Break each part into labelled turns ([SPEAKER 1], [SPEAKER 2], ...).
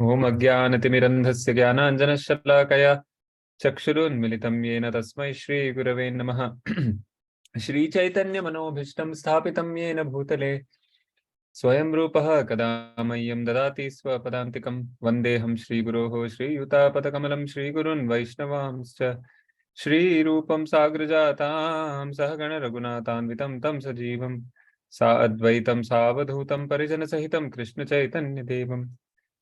[SPEAKER 1] ಓಂ ಅಜ್ಞಾನತಿಮಿರಂಧಸ್ಯ ಜ್ಞಾನಾಂಜನಶಲಾಕಯ ಚಕ್ಷುರುನ್ಮಿಲಿತಂ ಯೇನ ತಸ್ಮೈ ಶ್ರೀ ಗುರವೇ ನಮಃ. ಶ್ರೀಚೈತನ್ಯ ಮನೋಭೀಷ್ಟಂ ಸ್ಥಾಪಿತಂ ಯೇನ ಭೂತಲೆ ಸ್ವಯಂ ರೂಪಃ ಕದಾ ಮಹ್ಯಂ ದದಾತಿ ಸ್ವಪದಾಂತಿಕಂ. ವಂದೇಹಂ ಶ್ರೀಗುರೋಃ ಶ್ರೀಯುತಾಪದಕಮಲಂ ಶ್ರೀಗುರುನ್ ವೈಷ್ಣವಾಂಶ್ಚ ಶ್ರೀರೂಪಂ ಸಾಗ್ರಜಾತಾಂ ಸಹಗಣ ರಘುನಾಥಾನ್ವಿತಂ ತಂ ಸಜೀವಂ ಸಾ ಅದ್ವೈತಂ ಸಾವಧೂತಂ ಪರಿಜನಸಹಿತಂ ಕೃಷ್ಣ ಚೈತನ್ಯ ದೇವಂ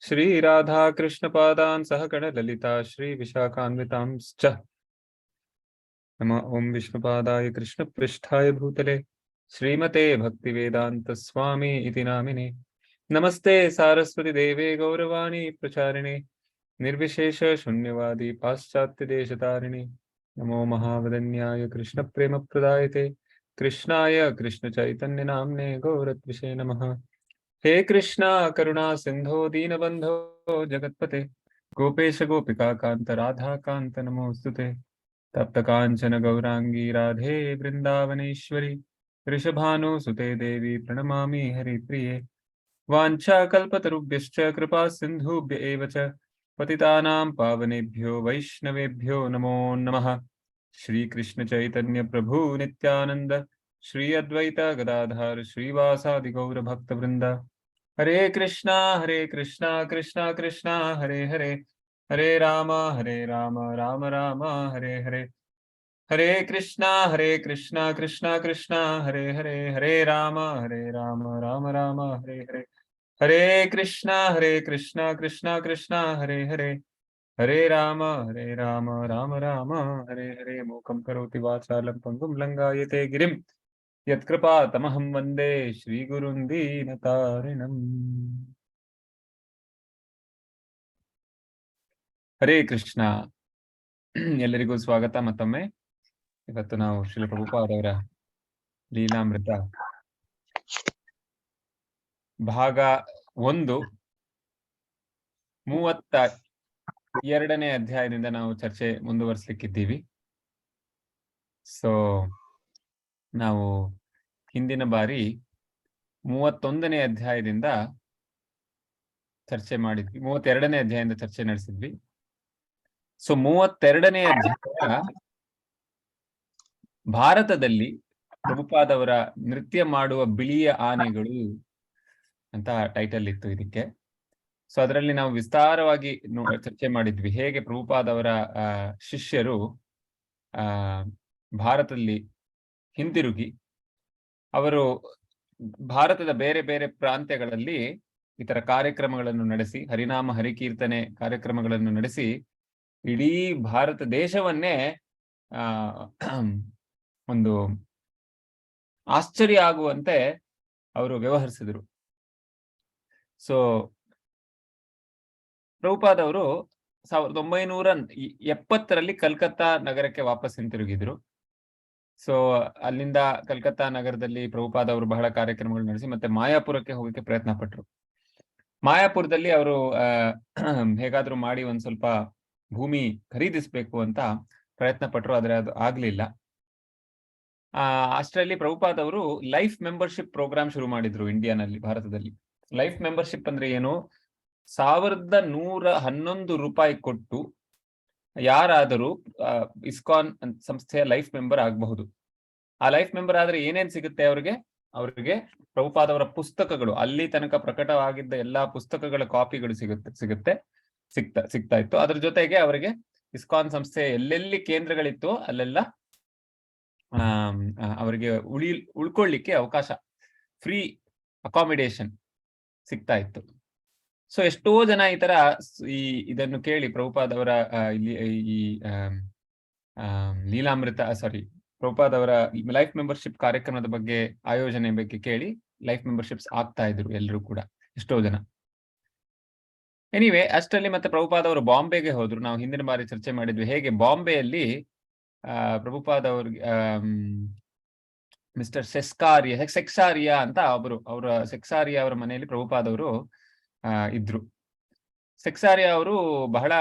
[SPEAKER 1] ಶ್ರೀ ರಾಧಾ ಕೃಷ್ಣ ಪಾದಾನ್ ಸಹಗಣ ಲಲಿತಾ ಶ್ರೀ ವಿಶಾಖಾನ್ವಿತಾಂಶ್ಚ. ನಮ ಓಂ ವಿಷ್ಣುಪಾದಾಯ ಕೃಷ್ಣ ಪೃಷ್ಠಾಯ ಭೂತಲೆ ಶ್ರೀಮತೆ ಭಕ್ತಿ ವೇದಾಂತ ಸ್ವಾಮಿ ಇತಿ ನಾಮಿನೆ. ನಮಸ್ತೆ ಸಾರಸ್ವತಿ ದೇವೇ ಗೌರವಾಣಿ ಪ್ರಚಾರಿಣೆ ನಿರ್ವಿಶೇಷ ಶೂನ್ಯವಾದಿ ಪಾಶ್ಚಾತ್ಯ ದೇಶತಾರಿಣಿ. ನಮೋ ಮಹಾವದನ್ಯಾಯ ಕೃಷ್ಣ ಪ್ರೇಮ ಪ್ರದಾಯತೆ ಕೃಷ್ಣಾಯ ಕೃಷ್ಣ ಚೈತನ್ಯ ನಾಮ್ನೆ ಗೌರತ್ವಿಷೇ ನಮಃ. ಹೇ ಕೃಷ್ಣ ಕರುಣಾ ಸಿಂಧೋ ದೀನಬಂಧೋ ಜಗತ್ಪತೆ ಗೋಪೇಶ ಗೋಪಿಕಾ ಕಾಂತ ರಾಧಾ ಕಾಂತ ನಮೋಸ್ತುತೆ. ತಪ್ತ ಕಾಂಚನ ಗೌರಾಂಗಿ ರಾಧೇ ವೃಂದಾವನೇಶ್ವರಿ ಋಷಭಾನು ಸುತೆ ದೇವಿ ಪ್ರಣಮಾಮಿ ಹರಿಪ್ರಿಯೆ. ವಾಂಛಾ ಕಲ್ಪತರುಭ್ಯಶ್ಚ ಕೃಪಾ ಸಿಂಧುಭ್ಯ ಏವ ಚ ಪತಿತಾನಾಂ ಪಾವನೇಭ್ಯೋ ವೈಷ್ಣವೇಭ್ಯೋ ನಮೋ ನಮಃ. ಶ್ರೀ ಕೃಷ್ಣ ಚೈತನ್ಯ ಪ್ರಭು ನಿತ್ಯಾನಂದ ಶ್ರೀ ಅದ್ವೈತ ಗದಾಧರ ಶ್ರೀವಾಸಾದಿ ಗೌರ ಭಕ್ತ ವೃಂದ. ಹರೇ ಕೃಷ್ಣ ಕೃಷ್ಣ ಕೃಷ್ಣ ಹರೇ ಹರೇ, ಹರೇ ರಾಮ ರಾಮ ರಾಮ ಹರೇ ಹರೇ. ಹರೇ ಕೃಷ್ಣ ಕೃಷ್ಣ ಕೃಷ್ಣ ಹರೇ ಹರೇ, ಹರೇ ರಾಮ ರಾಮ ರಾಮ ಹರೇ ಹರೇ. ಹರೇ ಕೃಷ್ಣ ಕೃಷ್ಣ ಕೃಷ್ಣ ಹರೇ ಹರೇ, ಹರೇ ರಾಮ ರಾಮ ರಾಮ ಹರೇ ಹರೇ. ಮೂಕಂ ಕರೋತಿ ವಾಚಾಲಂ ಪಂಗುಂ ಲಂಘಾಯತೆ ಗಿರಿಂ ಯತ್ಕೃಪಾ ತಮಹಂ ವಂದೇ ಶ್ರೀ ಗುರುನ್ ದೀನತಾರಿಣಂ. ಹರೇ ಕೃಷ್ಣ. ಎಲ್ಲರಿಗೂ ಸ್ವಾಗತ ಮತ್ತೊಮ್ಮೆ. ಇವತ್ತು ನಾವು ಶ್ರೀಲ ಪ್ರಭುಪಾದವರ ಲೀಲಾಮೃತ ಭಾಗ 1 32ನೇ ಅಧ್ಯಾಯದಿಂದ ನಾವು ಚರ್ಚೆ ಮುಂದುವರಿಸಲಿಕ್ಕಿದ್ದೀವಿ. ಸೊ ನಾವು ಹಿಂದಿನ ಬಾರಿ 31ನೇ ಅಧ್ಯಾಯದಿಂದ ಚರ್ಚೆ ಮಾಡಿದ್ವಿ, 32ನೇ ಅಧ್ಯಾಯದಿಂದ ಚರ್ಚೆ ನಡೆಸಿದ್ವಿ. ಸೊ 32ನೇ ಅಧ್ಯಾಯ ಭಾರತದಲ್ಲಿ ಪ್ರಭುಪಾದವರ ನೃತ್ಯ ಮಾಡುವ ಬಿಳಿಯ ಆನೆಗಳು ಅಂತ ಟೈಟಲ್ ಇತ್ತು ಇದಕ್ಕೆ. ಸೊ ಅದರಲ್ಲಿ ನಾವು ವಿಸ್ತಾರವಾಗಿ ಚರ್ಚೆ ಮಾಡಿದ್ವಿ ಹೇಗೆ ಪ್ರಭುಪಾದವರ ಶಿಷ್ಯರು ಭಾರತದಲ್ಲಿ ಹಿಂದಿರುಗಿ ಅವರು ಭಾರತದ ಬೇರೆ ಬೇರೆ ಪ್ರಾಂತ್ಯಗಳಲ್ಲಿ ಈ ತರ ಕಾರ್ಯಕ್ರಮಗಳನ್ನು ನಡೆಸಿ, ಹರಿನಾಮ ಹರಿಕೀರ್ತನೆ ಕಾರ್ಯಕ್ರಮಗಳನ್ನು ನಡೆಸಿ ಇಡೀ ಭಾರತ ದೇಶವನ್ನೇ ಒಂದು ಆಶ್ಚರ್ಯ ಆಗುವಂತೆ ಅವರು ವ್ಯವಹರಿಸಿದರು. ಸೊ ಪ್ರಭುಪಾದವರು 1970ರಲ್ಲಿ ಕಲ್ಕತ್ತಾ ನಗರಕ್ಕೆ ವಾಪಸ್ ಹಿಂತಿರುಗಿದ್ರು. ಸೊ ಅಲ್ಲಿಂದ ಕಲ್ಕತ್ತಾ ನಗರದಲ್ಲಿ ಪ್ರಭುಪಾದ ಅವರು ಬಹಳ ಕಾರ್ಯಕ್ರಮಗಳು ನಡೆಸಿ ಮತ್ತೆ ಮಾಯಾಪುರಕ್ಕೆ ಹೋಗಕ್ಕೆ ಪ್ರಯತ್ನ ಪಟ್ರು. ಮಾಯಾಪುರದಲ್ಲಿ ಅವರು ಹೇಗಾದ್ರೂ ಮಾಡಿ ಒಂದ್ ಸ್ವಲ್ಪ ಭೂಮಿ ಖರೀದಿಸ್ಬೇಕು ಅಂತ ಪ್ರಯತ್ನ ಪಟ್ರು, ಆದ್ರೆ ಅದು ಆಗ್ಲಿಲ್ಲ. ಅಷ್ಟರಲ್ಲಿ ಪ್ರಭುಪಾದ ಅವರು ಲೈಫ್ ಮೆಂಬರ್ಶಿಪ್ ಪ್ರೋಗ್ರಾಮ್ ಶುರು ಮಾಡಿದ್ರು ಇಂಡಿಯಾನಲ್ಲಿ, ಭಾರತದಲ್ಲಿ. ಲೈಫ್ ಮೆಂಬರ್ಶಿಪ್ ಅಂದ್ರೆ ಏನು? 1111 ರೂಪಾಯಿ ಕೊಟ್ಟು ಯಾರಾದರೂ ಇಸ್ಕಾನ್ ಸಂಸ್ಥೆಯ ಲೈಫ್ ಮೆಂಬರ್ ಆಗಬಹುದು. ಆ ಲೈಫ್ ಮೆಂಬರ್ ಆದ್ರೆ ಏನೇನ್ ಸಿಗುತ್ತೆ ಅವ್ರಿಗೆ ಪ್ರಭುಪಾದವರ ಪುಸ್ತಕಗಳು, ಅಲ್ಲಿ ತನಕ ಪ್ರಕಟವಾಗಿದ್ದ ಎಲ್ಲಾ ಪುಸ್ತಕಗಳ ಕಾಪಿಗಳು ಸಿಗ್ತಾ ಇತ್ತು. ಅದ್ರ ಜೊತೆಗೆ ಅವರಿಗೆ ಇಸ್ಕಾನ್ ಸಂಸ್ಥೆ ಎಲ್ಲೆಲ್ಲಿ ಕೇಂದ್ರಗಳಿತ್ತು ಅಲ್ಲೆಲ್ಲ ಅವರಿಗೆ ಉಳ್ಕೊಳ್ಳಿಕ್ಕೆ ಅವಕಾಶ, ಫ್ರೀ ಅಕಾಮಿಡೇಷನ್ ಸಿಗ್ತಾ ಇತ್ತು. ಸೊ ಎಷ್ಟೋ ಜನ ಈ ತರ ಇದನ್ನು ಕೇಳಿ ಪ್ರಭುಪಾದವರ ಈ ಲೀಲಾಮೃತ ಪ್ರಭುಪಾದವರ ಲೈಫ್ ಮೆಂಬರ್ಶಿಪ್ ಕಾರ್ಯಕ್ರಮದ ಬಗ್ಗೆ, ಆಯೋಜನೆ ಬಗ್ಗೆ ಕೇಳಿ ಲೈಫ್ ಮೆಂಬರ್ಶಿಪ್ಸ್ ಆಗ್ತಾ ಇದ್ರು ಎಲ್ಲರೂ ಕೂಡ, ಎಷ್ಟೋ ಜನ. ಎನಿವೆ ಅಷ್ಟರಲ್ಲಿ ಮತ್ತೆ ಪ್ರಭುಪಾದವರು ಬಾಂಬೆಗೆ ಹೋದ್ರು. ನಾವು ಹಿಂದಿನ ಬಾರಿ ಚರ್ಚೆ ಮಾಡಿದ್ವಿ ಹೇಗೆ ಬಾಂಬೆಯಲ್ಲಿ ಪ್ರಭುಪಾದವ್ರಿಗೆ ಮಿಸ್ಟರ್ ಸೆಕ್ಸಾರಿಯಾ ಅಂತ ಅವರ ಸೆಕ್ಸಾರಿಯಾ ಅವರ ಮನೆಯಲ್ಲಿ ಪ್ರಭುಪಾದವರು ಇದ್ರು. ಸೆಕ್ಸಾರಿಯಾ ಅವರು ಬಹಳ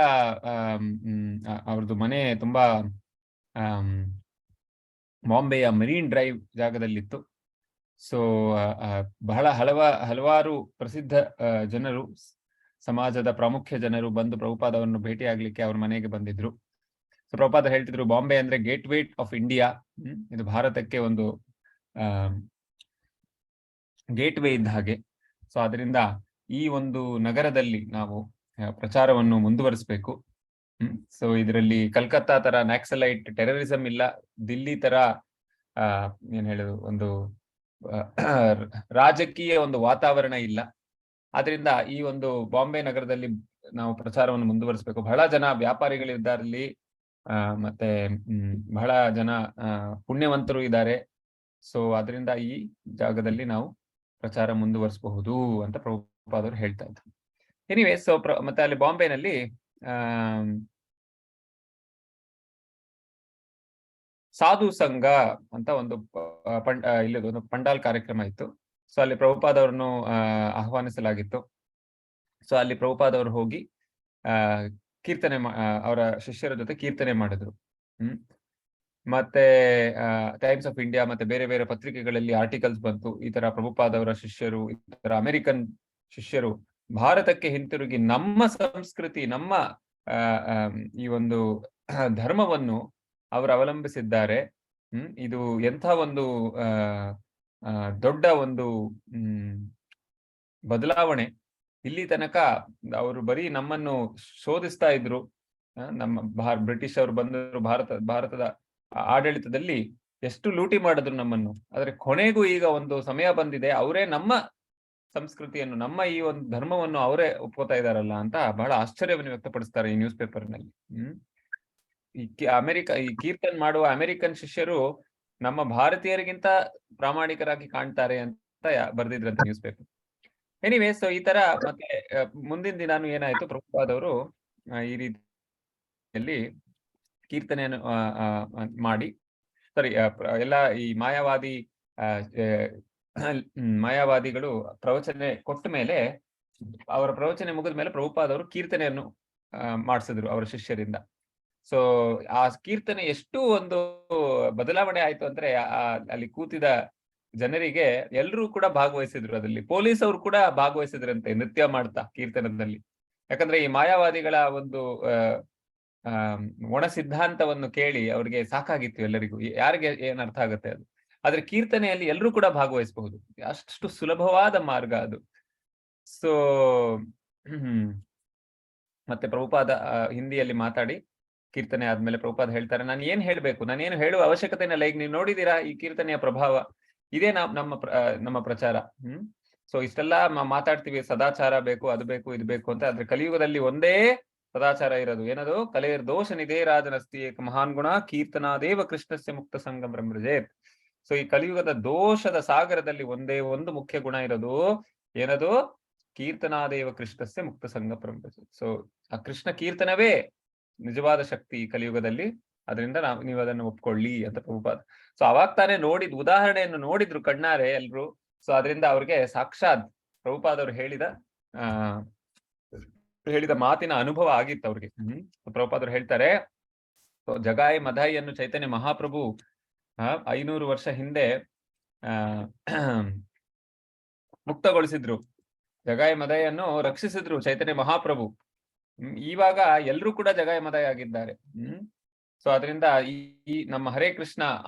[SPEAKER 1] ಅವ್ರದ್ದು ಮನೆ ತುಂಬಾ ಬಾಂಬೆಯ ಮರೀನ್ ಡ್ರೈವ್ ಜಾಗದಲ್ಲಿತ್ತು. ಸೊ ಬಹಳ ಹಲವಾರು ಪ್ರಸಿದ್ಧ ಜನರು ಸಮಾಜದ ಪ್ರಾಮುಖ್ಯ ಜನರು ಬಂದು ಪ್ರಭುಪಾದವನ್ನು ಭೇಟಿ ಆಗ್ಲಿಕ್ಕೆ ಅವ್ರ ಮನೆಗೆ ಬಂದಿದ್ರು. ಸೊ ಪ್ರಭುಪಾದ ಹೇಳ್ತಿದ್ರು, ಬಾಂಬೆ ಅಂದ್ರೆ ಗೇಟ್ ವೇ ಆಫ್ ಇಂಡಿಯಾ, ಇದು ಭಾರತಕ್ಕೆ ಒಂದು ಗೇಟ್ ವೇ ಇದ್ದ ಹಾಗೆ. ಸೊ ಅದರಿಂದ ಈ ಒಂದು ನಗರದಲ್ಲಿ ನಾವು ಪ್ರಚಾರವನ್ನು ಮುಂದುವರಿಸಬೇಕು. ಸೊ ಇದರಲ್ಲಿ ಕಲ್ಕತ್ತಾ ತರ ನ್ಯಾಕ್ಸಲೈಟ್ ಟೆರರಿಸಂ ಇಲ್ಲ, ದಿಲ್ಲಿ ತರ ಏನ್ ಹೇಳುದು ಒಂದು ರಾಜಕೀಯ ಒಂದು ವಾತಾವರಣ ಇಲ್ಲ. ಆದ್ರಿಂದ ಈ ಒಂದು ಬಾಂಬೆ ನಗರದಲ್ಲಿ ನಾವು ಪ್ರಚಾರವನ್ನು ಮುಂದುವರಿಸಬೇಕು. ಬಹಳ ಜನ ವ್ಯಾಪಾರಿಗಳಿದ್ದಾರೆ ಇಲ್ಲಿ, ಮತ್ತೆ ಬಹಳ ಜನ ಪುಣ್ಯವಂತರು ಇದ್ದಾರೆ. ಸೊ ಅದರಿಂದ ಈ ಜಾಗದಲ್ಲಿ ನಾವು ಪ್ರಚಾರ ಮುಂದುವರಿಸಬಹುದು ಅಂತ ಪ್ರಭುಪಾದರು ಹೇಳ್ತಾ ಇದ್ರು. ಎನಿವೇ, ಸೊ ಮತ್ತೆ ಅಲ್ಲಿ ಬಾಂಬೆನಲ್ಲಿ ಸಾಧು ಸಂಘ ಅಂತ ಒಂದು ಇಲ್ಲೊಂದು ಪಂಡಾಲ್ ಕಾರ್ಯಕ್ರಮ ಇತ್ತು. ಸೊ ಅಲ್ಲಿ ಪ್ರಭುಪಾದವರನ್ನು ಆಹ್ವಾನಿಸಲಾಗಿತ್ತು. ಸೊ ಅಲ್ಲಿ ಪ್ರಭುಪಾದವರು ಹೋಗಿ ಕೀರ್ತನೆ ಅವರ ಶಿಷ್ಯರ ಜೊತೆ ಕೀರ್ತನೆ ಮಾಡಿದ್ರು. ಮತ್ತೆ ಟೈಮ್ಸ್ ಆಫ್ ಇಂಡಿಯಾ ಮತ್ತೆ ಬೇರೆ ಬೇರೆ ಪತ್ರಿಕೆಗಳಲ್ಲಿ ಆರ್ಟಿಕಲ್ಸ್ ಬಂತು, ಈ ತರ ಪ್ರಭುಪಾದವರ ಶಿಷ್ಯರು, ಈ ತರ ಅಮೆರಿಕನ್ ಶಿಷ್ಯರು ಭಾರತಕ್ಕೆ ಹಿಂತಿರುಗಿ ನಮ್ಮ ಸಂಸ್ಕೃತಿ, ನಮ್ಮ ಈ ಒಂದು ಧರ್ಮವನ್ನು ಅವರು ಅವಲಂಬಿಸಿದ್ದಾರೆ. ಇದು ಎಂಥ ಒಂದು ದೊಡ್ಡ ಒಂದು ಬದಲಾವಣೆ. ಇಲ್ಲಿ ತನಕ ಅವರು ಬರೀ ನಮ್ಮನ್ನು ಶೋಧಿಸ್ತಾ ಇದ್ರು. ನಮ್ಮ ಬ್ರಿಟಿಷ್ ಅವರು ಬಂದರು, ಭಾರತದ ಆಡಳಿತದಲ್ಲಿ ಎಷ್ಟು ಲೂಟಿ ಮಾಡಿದ್ರು ನಮ್ಮನ್ನು. ಆದ್ರೆ ಕೊನೆಗೂ ಈಗ ಒಂದು ಸಮಯ ಬಂದಿದೆ, ಅವರೇ ನಮ್ಮ ಸಂಸ್ಕೃತಿಯನ್ನು, ನಮ್ಮ ಈ ಒಂದು ಧರ್ಮವನ್ನು ಅವರೇ ಒಪ್ಕೋತಾ ಇದಾರಲ್ಲ ಅಂತ ಬಹಳ ಆಶ್ಚರ್ಯವನ್ನು ವ್ಯಕ್ತಪಡಿಸ್ತಾರೆ ಈ ನ್ಯೂಸ್ ಪೇಪರ್ ನಲ್ಲಿ. ಈ ಕೀರ್ತನ್ ಮಾಡುವ ಅಮೆರಿಕನ್ ಶಿಷ್ಯರು ನಮ್ಮ ಭಾರತೀಯರಿಗಿಂತ ಪ್ರಾಮಾಣಿಕರಾಗಿ ಕಾಣ್ತಾರೆ ಅಂತ ಬರ್ದಿದ್ರಂತೆ ನ್ಯೂಸ್ ಪೇಪರ್. ಎನಿವೇ, ಸೊ ಈ ತರ ಮತ್ತೆ ಮುಂದಿನ ದಿನಾನು ಏನಾಯ್ತು, ಪ್ರಭುಪಾದವರು ಈ ರೀತಿಯಲ್ಲಿ ಕೀರ್ತನೆಯನ್ನು ಮಾಡಿ, ಸಾರಿ, ಎಲ್ಲ ಈ ಮಾಯಾವಾದಿಗಳು ಪ್ರವಚನೆ ಕೊಟ್ಟ ಮೇಲೆ, ಅವರ ಪ್ರವಚನೆ ಮುಗಿದ ಮೇಲೆ ಪ್ರಭುಪಾದವರು ಕೀರ್ತನೆಯನ್ನು ಮಾಡಿಸಿದ್ರು ಅವರ ಶಿಷ್ಯರಿಂದ. ಸೊ ಆ ಕೀರ್ತನೆ ಎಷ್ಟು ಒಂದು ಬದಲಾವಣೆ ಆಯ್ತು ಅಂದ್ರೆ, ಅಲ್ಲಿ ಕೂತಿದ ಜನರಿಗೆ ಎಲ್ಲರೂ ಕೂಡ ಭಾಗವಹಿಸಿದ್ರು. ಅದರಲ್ಲಿ ಪೊಲೀಸ್ ಅವರು ಕೂಡ ಭಾಗವಹಿಸಿದ್ರಂತೆ ನೃತ್ಯ ಮಾಡ್ತಾ ಕೀರ್ತನದಲ್ಲಿ. ಯಾಕಂದ್ರೆ ಈ ಮಾಯಾವಾದಿಗಳ ಒಂದು ಒಣ ಸಿದ್ಧಾಂತವನ್ನು ಕೇಳಿ ಅವ್ರಿಗೆ ಸಾಕಾಗಿತ್ತು ಎಲ್ಲರಿಗೂ, ಯಾರಿಗೆ ಏನ್ ಅರ್ಥ ಆಗುತ್ತೆ ಅದು. ಆದ್ರೆ ಕೀರ್ತನೆಯಲ್ಲಿ ಎಲ್ಲರೂ ಕೂಡ ಭಾಗವಹಿಸಬಹುದು, ಅಷ್ಟು ಸುಲಭವಾದ ಮಾರ್ಗ ಅದು. ಸೊ ಮತ್ತೆ ಪ್ರಭುಪಾದ ಹಿಂದಿಯಲ್ಲಿ ಮಾತಾಡಿ ಕೀರ್ತನೆ ಆದ್ಮೇಲೆ ಪ್ರಭುಪಾದ ಹೇಳ್ತಾರೆ, ನಾನು ಏನ್ ಹೇಳ್ಬೇಕು, ನಾನೇನು ಹೇಳುವ ಅವಶ್ಯಕತೆನೇ ಇಲ್ಲ, ಈಗ ನೀವು ನೋಡಿದೀರಾ ಈ ಕೀರ್ತನೆಯ ಪ್ರಭಾವ, ಇದೇ ನಮ್ಮ ಪ್ರಚಾರ. ಸೊ ಇಷ್ಟೆಲ್ಲ ಮಾತಾಡ್ತೀವಿ, ಸದಾಚಾರ ಬೇಕು, ಅದು ಬೇಕು, ಇದು ಬೇಕು ಅಂತ. ಆದ್ರೆ ಕಲಿಯುಗದಲ್ಲಿ ಒಂದೇ ಸದಾಚಾರ ಇರೋದು, ಏನದು? ಕಲೆಯರ್ ದೋಷ ನಿಧೇರಾಜನಸ್ತಿ ಏಕ ಮಹಾನ್ ಗುಣ ಕೀರ್ತನಾದೇವ ಕೃಷ್ಣಸ್ಯ ಮುಕ್ತ ಸಂಗಂ ಬ್ರಹ್ಮಜೇತ್. ಸೊ ಈ ಕಲಿಯುಗದ ದೋಷದ ಸಾಗರದಲ್ಲಿ ಒಂದೇ ಒಂದು ಮುಖ್ಯ ಗುಣ ಇರೋದು, ಏನದು? ಕೀರ್ತನಾದೇವ ಕೃಷ್ಣಸ್ಯ ಮುಕ್ತ ಸಂಗ ಬ್ರಹ್ಮಜೇತ್. ಸೊ ಆ ಕೃಷ್ಣ ಕೀರ್ತನವೇ ನಿಜವಾದ ಶಕ್ತಿ ಈ ಕಲಿಯುಗದಲ್ಲಿ, ಅದರಿಂದ ನೀವು ಅದನ್ನು ಒಪ್ಕೊಳ್ಳಿ ಅಂತ ಪ್ರಭುಪಾದ. ಸೊ ಅವಾಗ ತಾನೇ ನೋಡಿದ್ ಉದಾಹರಣೆಯನ್ನು ನೋಡಿದ್ರು ಕಣ್ಣಾರೆ ಎಲ್ರು. ಸೊ ಅದರಿಂದ ಅವ್ರಿಗೆ ಸಾಕ್ಷಾತ್ ಪ್ರಭುಪಾದವರು ಹೇಳಿದ ಮಾತಿನ ಅನುಭವ ಆಗಿತ್ತು ಅವ್ರಿಗೆ. ಪ್ರಭುಪಾದರು ಹೇಳ್ತಾರೆ, ಜಗಾಯಿ ಮದಾಯಿಯನ್ನು ಚೈತನ್ಯ ಮಹಾಪ್ರಭು 500 ವರ್ಷ ಹಿಂದೆ ಮುಕ್ತಗೊಳಿಸಿದ್ರು. ಜಗಾಯಿ ಮದಾಯಿಯನ್ನು ರಕ್ಷಿಸಿದ್ರು ಚೈತನ್ಯ ಮಹಾಪ್ರಭು. ಇವಾಗ ಎಲ್ರೂ ಕೂಡ ಜಗಾಯಿ ಮದಾಯಿ ಆಗಿದ್ದಾರೆ. ಸೊ ಅದರಿಂದ ಈ ನಮ್ಮ ಹರೇ ಕೃಷ್ಣ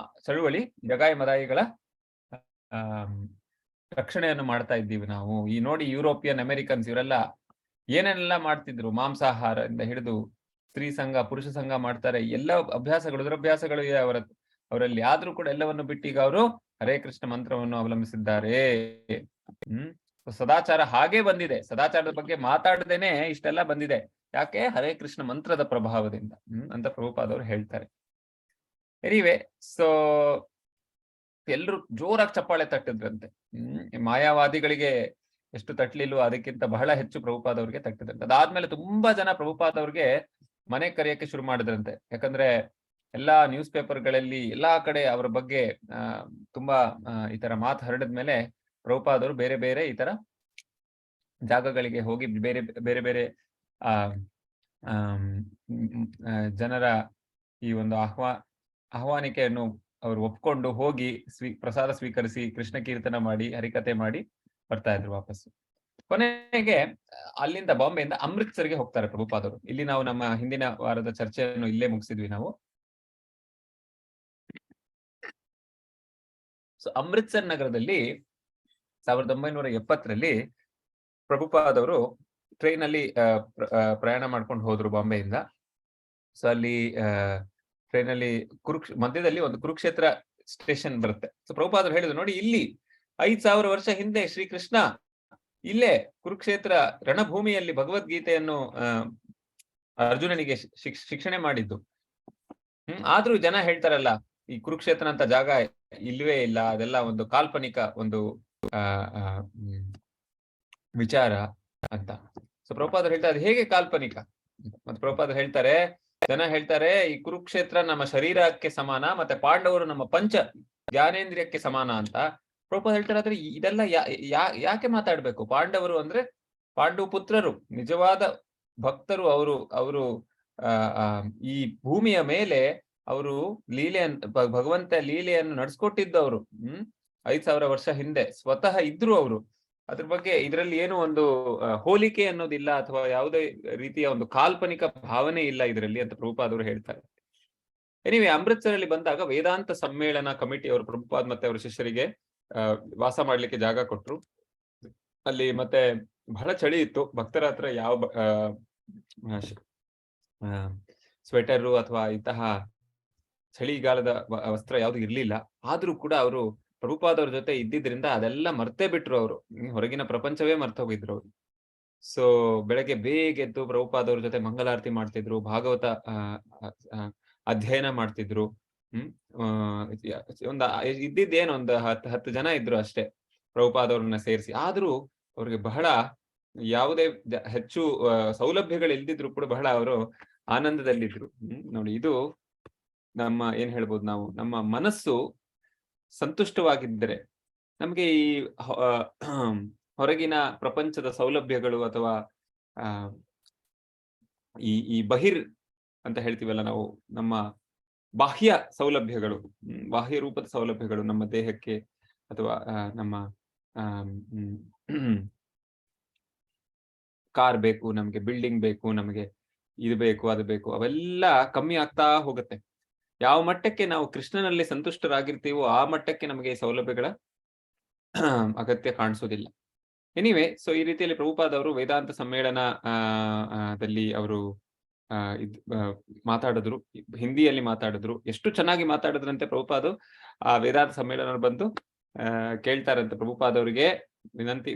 [SPEAKER 1] ಚಳುವಳಿ ಜಗಾಯಿ ಮದಾಯಿಗಳ ರಕ್ಷಣೆಯನ್ನು ಮಾಡ್ತಾ ಇದ್ದೀವಿ ನಾವು. ಈ ನೋಡಿ, ಯುರೋಪಿಯನ್ ಅಮೆರಿಕನ್ಸ್ ಇವರೆಲ್ಲ ಏನೇನೆಲ್ಲ ಮಾಡ್ತಿದ್ರು, ಮಾಂಸಾಹಾರದಿಂದ ಹಿಡಿದು ಸ್ತ್ರೀ ಸಂಘ, ಪುರುಷ ಸಂಘ ಮಾಡ್ತಾರೆ, ಎಲ್ಲ ಅಭ್ಯಾಸಗಳು, ದುರಭ್ಯಾಸಗಳು ಅವರಲ್ಲಿ. ಆದ್ರೂ ಕೂಡ ಎಲ್ಲವನ್ನು ಬಿಟ್ಟು ಈಗ ಅವರು ಹರೇ ಕೃಷ್ಣ ಮಂತ್ರವನ್ನು ಅವಲಂಬಿಸಿದ್ದಾರೆ. ಸದಾಚಾರ ಹಾಗೆ ಬಂದಿದೆ, ಸದಾಚಾರದ ಬಗ್ಗೆ ಮಾತಾಡದೇನೆ ಇಷ್ಟೆಲ್ಲ ಬಂದಿದೆ. ಯಾಕೆ? ಹರೇ ಕೃಷ್ಣ ಮಂತ್ರದ ಪ್ರಭಾವದಿಂದ ಅಂತ ಪ್ರಭುಪಾದವರು ಹೇಳ್ತಾರೆ. ಎನಿವೆ, ಸೊ ಎಲ್ರು ಜೋರಾಗಿ ಚಪ್ಪಾಳೆ ತಟ್ಟಿದ್ರಂತೆ. ಮಾಯಾವಾದಿಗಳಿಗೆ ಎಷ್ಟು ತಟ್ಲಿಲ್ವೋ ಅದಕ್ಕಿಂತ ಬಹಳ ಹೆಚ್ಚು ಪ್ರಭುಪಾದವ್ರಿಗೆ ತಟ್ಟಿದ್ರಂತೆ. ಅದಾದ್ಮೇಲೆ ತುಂಬಾ ಜನ ಪ್ರಭುಪಾದವ್ರಿಗೆ ಮನೆ ಕರೆಯಕ್ಕೆ ಶುರು ಮಾಡಿದ್ರಂತೆ. ಯಾಕಂದ್ರೆ ಎಲ್ಲಾ ನ್ಯೂಸ್ ಪೇಪರ್ಗಳಲ್ಲಿ ಎಲ್ಲಾ ಕಡೆ ಅವರ ಬಗ್ಗೆ ತುಂಬಾ ಈ ತರ ಮಾತು ಹರಡಿದ್ಮೇಲೆ ಪ್ರಭುಪಾದವರು ಬೇರೆ ಬೇರೆ ಈ ತರ ಜಾಗಗಳಿಗೆ ಹೋಗಿ ಬೇರೆ ಬೇರೆ ಜನರ ಈ ಒಂದು ಆಹ್ವಾನಿಕೆಯನ್ನು ಅವರು ಒಪ್ಕೊಂಡು ಹೋಗಿ ಪ್ರಸಾದ ಸ್ವೀಕರಿಸಿ ಕೃಷ್ಣ ಕೀರ್ತನ ಮಾಡಿ ಹರಿಕತೆ ಮಾಡಿ ಬರ್ತಾ ಇದ್ರು ವಾಪಸ್ಸು. ಕೊನೆಗೆ ಅಲ್ಲಿಂದ ಬಾಂಬೆಯಿಂದ ಅಮೃತ್ಸರ್ಗೆ ಹೋಗ್ತಾರೆ ಪ್ರಭುಪಾದರು. ಇಲ್ಲಿ ನಾವು ನಮ್ಮ ಹಿಂದಿನ ವಾರದ ಚರ್ಚೆಯನ್ನು ಇಲ್ಲೇ ಮುಗಿಸಿದ್ವಿ ನಾವು. ಸೊ ಅಮೃತ್ಸರ್ ನಗರದಲ್ಲಿ 1970ರಲ್ಲಿ ಪ್ರಭುಪಾದವರು ಟ್ರೈನ್ ಅಲ್ಲಿ ಪ್ರಯಾಣ ಮಾಡ್ಕೊಂಡು ಹೋದ್ರು ಬಾಂಬೆಯಿಂದ. ಸೊ ಅಲ್ಲಿ ಟ್ರೈನ್ ಅಲ್ಲಿ ಮಧ್ಯದಲ್ಲಿ ಒಂದು ಕುರುಕ್ಷೇತ್ರ ಸ್ಟೇಷನ್ ಬರುತ್ತೆ. ಸೊ ಪ್ರಭುಪಾದರು ಹೇಳಿದ್ರು, ನೋಡಿ ಇಲ್ಲಿ 5000 ವರ್ಷ ಹಿಂದೆ ಶ್ರೀಕೃಷ್ಣ ಇಲ್ಲೇ ಕುರುಕ್ಷೇತ್ರ ರಣಭೂಮಿಯಲ್ಲಿ ಭಗವದ್ಗೀತೆಯನ್ನು ಅರ್ಜುನನಿಗೆ ಶಿಕ್ಷಣೆ ಮಾಡಿದ್ದು. ಆದ್ರೂ ಜನ ಹೇಳ್ತಾರಲ್ಲ, ಈ ಕುರುಕ್ಷೇತ್ರ ಅಂತ ಜಾಗ ಇಲ್ವೇ ಇಲ್ಲ, ಅದೆಲ್ಲ ಒಂದು ಕಾಲ್ಪನಿಕ ಒಂದು ವಿಚಾರ ಅಂತ. ಸೊ ಪ್ರಭುಪಾದರು ಹೇಳ್ತಾರೆ, ಅದು ಹೇಗೆ ಕಾಲ್ಪನಿಕ? ಮತ್ತೆ ಪ್ರಭುಪಾದರು ಹೇಳ್ತಾರೆ, ಜನ ಹೇಳ್ತಾರೆ ಈ ಕುರುಕ್ಷೇತ್ರ ನಮ್ಮ ಶರೀರಕ್ಕೆ ಸಮಾನ, ಮತ್ತೆ ಪಾಂಡವರು ನಮ್ಮ ಪಂಚ ಜ್ಞಾನೇಂದ್ರಿಯಕ್ಕೆ ಸಮಾನ ಅಂತ. ಪ್ರಭುಪಾದರು ಹೇಳ್ತಾರೆ, ಆದ್ರೆ ಇದೆಲ್ಲ ಯಾಕೆ ಮಾತಾಡ್ಬೇಕು? ಪಾಂಡವರು ಅಂದ್ರೆ ಪಾಂಡು ಪುತ್ರರು, ನಿಜವಾದ ಭಕ್ತರು. ಅವರು ಈ ಭೂಮಿಯ ಮೇಲೆ ಅವರು ಭಗವಂತ ಲೀಲೆಯನ್ನು ನಡೆಸ್ಕೊಟ್ಟಿದ್ದವರು 5000 ವರ್ಷ ಹಿಂದೆ ಸ್ವತಃ ಇದ್ರು ಅವರು. ಅದ್ರ ಬಗ್ಗೆ ಇದರಲ್ಲಿ ಏನು ಒಂದು ಹೋಲಿಕೆ ಅನ್ನೋದಿಲ್ಲ, ಅಥವಾ ಯಾವುದೇ ರೀತಿಯ ಒಂದು ಕಾಲ್ಪನಿಕ ಭಾವನೆ ಇಲ್ಲ ಇದರಲ್ಲಿ ಅಂತ ಪ್ರಭುಪಾದರು ಹೇಳ್ತಾರೆ. ಎನಿವೆ, ಅಮೃತ್ಸರಲ್ಲಿ ಬಂದಾಗ ವೇದಾಂತ ಸಮ್ಮೇಳನ ಕಮಿಟಿ ಅವರು ಪ್ರಭುಪಾದ್ ಮತ್ತೆ ಅವರ ಶಿಷ್ಯರಿಗೆ ವಾಸ ಮಾಡ್ಲಿಕ್ಕೆ ಜಾಗ ಕೊಟ್ರು. ಅಲ್ಲಿ ಮತ್ತೆ ಬಹಳ ಚಳಿ ಇತ್ತು. ಭಕ್ತರ ಹತ್ರ ಯಾವ ಸ್ವೆಟರು ಅಥವಾ ಇಂತಹ ಚಳಿಗಾಲದ ವಸ್ತ್ರ ಯಾವ್ದು ಇರ್ಲಿಲ್ಲ. ಆದ್ರೂ ಕೂಡ ಅವರು ಪ್ರಭುಪಾದವ್ರ ಜೊತೆ ಇದ್ದಿದ್ರಿಂದ ಅದೆಲ್ಲ ಮರ್ತೇ ಬಿಟ್ರು. ಅವರು ಹೊರಗಿನ ಪ್ರಪಂಚವೇ ಮರ್ತೋಗಿದ್ರು ಅವರು. ಸೊ ಬೆಳಗ್ಗೆ ಬೇಗ ಎದ್ದು ಪ್ರಭುಪಾದವ್ರ ಜೊತೆ ಮಂಗಲಾರತಿ ಮಾಡ್ತಿದ್ರು, ಭಾಗವತ ಅಧ್ಯಯನ ಮಾಡ್ತಿದ್ರು. ಇದ್ದಿದ್ದೇನು ಒಂದು 10 ಜನ ಇದ್ರು ಅಷ್ಟೇ ಪ್ರಭುಪಾದವ್ರನ್ನ ಸೇರಿಸಿ. ಆದ್ರೂ ಅವ್ರಿಗೆ ಬಹಳ ಯಾವುದೇ ಹೆಚ್ಚು ಸೌಲಭ್ಯಗಳು ಇಲ್ದಿದ್ರು ಕೂಡ ಬಹಳ ಅವರು ಆನಂದದಲ್ಲಿದ್ರು. ನೋಡಿ, ಇದು ನಮ್ಮ ಏನ್ ಹೇಳ್ಬೋದು, ನಾವು ನಮ್ಮ ಮನಸ್ಸು ಸಂತುಷ್ಟವಾಗಿದ್ದರೆ ನಮ್ಗೆ ಈ ಹೊರಗಿನ ಪ್ರಪಂಚದ ಸೌಲಭ್ಯಗಳು ಅಥವಾ ಈ ಬಹಿರ್ ಅಂತ ಹೇಳ್ತೀವಲ್ಲ ನಾವು, ನಮ್ಮ ಬಾಹ್ಯ ಸೌಲಭ್ಯಗಳು, ಬಾಹ್ಯ ರೂಪದ ಸೌಲಭ್ಯಗಳು ನಮ್ಮ ದೇಹಕ್ಕೆ ಅಥವಾ ನಮ್ಮ ಕಾರ್ ಬೇಕು, ನಮ್ಗೆ ಬಿಲ್ಡಿಂಗ್ ಬೇಕು, ನಮಗೆ ಇದು ಬೇಕು, ಅದು ಬೇಕು, ಅವೆಲ್ಲ ಕಮ್ಮಿ ಆಗ್ತಾ ಹೋಗುತ್ತೆ. ಯಾವ ಮಟ್ಟಕ್ಕೆ ನಾವು ಕೃಷ್ಣನಲ್ಲಿ ಸಂತುಷ್ಟರಾಗಿರ್ತೀವೋ ಆ ಮಟ್ಟಕ್ಕೆ ನಮಗೆ ಈ ಸೌಲಭ್ಯಗಳ ಅಗತ್ಯ ಕಾಣಿಸೋದಿಲ್ಲ. ಎನಿವೆ, ಸೊ ಈ ರೀತಿಯಲ್ಲಿ ಪ್ರಭುಪಾದವರು ವೇದಾಂತ ಸಮ್ಮೇಳನ ದಲ್ಲಿ ಅವರು ಮಾತಾಡಿದ್ರು, ಹಿಂದಿಯಲ್ಲಿ ಮಾತಾಡಿದ್ರು. ಎಷ್ಟು ಚೆನ್ನಾಗಿ ಮಾತಾಡಿದ್ರಂತೆ ಪ್ರಭುಪಾದು. ಆ ವೇದಾಂತ ಸಮ್ಮೇಳನ ಬಂದು ಕೇಳ್ತಾರಂತೆ ಪ್ರಭುಪಾದವರಿಗೆ,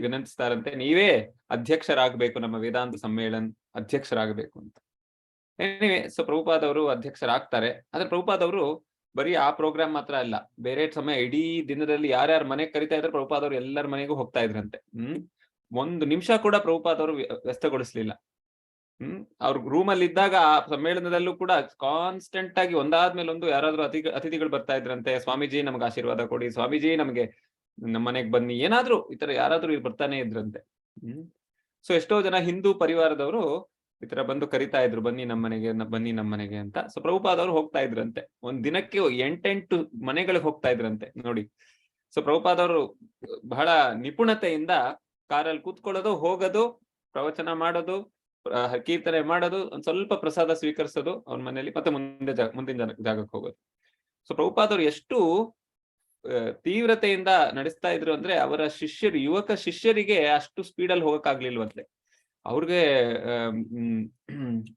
[SPEAKER 1] ವಿನಂತಿಸ್ತಾರಂತೆ, ನೀವೇ ಅಧ್ಯಕ್ಷರಾಗಬೇಕು, ನಮ್ಮ ವೇದಾಂತ ಸಮ್ಮೇಳನ ಅಧ್ಯಕ್ಷರಾಗಬೇಕು ಅಂತ. ಎನಿವೆ, ಸೊ ಪ್ರಭುಪಾದವರು ಅಧ್ಯಕ್ಷರಾಗ್ತಾರೆ. ಆದ್ರೆ ಪ್ರಭುಪಾದವರು ಬರೀ ಆ ಪ್ರೋಗ್ರಾಮ್ ಮಾತ್ರ ಅಲ್ಲ, ಬೇರೆ ಸಮಯ ಇಡೀ ದಿನದಲ್ಲಿ ಯಾರ್ಯಾರ ಮನೆಗೆ ಕರಿತಾ ಇದ್ರೆ ಪ್ರಭುಪಾದವರು ಎಲ್ಲರ ಮನೆಗೂ ಹೋಗ್ತಾ ಇದ್ರಂತೆ. ಒಂದು ನಿಮಿಷ ಕೂಡ ಪ್ರಭುಪಾದವರು ವ್ಯಸ್ತಗೊಳಿಸ್ಲಿಲ್ಲ. ಅವ್ರ ರೂಮಲ್ಲಿ ಇದ್ದಾಗ ಆ ಸಮ್ಮೇಳನದಲ್ಲೂ ಕೂಡ ಕಾನ್ಸ್ಟೆಂಟ್ ಆಗಿ ಒಂದಾದ್ಮೇಲೆ ಒಂದು ಯಾರಾದ್ರೂ ಅತಿಥಿಗಳು ಬರ್ತಾ ಇದ್ರಂತೆ. ಸ್ವಾಮೀಜಿ ನಮ್ಗೆ ಆಶೀರ್ವಾದ ಕೊಡಿ, ಸ್ವಾಮೀಜಿ ನಮ್ಗೆ ನಮ್ಮ ಮನೆಗ್ ಬನ್ನಿ, ಏನಾದ್ರು ಈ ತರ ಯಾರಾದ್ರೂ ಬರ್ತಾನೆ ಇದ್ರಂತೆ. ಸೊ ಎಷ್ಟೋ ಜನ ಹಿಂದೂ ಪರಿವಾರದವರು ಈ ತರ ಬಂದು ಕರಿತಾ ಇದ್ರು, ಬನ್ನಿ ನಮ್ಮ ಮನೆಗೆ ಅಂತ. ಸೊ ಪ್ರಭುಪಾದವರು ಹೋಗ್ತಾ ಇದ್ರಂತೆ. ಒಂದ್ ದಿನಕ್ಕೆ 8 ಮನೆಗಳಿಗೆ ಹೋಗ್ತಾ ಇದ್ರಂತೆ ನೋಡಿ. ಸೊ ಪ್ರಭುಪಾದವರು ಬಹಳ ನಿಪುಣತೆಯಿಂದ ಕಾರಲ್ಲಿ ಕೂತ್ಕೊಳ್ಳೋದು, ಹೋಗೋದು, ಪ್ರವಚನ ಮಾಡೋದು, ಕೀರ್ತನೆ ಮಾಡೋದು, ಒಂದ್ ಸ್ವಲ್ಪ ಪ್ರಸಾದ ಸ್ವೀಕರಿಸೋದು ಅವ್ರ ಮನೆಯಲ್ಲಿ, ಮತ್ತೆ ಮುಂದಿನ ಜಾಗಕ್ಕೆ ಹೋಗೋದು. ಸೊ ಪ್ರಭುಪಾದವರು ಎಷ್ಟು ತೀವ್ರತೆಯಿಂದ ನಡೆಸ್ತಾ ಇದ್ರು ಅಂದ್ರೆ ಅವರ ಶಿಷ್ಯರು, ಯುವಕ ಶಿಷ್ಯರಿಗೆ ಅಷ್ಟು ಸ್ಪೀಡಲ್ಲಿ ಹೋಗಕ್ಕಾಗ್ಲಿಲ್ವಂತೆ. ಅವ್ರಿಗೆ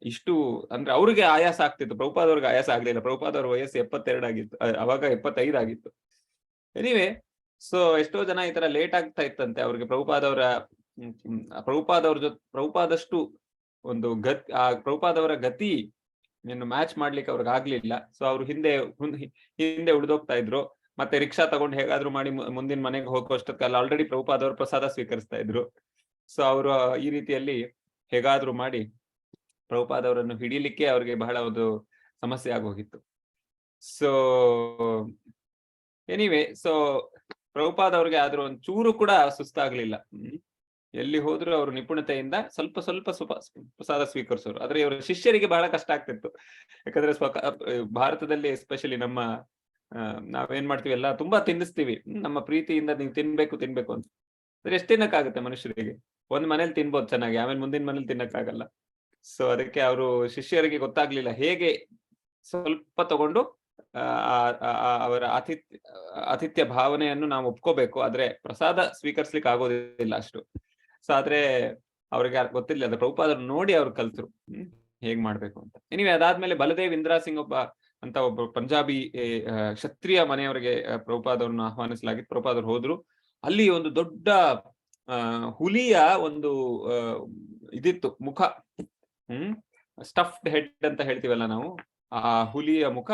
[SPEAKER 1] ಇಷ್ಟು ಅಂದ್ರೆ ಅವ್ರಿಗೆ ಆಯಾಸ ಆಗ್ತಿತ್ತು, ಪ್ರಭುಪಾದವ್ರಿಗೆ ಆಯಾಸ ಆಗ್ಲಿಲ್ಲ. ಪ್ರಭುಪಾದವ್ರ ವಯಸ್ಸು 72 ಆಗಿತ್ತು, ಅವಾಗ 75 ಆಗಿತ್ತು. ಎನಿವೆ, ಸೊ ಎಷ್ಟೋ ಜನ ಈ ತರ ಲೇಟ್ ಆಗ್ತಾ ಇತ್ತಂತೆ ಅವ್ರಿಗೆ. ಪ್ರಭುಪಾದವ್ರ ಜೊತೆ ಪ್ರಭುಪಾದಷ್ಟು ಒಂದು ಪ್ರಭುಪಾದವರ ಗತಿ ಮ್ಯಾಚ್ ಮಾಡ್ಲಿಕ್ಕೆ ಅವ್ರಿಗೆ ಆಗ್ಲಿಲ್ಲ. ಸೊ ಅವ್ರು ಹಿಂದೆ ಉಳಿದೋಗ್ತಾ ಇದ್ರು. ಮತ್ತೆ ರಿಕ್ಷಾ ತಗೊಂಡು ಹೇಗಾದ್ರೂ ಮಾಡಿ ಮುಂದಿನ ಮನೆಗೆ ಹೋಗೋಷ್ಟೊತ್ತಲ್ಲ ಆಲ್ರೆಡಿ ಪ್ರಭುಪಾದವ್ರ ಪ್ರಸಾದ ಸ್ವೀಕರಿಸ್ತಾ ಇದ್ರು. ಸೊ ಅವರು ಈ ರೀತಿಯಲ್ಲಿ ಹೇಗಾದ್ರೂ ಮಾಡಿ ಪ್ರಭುಪಾದವರನ್ನು ಹಿಡಿಲಿಕ್ಕೆ ಅವ್ರಿಗೆ ಬಹಳ ಒಂದು ಸಮಸ್ಯೆ ಆಗೋಗಿತ್ತು. ಸೊ ಎನಿವೆ, ಸೊ ಪ್ರಭುಪಾದವ್ರಿಗೆ ಆದ್ರೂ ಒಂದ್ ಚೂರು ಕೂಡ ಸುಸ್ತಾಗ್ಲಿಲ್ಲ. ಎಲ್ಲಿ ಹೋದ್ರು ಅವರು ನಿಪುಣತೆಯಿಂದ ಸ್ವಲ್ಪ ಪ್ರಸಾದ ಸ್ವೀಕರಿಸೋರು. ಆದ್ರೆ ಇವರ ಶಿಷ್ಯರಿಗೆ ಬಹಳ ಕಷ್ಟ ಆಗ್ತಿತ್ತು. ಯಾಕಂದ್ರೆ ಭಾರತದಲ್ಲಿ ಎಸ್ಪೆಷಲಿ ನಾವೇನ್ ಮಾಡ್ತೀವಿ, ಎಲ್ಲ ತುಂಬಾ ತಿನ್ನಿಸ್ತೀವಿ, ನಮ್ಮ ಪ್ರೀತಿಯಿಂದ ನೀವು ತಿನ್ಬೇಕು ಅಂತ. ಆದ್ರೆ ಎಷ್ಟು ತಿನ್ನಕ್ಕಾಗುತ್ತೆ ಮನುಷ್ಯರಿಗೆ? ಒಂದ್ ಮನೇಲಿ ತಿನ್ಬೋದು ಚೆನ್ನಾಗಿ, ಆಮೇಲೆ ಮುಂದಿನ ಮನೇಲಿ ತಿನ್ನಕ್ಕಾಗಲ್ಲ. ಸೊ ಅದಕ್ಕೆ ಅವರು ಶಿಷ್ಯರಿಗೆ ಗೊತ್ತಾಗ್ಲಿಲ್ಲ ಹೇಗೆ ಸ್ವಲ್ಪ ತಗೊಂಡು ಅವರ ಆತಿಥ್ಯ ಭಾವನೆಯನ್ನು ನಾವು ಒಪ್ಕೋಬೇಕು, ಆದ್ರೆ ಪ್ರಸಾದ ಸ್ವೀಕರಿಸ್ಲಿಕ್ಕೆ ಆಗೋದಿಲ್ಲ ಅಷ್ಟು. ಸೊ ಆದ್ರೆ ಅವ್ರಿಗೆ ಗೊತ್ತಿರ್ಲಿಲ್ಲ, ಅದು ಪ್ರಭುಪಾದರು ನೋಡಿ ಅವ್ರು ಕಲ್ತರು ಹೇಗ್ ಮಾಡ್ಬೇಕು ಅಂತ. ಎನಿವೆ ಅದಾದ್ಮೇಲೆ ಬಲದೇವ್ ಇಂದ್ರಾ ಸಿಂಗ್ ಒಬ್ಬ ಪಂಜಾಬಿ ಕ್ಷತ್ರಿಯ ಮನೆಯವರಿಗೆ ಪ್ರಭುಪಾದವ್ರನ್ನ ಆಹ್ವಾನಿಸಲಾಗಿತ್ತು. ಪ್ರಭುಪಾದರು ಹೋದ್ರು. ಅಲ್ಲಿ ಒಂದು ದೊಡ್ಡ ಹುಲಿಯ ಒಂದು ಇದಿತ್ತು ಮುಖ, ಸ್ಟಫ್ಡ್ ಹೆಡ್ ಅಂತ ಹೇಳ್ತೀವಲ್ಲ ನಾವು, ಆ ಹುಲಿಯ ಮುಖ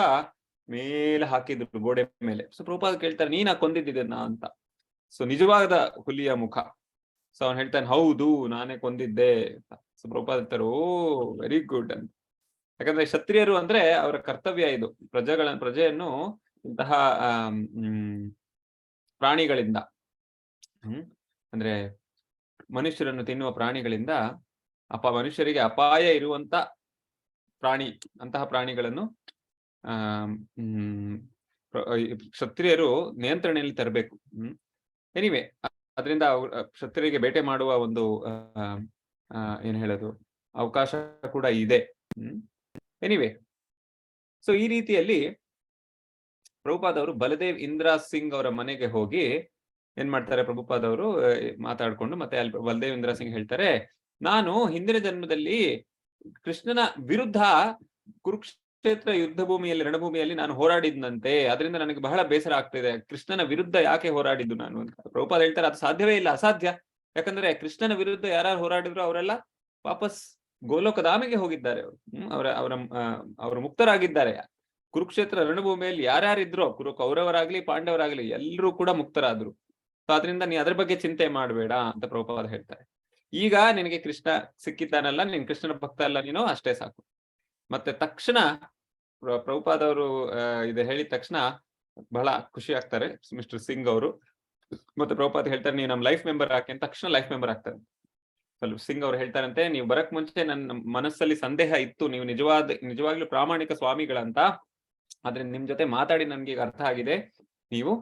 [SPEAKER 1] ಮೇಲೆ ಹಾಕಿದ್ರು ಗೋಡೆ ಮೇಲೆ. ಸೊ ಪ್ರಭುಪಾದ ಕೇಳ್ತಾರೆ, ನೀನಾ ಕೊಂದಿದ್ದಿದ್ದನ್ನ ಅಂತ. ಸೊ ನಿಜವಾದ ಹುಲಿಯ ಮುಖ. ಸೊ ಅವ್ನು ಹೇಳ್ತಾನೆ, ಹೌದು ನಾನೇ ಕೊಂದಿದ್ದೆ ಅಂತ. ಸೊ ಪ್ರಭುಪಾದ ಹೇಳ್ತಾರೆ, ಓ ವೆರಿ ಗುಡ್ ಅಂತ. ಯಾಕಂದ್ರೆ ಕ್ಷತ್ರಿಯರು ಅಂದ್ರೆ ಅವರ ಕರ್ತವ್ಯ ಇದು, ಪ್ರಜೆಯನ್ನು ಇಂತಹ ಪ್ರಾಣಿಗಳಿಂದ, ಅಂದ್ರೆ ಮನುಷ್ಯರನ್ನು ತಿನ್ನುವ ಪ್ರಾಣಿಗಳಿಂದ, ಮನುಷ್ಯರಿಗೆ ಅಪಾಯ ಇರುವಂತ ಅಂತಹ ಪ್ರಾಣಿಗಳನ್ನು ಕ್ಷತ್ರಿಯರು ನಿಯಂತ್ರಣೆಯಲ್ಲಿ ತರಬೇಕು. ಎನಿವೆ ಅದರಿಂದ ಕ್ಷತ್ರಿಯರಿಗೆ ಬೇಟೆ ಮಾಡುವ ಒಂದು ಏನ್ ಹೇಳೋದು ಅವಕಾಶ ಕೂಡ ಇದೆ. ಎನಿವೆ ಸೊ ಈ ರೀತಿಯಲ್ಲಿ ಪ್ರಭುಪಾದವರು ಬಲದೇವ್ ಇಂದ್ರಾ ಸಿಂಗ್ ಅವರ ಮನೆಗೆ ಹೋಗಿ ಏನ್ ಮಾಡ್ತಾರೆ, ಪ್ರಭುಪಾದವರು ಮಾತಾಡ್ಕೊಂಡು ಮತ್ತೆ ಅಲ್ಲಿ ಬಲದೇವ್ ಇಂದ್ರಾ ಸಿಂಗ್ ಹೇಳ್ತಾರೆ, ನಾನು ಹಿಂದಿನ ಜನ್ಮದಲ್ಲಿ ಕೃಷ್ಣನ ವಿರುದ್ಧ ಕುರುಕ್ಷೇತ್ರ ಯುದ್ಧ ಭೂಮಿಯಲ್ಲಿ, ರಣಭೂಮಿಯಲ್ಲಿ ನಾನು ಹೋರಾಡಿದ್ನಂತೆ. ಅದರಿಂದ ನನಗೆ ಬಹಳ ಬೇಸರ ಆಗ್ತಿದೆ. ಕೃಷ್ಣನ ವಿರುದ್ಧ ಯಾಕೆ ಹೋರಾಡಿದ್ದು ನಾನು ಅಂತ. ಪ್ರಭುಪಾದ ಹೇಳ್ತಾರೆ, ಅದು ಸಾಧ್ಯವೇ ಇಲ್ಲ, ಅಸಾಧ್ಯ. ಯಾಕಂದ್ರೆ ಕೃಷ್ಣನ ವಿರುದ್ಧ ಯಾರು ಹೋರಾಡಿದ್ರು ಅವರೆಲ್ಲ ವಾಪಸ್ ಗೋಲೋಕಧಾಮಿಗೆ ಹೋಗಿದ್ದಾರೆ. ಅವರು ಮುಕ್ತರಾಗಿದ್ದಾರೆ. ಕುರುಕ್ಷೇತ್ರ ರಣಭೂಮಿಯಲ್ಲಿ ಯಾರ್ಯಾರಿದ್ರೋ, ಕೌರವರಾಗ್ಲಿ ಪಾಂಡವರಾಗ್ಲಿ ಎಲ್ಲರೂ ಕೂಡ ಮುಕ್ತರಾದ್ರು. ಸೊ ಅದರಿಂದ ನೀ ಅದ್ರ ಬಗ್ಗೆ ಚಿಂತೆ ಮಾಡಬೇಡ ಅಂತ ಪ್ರಭುಪಾದ ಹೇಳ್ತಾರೆ. ಈಗ ನಿನಗೆ ಕೃಷ್ಣ ಸಿಕ್ಕಿದ್ದಾನಲ್ಲ, ನೀನ್ ಕೃಷ್ಣನ ಭಕ್ತ ಅಲ್ಲ ನೀನು, ಅಷ್ಟೇ ಸಾಕು. ಮತ್ತೆ ತಕ್ಷಣ ಪ್ರಭುಪಾದವರು ಇದು ಹೇಳಿದ ತಕ್ಷಣ ಬಹಳ ಖುಷಿ ಆಗ್ತಾರೆ ಮಿಸ್ಟರ್ ಸಿಂಗ್ ಅವರು. ಮತ್ತೆ ಪ್ರಭುಪಾದ ಹೇಳ್ತಾರೆ, ನೀವು ನಮ್ಮ ಲೈಫ್ ಮೆಂಬರ್ ಹಾಕಿ ಅಂತ. ತಕ್ಷಣ ಲೈಫ್ ಮೆಂಬರ್ ಆಗ್ತಾರೆ. ಸಿಂಗ್ ಅವ್ರು ಹೇಳ್ತಾರಂತೆ, ನೀವು ಬರಕ್ ಮುಂಚೆ ನನ್ನ ಮನಸ್ಸಲ್ಲಿ ಸಂದೇಹ ಇತ್ತು, ನೀವು ನಿಜವಾಗ್ಲೂ ಪ್ರಾಮಾಣಿಕ ಸ್ವಾಮಿಗಳಂತ. ಆದ್ರೆ ನಿಮ್ ಜೊತೆ ಮಾತಾಡಿ ನನ್ಗೆ ಈಗ ಅರ್ಥ ಆಗಿದೆ, ನೀವು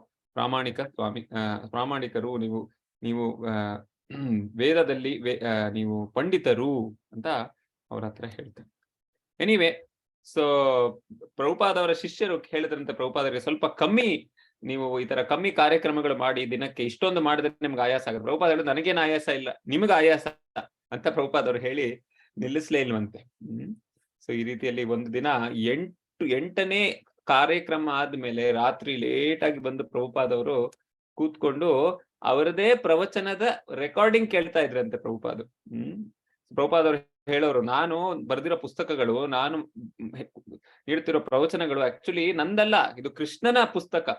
[SPEAKER 1] ಪ್ರಾಮಾಣಿಕರು, ನೀವು ವೇದದಲ್ಲಿ ನೀವು ಪಂಡಿತರು ಅಂತ ಅವ್ರ ಹತ್ರ ಹೇಳ್ತಾರೆ. ಎನಿವೆ ಸೊ ಪ್ರಭುಪಾದವರ ಶಿಷ್ಯರು ಹೇಳಿದ್ರಂತೆ ಪ್ರಭುಪಾದರಿಗೆ, ಸ್ವಲ್ಪ ಕಮ್ಮಿ ನೀವು ಈ ತರ ಕಮ್ಮಿ ಕಾರ್ಯಕ್ರಮಗಳು ಮಾಡಿ, ದಿನಕ್ಕೆ ಇಷ್ಟೊಂದು ಮಾಡಿದ್ರೆ ನಿಮ್ಗೆ ಆಯಾಸ ಆಗುತ್ತೆ. ಪ್ರಭುಪಾದ ಹೇಳಿದ್ರೆ, ನನಗೇನು ಆಯಾಸ ಇಲ್ಲ, ನಿಮ್ಗೆ ಆಯಾಸ ಅಂತ ಪ್ರಭುಪಾದವ್ರು ಹೇಳಿ ನಿಲ್ಲಿಸ್ಲೇ ಇಲ್ವಂತೆ. ಸೊ ಈ ರೀತಿಯಲ್ಲಿ ಒಂದು ದಿನ 8ನೇ ಕಾರ್ಯಕ್ರಮ ಆದ್ಮೇಲೆ ರಾತ್ರಿ ಲೇಟ್ ಆಗಿ ಬಂದು ಪ್ರಭುಪಾದವರು ಕೂತ್ಕೊಂಡು ಅವರದೇ ಪ್ರವಚನದ ರೆಕಾರ್ಡಿಂಗ್ ಕೇಳ್ತಾ ಇದ್ರಂತೆ ಪ್ರಭುಪಾದ. ಪ್ರಭುಪಾದವ್ರು ಹೇಳೋರು, ನಾನು ಬರೆದಿರೋ ಪುಸ್ತಕಗಳು, ನಾನು ನೀಡ್ತಿರೋ ಪ್ರವಚನಗಳು ಆಕ್ಚುಲಿ ನಂದಲ್ಲ, ಇದು ಕೃಷ್ಣನ ಪುಸ್ತಕ.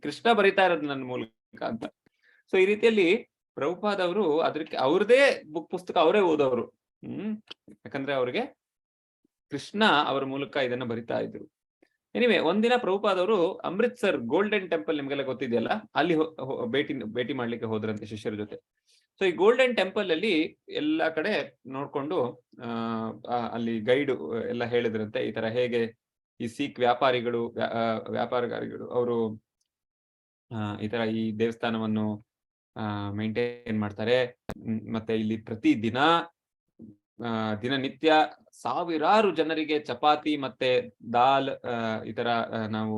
[SPEAKER 1] ಕೃಷ್ಣ ಬರಿತಾ ಇರೋದು ನನ್ನ ಮೂಲಕ ಅಂತ. ಸೊ ಈ ರೀತಿಯಲ್ಲಿ ಪ್ರಭುಪಾದವರು ಅವ್ರದೇ ಪುಸ್ತಕ ಅವರೇ ಓದೋರು. ಯಾಕಂದ್ರೆ ಅವ್ರಿಗೆ ಕೃಷ್ಣ ಅವರ ಮೂಲಕ ಇದನ್ನ ಬರಿತಾ ಇದ್ರು. ಎನಿವೆ ಒಂದಿನ ಪ್ರಭುಪಾದವರು ಅಮೃತ್ಸರ್ ಗೋಲ್ಡನ್ ಟೆಂಪಲ್ ನಿಮ್ಗೆಲ್ಲ ಗೊತ್ತಿದೆಯಲ್ಲ, ಅಲ್ಲಿ ಭೇಟಿ ಮಾಡ್ಲಿಕ್ಕೆ ಹೋದ್ರಂತೆ ಶಿಷ್ಯರ ಜೊತೆ. ಸೊ ಈ ಗೋಲ್ಡನ್ ಟೆಂಪಲ್ ಅಲ್ಲಿ ಎಲ್ಲಾ ಕಡೆ ನೋಡ್ಕೊಂಡು ಅಲ್ಲಿ ಗೈಡ್ ಎಲ್ಲ ಹೇಳಿದ್ರಂತೆ, ಈ ತರ ಹೇಗೆ ಈ ಸಿಖ್ ವ್ಯಾಪಾರಗಾರಿಗಳು ಅವರು ಈ ತರ ಈ ದೇವಸ್ಥಾನವನ್ನು ಮೇಂಟೈನ್ ಮಾಡ್ತಾರೆ. ಮತ್ತೆ ಇಲ್ಲಿ ಪ್ರತಿ ದಿನನಿತ್ಯ ಸಾವಿರಾರು ಜನರಿಗೆ ಚಪಾತಿ ಮತ್ತೆ ದಾಲ್ ಈ ತರ ನಾವು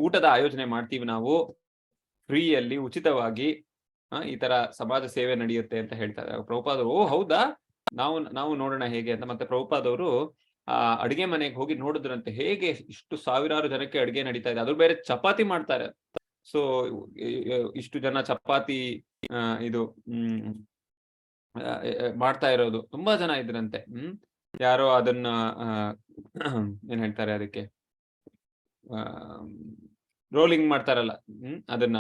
[SPEAKER 1] ಊಟದ ಆಯೋಜನೆ ಮಾಡ್ತೀವಿ ನಾವು ಫ್ರೀಯಲ್ಲಿ, ಉಚಿತವಾಗಿ. ಈ ತರ ಸಮಾಜ ಸೇವೆ ನಡೆಯುತ್ತೆ ಅಂತ ಹೇಳ್ತಾರೆ. ಪ್ರಭುಪಾದರು, ಓ ಹೌದಾ, ನಾವು ನೋಡೋಣ ಹೇಗೆ ಅಂತ. ಮತ್ತೆ ಪ್ರಭುಪಾದವರು ಅಡಿಗೆ ಮನೆಗೆ ಹೋಗಿ ನೋಡಿದ್ರಂತೆ, ಹೇಗೆ ಇಷ್ಟು ಸಾವಿರಾರು ಜನಕ್ಕೆ ಅಡಿಗೆ ನಡೀತಾ ಇದೆ, ಅದು ಬೇರೆ ಚಪಾತಿ ಮಾಡ್ತಾರೆ. ಸೊ ಇಷ್ಟು ಜನ ಚಪಾತಿ ಇದು ಮಾಡ್ತಾ ಇರೋದು, ತುಂಬಾ ಜನ ಇದ್ರಂತೆ. ಯಾರೋ ಅದನ್ನ ಏನ್ ಹೇಳ್ತಾರೆ ಅದಕ್ಕೆ, ರೋಲಿಂಗ್ ಮಾಡ್ತಾರಲ್ಲ ಅದನ್ನ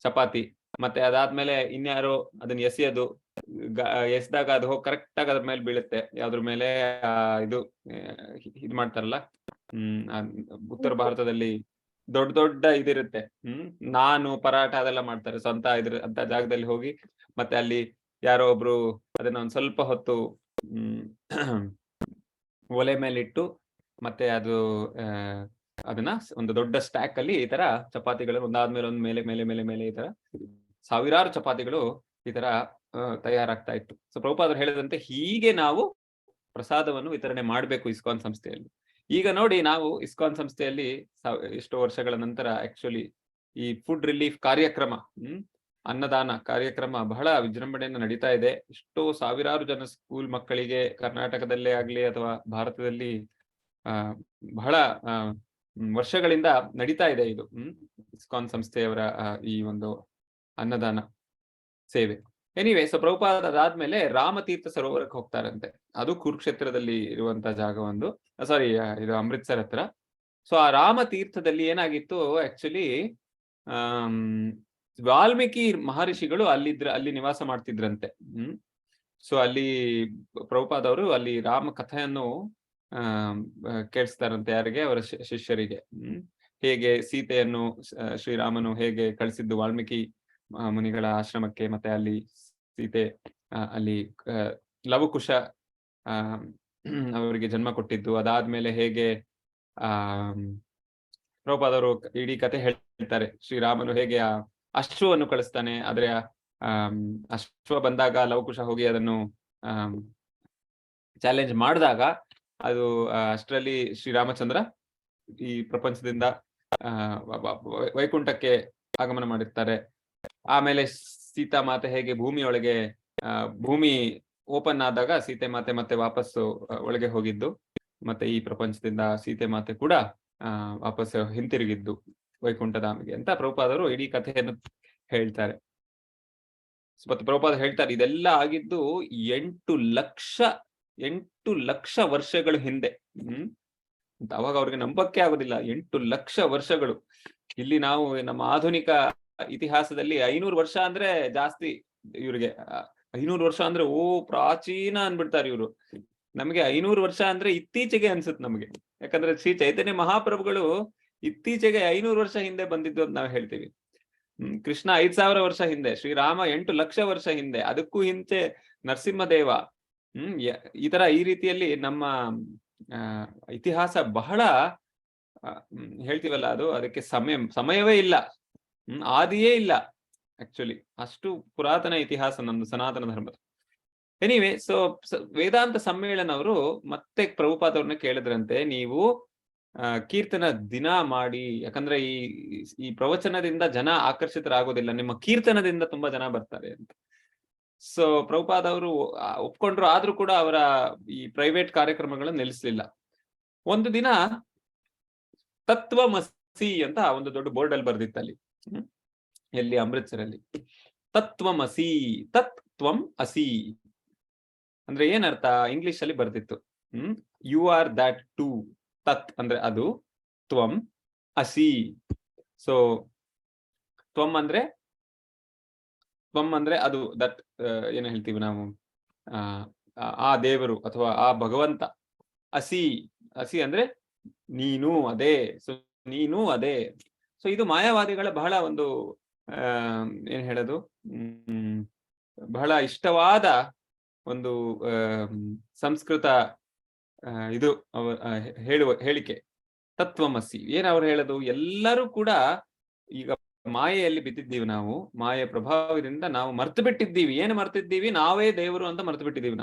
[SPEAKER 1] ಚಪಾತಿ. ಮತ್ತೆ ಅದಾದ್ಮೇಲೆ ಇನ್ಯಾರೋ ಅದನ್ನ ಎಸ್ದಾಗ ಅದು ಹೋಗಿ ಕರೆಕ್ಟ್ ಆಗಿ ಅದ್ರ ಮೇಲೆ ಬೀಳುತ್ತೆ. ಯಾವ್ದ್ರ ಮೇಲೆ ಇದು ಮಾಡ್ತಾರಲ್ಲ, ಉತ್ತರ ಭಾರತದಲ್ಲಿ ದೊಡ್ಡ ಇದಿರುತ್ತೆ, ನಾನು ಪರಾಠ ಅದೆಲ್ಲ ಮಾಡ್ತಾರೆ. ಸೊ ಅಂತ ಜಾಗದಲ್ಲಿ ಹೋಗಿ ಮತ್ತೆ ಅಲ್ಲಿ ಯಾರೋ ಒಬ್ರು ಅದನ್ನ ಒಂದ್ ಸ್ವಲ್ಪ ಹೊತ್ತು ಒಲೆ ಮೇಲೆ ಇಟ್ಟು ಮತ್ತೆ ಅದನ್ನ ಒಂದು ದೊಡ್ಡ ಸ್ಟ್ಯಾಕ್ ಅಲ್ಲಿ ಈ ತರ ಚಪಾತಿಗಳು ಒಂದಾದ್ಮೇಲೆ ಒಂದ್ ಮೇಲೆ ಈ ತರ ಸಾವಿರಾರು ಚಪಾತಿಗಳು ಈ ತರ ತಯಾರಾಗ್ತಾ ಇತ್ತು. ಸೊ ಪ್ರಭುಪಾದರು ಹೇಳಿದಂತೆ ಹೀಗೆ ನಾವು ಪ್ರಸಾದವನ್ನು ವಿತರಣೆ ಮಾಡಬೇಕು ಇಸ್ಕಾನ್ ಸಂಸ್ಥೆಯಲ್ಲಿ. ಈಗ ನೋಡಿ, ನಾವು ಇಸ್ಕಾನ್ ಸಂಸ್ಥೆಯಲ್ಲಿ ಎಷ್ಟೋ ವರ್ಷಗಳ ನಂತರ ಆಕ್ಚುಲಿ ಈ ಫುಡ್ ರಿಲೀಫ್ ಕಾರ್ಯಕ್ರಮ, ಅನ್ನದಾನ ಕಾರ್ಯಕ್ರಮ ಬಹಳ ವಿಜೃಂಭಣೆಯಿಂದ ನಡೀತಾ ಇದೆ. ಎಷ್ಟೋ ಸಾವಿರಾರು ಜನ ಸ್ಕೂಲ್ ಮಕ್ಕಳಿಗೆ ಕರ್ನಾಟಕದಲ್ಲೇ ಆಗ್ಲಿ ಅಥವಾ ಭಾರತದಲ್ಲಿ ಬಹಳ ವರ್ಷಗಳಿಂದ ನಡೀತಾ ಇದೆ ಇದು ಇಸ್ಕಾನ್ ಸಂಸ್ಥೆಯವರ ಈ ಒಂದು ಅನ್ನದಾನ ಸೇವೆ. ಎನಿವೆ, ಸೊ ಪ್ರಭುಪಾದ ಅದಾದ್ಮೇಲೆ ರಾಮತೀರ್ಥ ಸರೋವರಕ್ಕೆ ಹೋಗ್ತಾರಂತೆ. ಅದು ಕುರುಕ್ಷೇತ್ರದಲ್ಲಿ ಇರುವಂತ ಜಾಗ ಒಂದು, ಸಾರಿ ಇದು ಅಮೃತ್ಸರ್ ಹತ್ರ. ಸೊ ಆ ರಾಮತೀರ್ಥದಲ್ಲಿ ಏನಾಗಿತ್ತು, ಆಕ್ಚುಲಿ ವಾಲ್ಮೀಕಿ ಮಹರ್ಷಿಗಳು ಅಲ್ಲಿ ನಿವಾಸ ಮಾಡ್ತಿದ್ರಂತೆ. ಸೊ ಅಲ್ಲಿ ಪ್ರಭುಪಾದವರು ಅಲ್ಲಿ ರಾಮ ಕಥೆಯನ್ನು ಕೇಳಿಸ್ತಾರಂತೆ. ಯಾರಿಗೆ? ಅವರ ಶಿಷ್ಯರಿಗೆ. ಹೇಗೆ ಸೀತೆಯನ್ನು ಶ್ರೀರಾಮನು ಹೇಗೆ ಕಳಿಸಿದ್ದು ವಾಲ್ಮೀಕಿ ಮುನಿಗಳ ಆಶ್ರಮಕ್ಕೆ, ಮತ್ತೆ ಅಲ್ಲಿ ಸೀತೆ ಅಲ್ಲಿ ಲವಕುಶ ಅವರಿಗೆ ಜನ್ಮ ಕೊಟ್ಟಿದ್ದು, ಅದಾದ್ಮೇಲೆ ಹೇಗೆ ಪ್ರಭುಪಾದವರು ಇಡೀ ಕಥೆ ಹೇಳ್ತಾರೆ. ಶ್ರೀರಾಮನು ಹೇಗೆ ಅಶ್ವವನ್ನು ಕಳಿಸ್ತಾನೆ, ಆದ್ರೆ ಅಶ್ವ ಬಂದಾಗ ಲವಕುಶ ಹೋಗಿ ಅದನ್ನು ಚಾಲೆಂಜ್ ಮಾಡಿದಾಗ ಅದು ಅಷ್ಟರಲ್ಲಿ ಶ್ರೀರಾಮಚಂದ್ರ ಈ ಪ್ರಪಂಚದಿಂದ ವೈಕುಂಠಕ್ಕೆ ಆಗಮನ ಮಾಡಿರ್ತಾರೆ. ಆಮೇಲೆ ಸೀತಾ ಮಾತೆ ಹೇಗೆ ಭೂಮಿಯೊಳಗೆ ಭೂಮಿ ಓಪನ್ ಆದಾಗ ಸೀತೆ ಮಾತೆ ಮತ್ತೆ ವಾಪಸ್ಸು ಒಳಗೆ ಹೋಗಿದ್ದು, ಮತ್ತೆ ಈ ಪ್ರಪಂಚದಿಂದ ಸೀತೆ ಮಾತೆ ಕೂಡ ವಾಪಸ್ ಹಿಂತಿರುಗಿದ್ದು ವೈಕುಂಠಧಾಮಿಗೆ ಅಂತ ಪ್ರಭುಪಾದರು ಇಡೀ ಕಥೆಯನ್ನು ಹೇಳ್ತಾರೆ. ಮತ್ತೆ ಪ್ರಭುಪಾದ ಹೇಳ್ತಾರೆ, ಇದೆಲ್ಲ ಆಗಿದ್ದು 8 ಲಕ್ಷ ವರ್ಷಗಳ ಹಿಂದೆ. ಅವಾಗ ಅವ್ರಿಗೆ ನಂಬಕ್ಕೆ ಆಗೋದಿಲ್ಲ. 8 ಲಕ್ಷ ವರ್ಷಗಳು. ಇಲ್ಲಿ ನಾವು ನಮ್ಮ ಆಧುನಿಕ ಇತಿಹಾಸದಲ್ಲಿ 500 ವರ್ಷ ಅಂದ್ರೆ ಜಾಸ್ತಿ ಇವ್ರಿಗೆ. 500 ವರ್ಷ ಅಂದ್ರೆ ಪ್ರಾಚೀನ ಅನ್ಬಿಡ್ತಾರೆ ಇವ್ರು. ನಮಗೆ 500 ವರ್ಷ ಅಂದ್ರೆ ಇತ್ತೀಚೆಗೆ ಅನ್ಸುತ್ತೆ ನಮಗೆ. ಯಾಕಂದ್ರೆ ಶ್ರೀ ಚೈತನ್ಯ ಮಹಾಪ್ರಭುಗಳು ಇತ್ತೀಚೆಗೆ 500 ವರ್ಷ ಹಿಂದೆ ಬಂದಿದ್ದು ಅಂತ ನಾವು ಹೇಳ್ತೀವಿ. ಕೃಷ್ಣ 5000 ವರ್ಷ ಹಿಂದೆ, ಶ್ರೀರಾಮ 8 ಲಕ್ಷ ವರ್ಷ ಹಿಂದೆ, ಅದಕ್ಕೂ ಹಿಂದೆ ನರಸಿಂಹದೇವ. ಈ ರೀತಿಯಲ್ಲಿ ನಮ್ಮ ಇತಿಹಾಸ ಬಹಳ ಹೇಳ್ತೀವಲ್ಲ, ಅದಕ್ಕೆ ಸಮಯವೇ ಇಲ್ಲ, ಆದಿಯೇ ಇಲ್ಲ ಆಕ್ಚುಲಿ. ಅಷ್ಟು ಪುರಾತನ ಇತಿಹಾಸ ನಮ್ದು ಸನಾತನ ಧರ್ಮದ. ಎನಿವೆ, ಸೊ ವೇದಾಂತ ಸಮ್ಮೇಳನ ಅವರು ಮತ್ತೆ ಪ್ರಭುಪಾದವ್ರನ್ನ ಕೇಳಿದ್ರಂತೆ, ನೀವು ಕೀರ್ತನ ದಿನ ಮಾಡಿ, ಯಾಕಂದ್ರೆ ಈ ಪ್ರವಚನದಿಂದ ಜನ ಆಕರ್ಷಿತರಾಗೋದಿಲ್ಲ, ನಿಮ್ಮ ಕೀರ್ತನದಿಂದ ತುಂಬಾ ಜನ ಬರ್ತಾರೆ ಅಂತ. ಸೊ ಪ್ರಭುಪಾದವರು ಒಪ್ಕೊಂಡ್ರು. ಆದ್ರೂ ಕೂಡ ಅವರ ಈ ಪ್ರೈವೇಟ್ ಕಾರ್ಯಕ್ರಮಗಳನ್ನು ನಿಲ್ಲಿಸಲಿಲ್ಲ. ಒಂದು ದಿನ ತತ್ವಮಸಿ ಅಂತ ಒಂದು ದೊಡ್ಡ ಬೋರ್ಡ್ ಅಲ್ಲಿ ಬರ್ದಿತ್ತಲ್ಲಿ, ಎಲ್ಲಿ? ಅಮೃತ್ಸರಲ್ಲಿ. ತತ್ವಮಸಿ, ತತ್ವಂ ಅಸಿ ಅಂದ್ರೆ ಏನರ್ಥ? ಇಂಗ್ಲಿಷ್ ಅಲ್ಲಿ ಬರ್ದಿತ್ತು, ಯು ಆರ್ ದಟ್ ಟು. ತತ್ ಅಂದ್ರೆ ಅದು, ತ್ವಂ ಅಸಿ. ಸೊ ತ್ವಂ ಅಂದ್ರೆ ಅದು, ದಟ್ ಏನು ಹೇಳ್ತೀವಿ ನಾವು, ಆ ದೇವರು ಅಥವಾ ಆ ಭಗವಂತ. ಅಸಿ ಅಂದ್ರೆ ನೀನು ಅದೇ. ಸೊ ನೀನು ಅದೇ. ಸೊ ಇದು ಮಾಯಾವಾದಿಗಳ ಬಹಳ ಒಂದು ಏನ್ ಹೇಳೋದು, ಬಹಳ ಇಷ್ಟವಾದ ಒಂದು ಸಂಸ್ಕೃತ ಇದು ಹೇಳುವ ಹೇಳಿಕೆ. ತತ್ವಮಸಿ ಏನ್ ಅವ್ರು ಹೇಳೋದು? ಎಲ್ಲರೂ ಕೂಡ ಈಗ ಮಾಯೆಯಲ್ಲಿ ಬಿದ್ದಿದ್ದೀವಿ ನಾವು. ಮಾಯೆ ಪ್ರಭಾವದಿಂದ ನಾವು ಮರ್ತು ಬಿಟ್ಟಿದ್ದೀವಿ. ಏನು ಮರ್ತಿದ್ದೀವಿ? ನಾವೇ ದೇವರು ಅಂತ ಮರ್ತು ಬಿಟ್ಟಿದ್ದೀವಿ,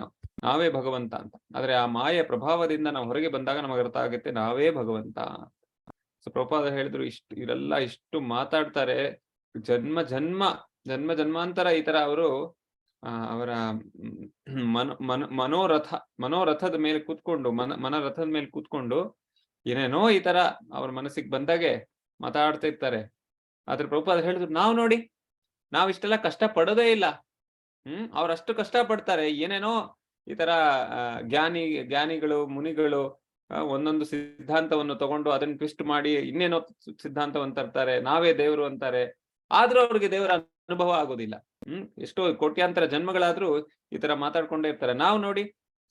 [SPEAKER 1] ನಾವೇ ಭಗವಂತ ಅಂತ. ಆದ್ರೆ ಆ ಮಾಯೆ ಪ್ರಭಾವದಿಂದ ನಾವು ಹೊರಗೆ ಬಂದಾಗ ನಮಗೆ ಅರ್ಥ ಆಗುತ್ತೆ ನಾವೇ ಭಗವಂತ. ಸೊ ಪ್ರಭುಪಾದ ಹೇಳಿದ್ರು, ಇವರೆಲ್ಲ ಇಷ್ಟು ಮಾತಾಡ್ತಾರೆ, ಜನ್ಮಾಂತರ ಈ ತರ ಅವರು ಅವರ ಮನೋರಥದ ಮೇಲೆ ಕೂತ್ಕೊಂಡು, ಮನರಥದ ಮೇಲೆ ಕೂತ್ಕೊಂಡು ಏನೇನೋ ಈ ತರ ಅವ್ರ ಮನಸ್ಸಿಗೆ ಬಂದಾಗೆ ಮಾತಾಡ್ತಾ ಇರ್ತಾರೆ. ಆದ್ರೆ ಪ್ರಭುಪಾದ ಹೇಳಿದ್ರು, ನಾವ್ ಇಷ್ಟೆಲ್ಲ ಕಷ್ಟ ಪಡೋದೇ ಇಲ್ಲ. ಅವ್ರಷ್ಟು ಕಷ್ಟ ಪಡ್ತಾರೆ. ಏನೇನೋ ಈ ತರ ಜ್ಞಾನಿಗಳು, ಮುನಿಗಳು ಒಂದೊಂದು ಸಿದ್ಧಾಂತವನ್ನು ತಗೊಂಡು ಅದನ್ನ ಟ್ವಿಸ್ಟ್ ಮಾಡಿ ಇನ್ನೇನೋ ಸಿದ್ಧಾಂತವನ್ನು ತರ್ತಾರೆ, ನಾವೇ ದೇವರು ಅಂತಾರೆ. ಆದ್ರೂ ಅವ್ರಿಗೆ ದೇವರ ಅನುಭವ ಆಗೋದಿಲ್ಲ. ಎಷ್ಟೋ ಕೋಟ್ಯಾಂತರ ಜನ್ಮಗಳಾದ್ರೂ ಈ ತರ ಮಾತಾಡ್ಕೊಂಡೇ ಇರ್ತಾರೆ. ನಾವು ನೋಡಿ,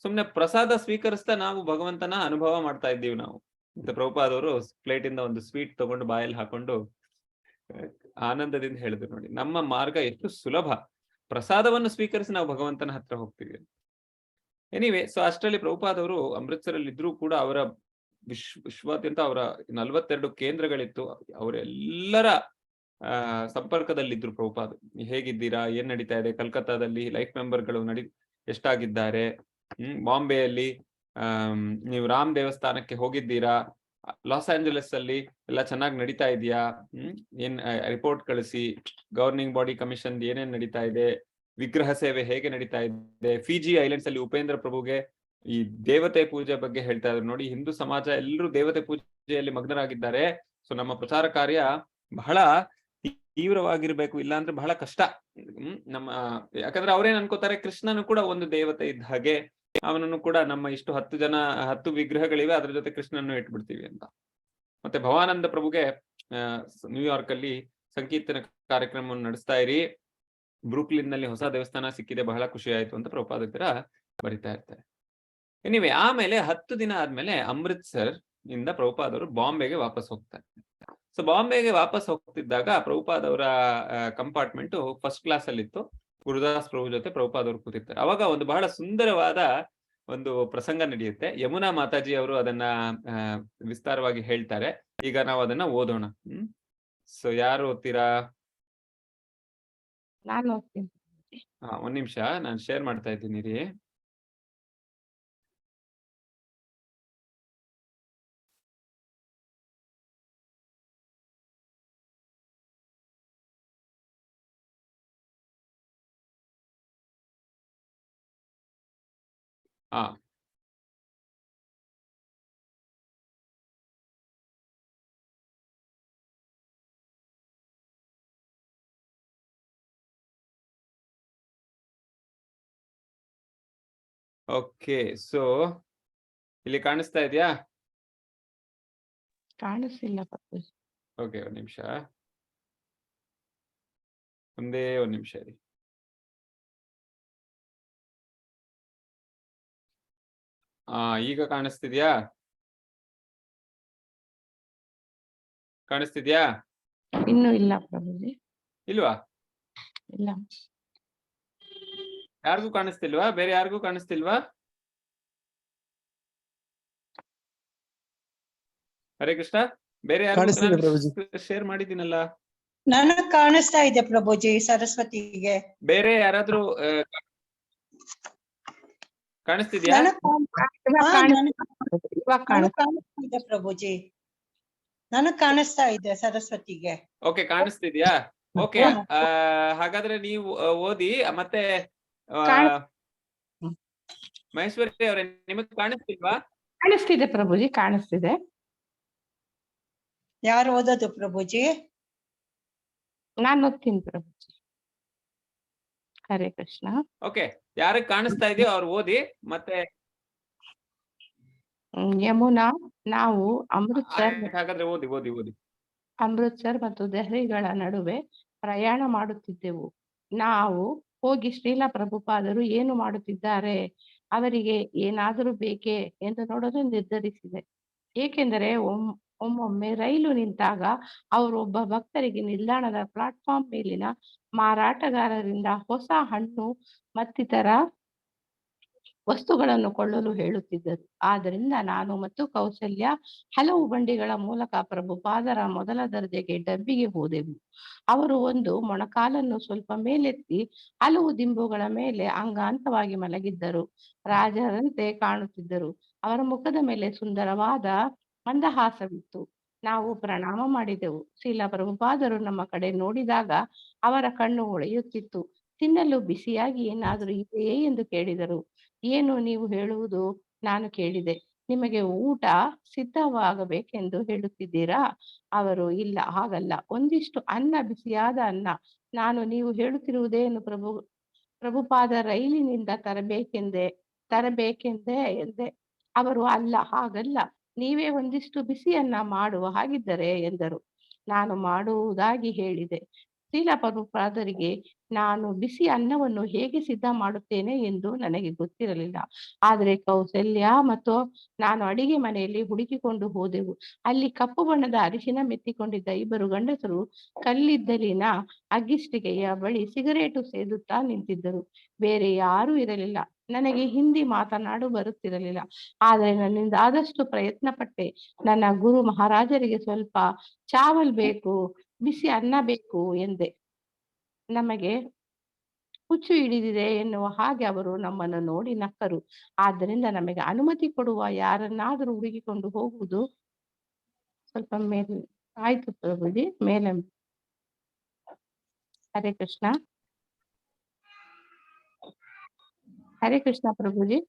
[SPEAKER 1] ಸುಮ್ನೆ ಪ್ರಸಾದ ಸ್ವೀಕರಿಸ್ತಾ ನಾವು ಭಗವಂತನ ಅನುಭವ ಮಾಡ್ತಾ ಇದ್ದೀವಿ ನಾವು. ಮತ್ತೆ ಪ್ರಭುಪಾದವರು ಪ್ಲೇಟ್ ಇಂದ ಒಂದು ಸ್ವೀಟ್ ತಗೊಂಡು ಬಾಯಲ್ಲಿ ಹಾಕೊಂಡು ಆನಂದದಿಂದ ಹೇಳಿದ್ರು, ನೋಡಿ ನಮ್ಮ ಮಾರ್ಗ ಎಷ್ಟು ಸುಲಭ, ಪ್ರಸಾದವನ್ನು ಸ್ವೀಕರಿಸಿ ನಾವು ಭಗವಂತನ ಹತ್ರ ಹೋಗ್ತೀವಿ. ಎನಿವೆ, ಸೊ ಅಷ್ಟರಲ್ಲಿ ಪ್ರಭುಪಾದವರು ಅಮೃತ್ಸರಲ್ಲಿ ಇದ್ರೂ ಕೂಡ ಅವರ ವಿಶ್ವಾದ್ಯಂತ ಅವರ 42 ಕೇಂದ್ರಗಳಿತ್ತು. ಅವರೆಲ್ಲರ ಸಂಪರ್ಕದಲ್ಲಿದ್ರು ಪ್ರಭುಪಾದ. ಹೇಗಿದ್ದೀರಾ, ಏನ್ ನಡೀತಾ ಇದೆ, ಕಲ್ಕತ್ತಾದಲ್ಲಿ ಲೈಫ್ ಮೆಂಬರ್ಗಳು ಎಷ್ಟಾಗಿದ್ದಾರೆ, ಬಾಂಬೆಯಲ್ಲಿ ನೀವು ರಾಮ್ ದೇವಸ್ಥಾನಕ್ಕೆ ಹೋಗಿದ್ದೀರಾ, ಲಾಸ್ ಆಂಜಲಸ್ ಅಲ್ಲಿ ಎಲ್ಲ ಚೆನ್ನಾಗಿ ನಡೀತಾ ಇದೆಯಾ, ಏನ್ ರಿಪೋರ್ಟ್ ಕಳಿಸಿ, ಗವರ್ನಿಂಗ್ ಬಾಡಿ ಕಮಿಷನ್ ಏನೇನ್ ನಡೀತಾ ಇದೆ, ವಿಗ್ರಹ ಸೇವೆ ಹೇಗೆ ನಡೀತಾ ಇದೆ, ಫಿಜಿ ಐಲ್ಯಾಂಡ್ಸ್ ಅಲ್ಲಿ ಉಪೇಂದ್ರ ಪ್ರಭುಗೆ ಈ ದೇವತೆ ಪೂಜೆ ಬಗ್ಗೆ ಹೇಳ್ತಾ ಇದ್ರು ನೋಡಿ. ಹಿಂದೂ ಸಮಾಜ ಎಲ್ಲರೂ ದೇವತೆ ಪೂಜೆಯಲ್ಲಿ ಮಗ್ನರಾಗಿದ್ದಾರೆ. ಸೊ ನಮ್ಮ ಪ್ರಚಾರ ಕಾರ್ಯ ಬಹಳ ತೀವ್ರವಾಗಿರ್ಬೇಕು, ಇಲ್ಲಾಂದ್ರೆ ಬಹಳ ಕಷ್ಟ. ನಮ್ಮ ಯಾಕಂದ್ರೆ ಅವ್ರೇನ್ ಅನ್ಕೋತಾರೆ, ಕೃಷ್ಣನು ಕೂಡ ಒಂದು ದೇವತೆ ಇದ್ದ ಹಾಗೆ, ಅವನನ್ನು ಕೂಡ ನಮ್ಮ ಇಷ್ಟು 10 ವಿಗ್ರಹಗಳಿವೆ, ಅದ್ರ ಜೊತೆ ಕೃಷ್ಣನ್ನು ಇಟ್ಬಿಡ್ತೀವಿ ಅಂತ. ಮತ್ತೆ ಭವಾನಂದ ಪ್ರಭುಗೆ ನ್ಯೂಯಾರ್ಕ್ ಅಲ್ಲಿ ಸಂಕೀರ್ತನ ಕಾರ್ಯಕ್ರಮವನ್ನು ನಡೆಸ್ತಾ ಇರಿ, ಬ್ರೂಕ್ಲಿನ್ ನಲ್ಲಿ ಹೊಸ ದೇವಸ್ಥಾನ ಸಿಕ್ಕಿದೆ, ಬಹಳ ಖುಷಿ ಆಯ್ತು ಅಂತ ಪ್ರಭುಪಾದ ಹತ್ರ ಬರಿತಾ ಇರ್ತಾರೆ. ಎನಿವೆ ಆಮೇಲೆ 10 ದಿನ ಆದ್ಮೇಲೆ ಅಮೃತ್ಸರ್ ಇಂದ ಪ್ರಭುಪಾದವರು ಬಾಂಬೆಗೆ ವಾಪಸ್ ಹೋಗ್ತಾರೆ. ಸೊ ಬಾಂಬೆಗೆ ವಾಪಸ್ ಹೋಗ್ತಿದ್ದಾಗ ಪ್ರಭುಪಾದ್ ಅವರ ಕಂಪಾರ್ಟ್ಮೆಂಟ್ ಫಸ್ಟ್ ಕ್ಲಾಸ್ ಅಲ್ಲಿ ಇತ್ತು. ಗುರುದಾಸ್ ಪ್ರಭು ಜೊತೆ ಪ್ರಭುಪಾದ್ ಅವರು ಕೂತಿರ್ತಾರೆ. ಅವಾಗ ಒಂದು ಬಹಳ ಸುಂದರವಾದ ಒಂದು ಪ್ರಸಂಗ ನಡೆಯುತ್ತೆ. ಯಮುನಾ ಮಾತಾಜಿ ಅವರು ಅದನ್ನ ವಿಸ್ತಾರವಾಗಿ ಹೇಳ್ತಾರೆ. ಈಗ ನಾವು ಅದನ್ನ ಓದೋಣ. ಸೊ ಯಾರು ಓದ್ತೀರಾ?
[SPEAKER 2] ನಾನು ಓದ್ತೀನಿ.
[SPEAKER 1] ಒಂದ್ ನಿಮಿಷ, ನಾನು ಶೇರ್ ಮಾಡ್ತಾ ಇದ್ದೀನಿ ರೀ. ಓಕೆ, ಸೊ ಇಲ್ಲಿ ಕಾಣಿಸ್ತಾ ಇದೆಯಾ?
[SPEAKER 2] ಕಾಣಿಸ್ತಿಲ್ಲ.
[SPEAKER 1] ಓಕೆ, ಒಂದ್ ನಿಮಿಷ, ಒಂದೇ ಒಂದ್ ನಿಮಿಷ ರೀ. ಈಗ ಕಾಣಿಸ್ತಿದ್ಯಾ? ಕಾಣಿಸ್ತಿದ್ಯಾ?
[SPEAKER 2] ಇನ್ನು ಇಲ್ಲ ಪ್ರಭುಜಿ.
[SPEAKER 1] ಇಲ್ವಾ?
[SPEAKER 2] ಇಲ್ಲ.
[SPEAKER 1] ಯಾರಿಗೂ ಕಾಣಿಸ್ತಿಲ್ವಾ? ಬೇರೆ ಯಾರಿಗೂ ಕಾಣಿಸ್ತಿಲ್ವಾ? ಹರೇ ಕೃಷ್ಣ. ಬೇರೆ ಯಾರಿಗೂ ಶೇರ್ ಮಾಡಿದ್ದೀನಲ್ಲ?
[SPEAKER 3] ನನಗ್ ಕಾಣಿಸ್ತಾ ಇದೆ ಪ್ರಭುಜಿ, ಸರಸ್ವತಿಗೆ.
[SPEAKER 1] ಬೇರೆ ಯಾರಾದ್ರೂ ಕಾಣಿಸ್ತಿದ್ಯಾ?
[SPEAKER 3] ಪ್ರಭುಜಿ ನನಗ್ ಕಾಣಿಸ್ತಾ ಇದೆ ಸರಸ್ವತಿಗೆ.
[SPEAKER 1] ಓಕೆ, ಕಾಣಿಸ್ತಿದ್ಯಾ? ಓಕೆ, ಹಾಗಾದ್ರೆ ನೀವು ಓದಿ. ಮತ್ತೆ ಮಹೇಶ್ವರಿ ಅವರೇ, ನಿಮಗ್ ಕಾಣಿಸ್ತಿಲ್ವಾ?
[SPEAKER 2] ಕಾಣಿಸ್ತಿದೆ ಪ್ರಭುಜಿ, ಕಾಣಿಸ್ತಿದೆ.
[SPEAKER 3] ಯಾರು ಓದೋದು ಪ್ರಭುಜಿ?
[SPEAKER 2] ನಾನು ಓದ್ತೀನಿ ಪ್ರಭುಜಿ. ಹರೇ ಕೃಷ್ಣ.
[SPEAKER 1] ಓಕೆ, ಯಾರಿಗೆ ಕಾಣಿಸ್ತಾ ಇದೆಯೋ ಅವ್ರು ಓದಿ. ಮತ್ತೆ
[SPEAKER 2] ಯಮುನಾ, ನಾವು ಅಮೃತ್ಸರ್
[SPEAKER 1] ಹಾಗಾದ್ರೆ ಓದಿ ಓದಿ ಓದಿ.
[SPEAKER 2] ಅಮೃತ್ಸರ್ ಮತ್ತು ದೆಹಲಿಗಳ ನಡುವೆ ಪ್ರಯಾಣ ಮಾಡುತ್ತಿದ್ದೆವು. ನಾವು ಹೋಗಿ ಶ್ರೀಲ ಪ್ರಭುಪಾದರು ಏನು ಮಾಡುತ್ತಿದ್ದಾರೆ, ಅವರಿಗೆ ಏನಾದರೂ ಬೇಕೇ ಎಂದು ನೋಡಲು ನಿರ್ಧರಿಸಿದೆ. ಏಕೆಂದರೆ ಒಮ್ಮೊಮ್ಮೆ ರೈಲು ನಿಂತಾಗ ಅವರು ಒಬ್ಬ ಭಕ್ತರಿಗೆ ನಿಲ್ದಾಣದ ಪ್ಲಾಟ್ಫಾರ್ಮ್ ಮೇಲಿನ ಮಾರಾಟಗಾರರಿಂದ ಹೊಸ ಹಣ್ಣು ಮತ್ತಿತರ ವಸ್ತುಗಳನ್ನು ಕೊಳ್ಳಲು ಹೇಳುತ್ತಿದ್ದರು. ಆದ್ದರಿಂದ ನಾನು ಮತ್ತು ಕೌಸಲ್ಯ ಹಲವು ಬಂಡಿಗಳ ಮೂಲಕ ಪ್ರಭುಪಾದರ ಮೊದಲ ದರ್ಜೆಗೆ ಡಬ್ಬಿಗೆ ಹೋದೆವು. ಅವರು ಒಂದು ಮೊಣಕಾಲನ್ನು ಸ್ವಲ್ಪ ಮೇಲೆತ್ತಿ ಹಲವು ದಿಂಬುಗಳ ಮೇಲೆ ಅಂಗಾಂತವಾಗಿ ಮಲಗಿದ್ದರು. ರಾಜರಂತೆ ಕಾಣುತ್ತಿದ್ದರು. ಅವರ ಮುಖದ ಮೇಲೆ ಸುಂದರವಾದ ಮಂದಹಾಸವಿತ್ತು. ನಾವು ಪ್ರಣಾಮ ಮಾಡಿದೆವು. ಶ್ರೀಲ ಪ್ರಭುಪಾದರು ನಮ್ಮ ಕಡೆ ನೋಡಿದಾಗ ಅವರ ಕಣ್ಣು ಹೊಳೆಯುತ್ತಿತ್ತು. ತಿನ್ನಲು ಬಿಸಿಯಾಗಿ ಏನಾದರೂ ಇದೆಯೇ ಎಂದು ಕೇಳಿದರು. ಏನು ನೀವು ಹೇಳುವುದು? ನಾನು ಕೇಳಿದೆ. ನಿಮಗೆ ಊಟ ಸಿದ್ಧವಾಗಬೇಕೆಂದು ಹೇಳುತ್ತಿದ್ದೀರಾ? ಅವರು ಇಲ್ಲ, ಹಾಗಲ್ಲ, ಒಂದಿಷ್ಟು ಅನ್ನ, ಬಿಸಿಯಾದ ಅನ್ನ. ನಾನು ನೀವು ಹೇಳುತ್ತಿರುವುದೇನು ಪ್ರಭುಪಾದ ರೈಲಿನಿಂದ ತರಬೇಕೆಂದೇ ಎಂದೆ. ಅವರು ಅಲ್ಲ, ಹಾಗಲ್ಲ, ನೀವೇ ಒಂದಿಷ್ಟು ಬಿಸಿಯನ್ನ ಮಾಡುವ ಹಾಗಿದ್ದರೆ ಎಂದರು. ನಾನು ಮಾಡುವುದಾಗಿ ಹೇಳಿದೆ. ಶ್ರೀಲ ಪ್ರಭುಪಾದರಿಗೆ ನಾನು ಬಿಸಿ ಅನ್ನವನ್ನು ಹೇಗೆ ಸಿದ್ಧ ಮಾಡುತ್ತೇನೆ ಎಂದು ನನಗೆ ಗೊತ್ತಿರಲಿಲ್ಲ. ಆದರೆ ಕೌಸಲ್ಯ ಮತ್ತು ನಾನು ಅಡಿಗೆ ಮನೆಯಲ್ಲಿ ಹುಡುಕಿಕೊಂಡು ಹೋದೆವು. ಅಲ್ಲಿ ಕಪ್ಪು ಬಣ್ಣದ ಅರಿಶಿನ ಮೆತ್ತಿಕೊಂಡಿದ್ದ 2 ಗಂಡಸರು ಕಲ್ಲಿದ್ದಲಿನ ಅಗ್ಗಿಷ್ಟಿಗೆಯ ಬಳಿ ಸಿಗರೇಟು ಸೇದುತ್ತಾ ನಿಂತಿದ್ದರು. ಬೇರೆ ಯಾರೂ ಇರಲಿಲ್ಲ. ನನಗೆ ಹಿಂದಿ ಮಾತನಾಡು ಬರುತ್ತಿರಲಿಲ್ಲ. ಆದರೆ ನನ್ನಿಂದ ಆದಷ್ಟು ಪ್ರಯತ್ನ ಪಟ್ಟೆ. ನನ್ನ ಗುರು ಮಹಾರಾಜರಿಗೆ ಸ್ವಲ್ಪ ಚಾವಲ್ ಬೇಕು, ಬಿಸಿ ಅನ್ನ ಬೇಕು ಎಂದೆ. ನಮಗೆ ಹುಚ್ಚು ಹಿಡಿದಿದೆ ಎನ್ನುವ ಹಾಗೆ ಅವರು ನಮ್ಮನ್ನು ನೋಡಿ ನಕ್ಕರು. ಆದ್ದರಿಂದ ನಮಗೆ ಅನುಮತಿ ಕೊಡುವ ಯಾರನ್ನಾದರೂ ಹುಡುಕಿಕೊಂಡು ಹೋಗುವುದು. ಸ್ವಲ್ಪ ಮೇಲೆ ಆಯ್ತು ಪ್ರಭುಜಿ, ಮೇಲೆ. ಹರೇ ಕೃಷ್ಣ. ಹರೇ ಕೃಷ್ಣ ಪ್ರಭುಜಿ.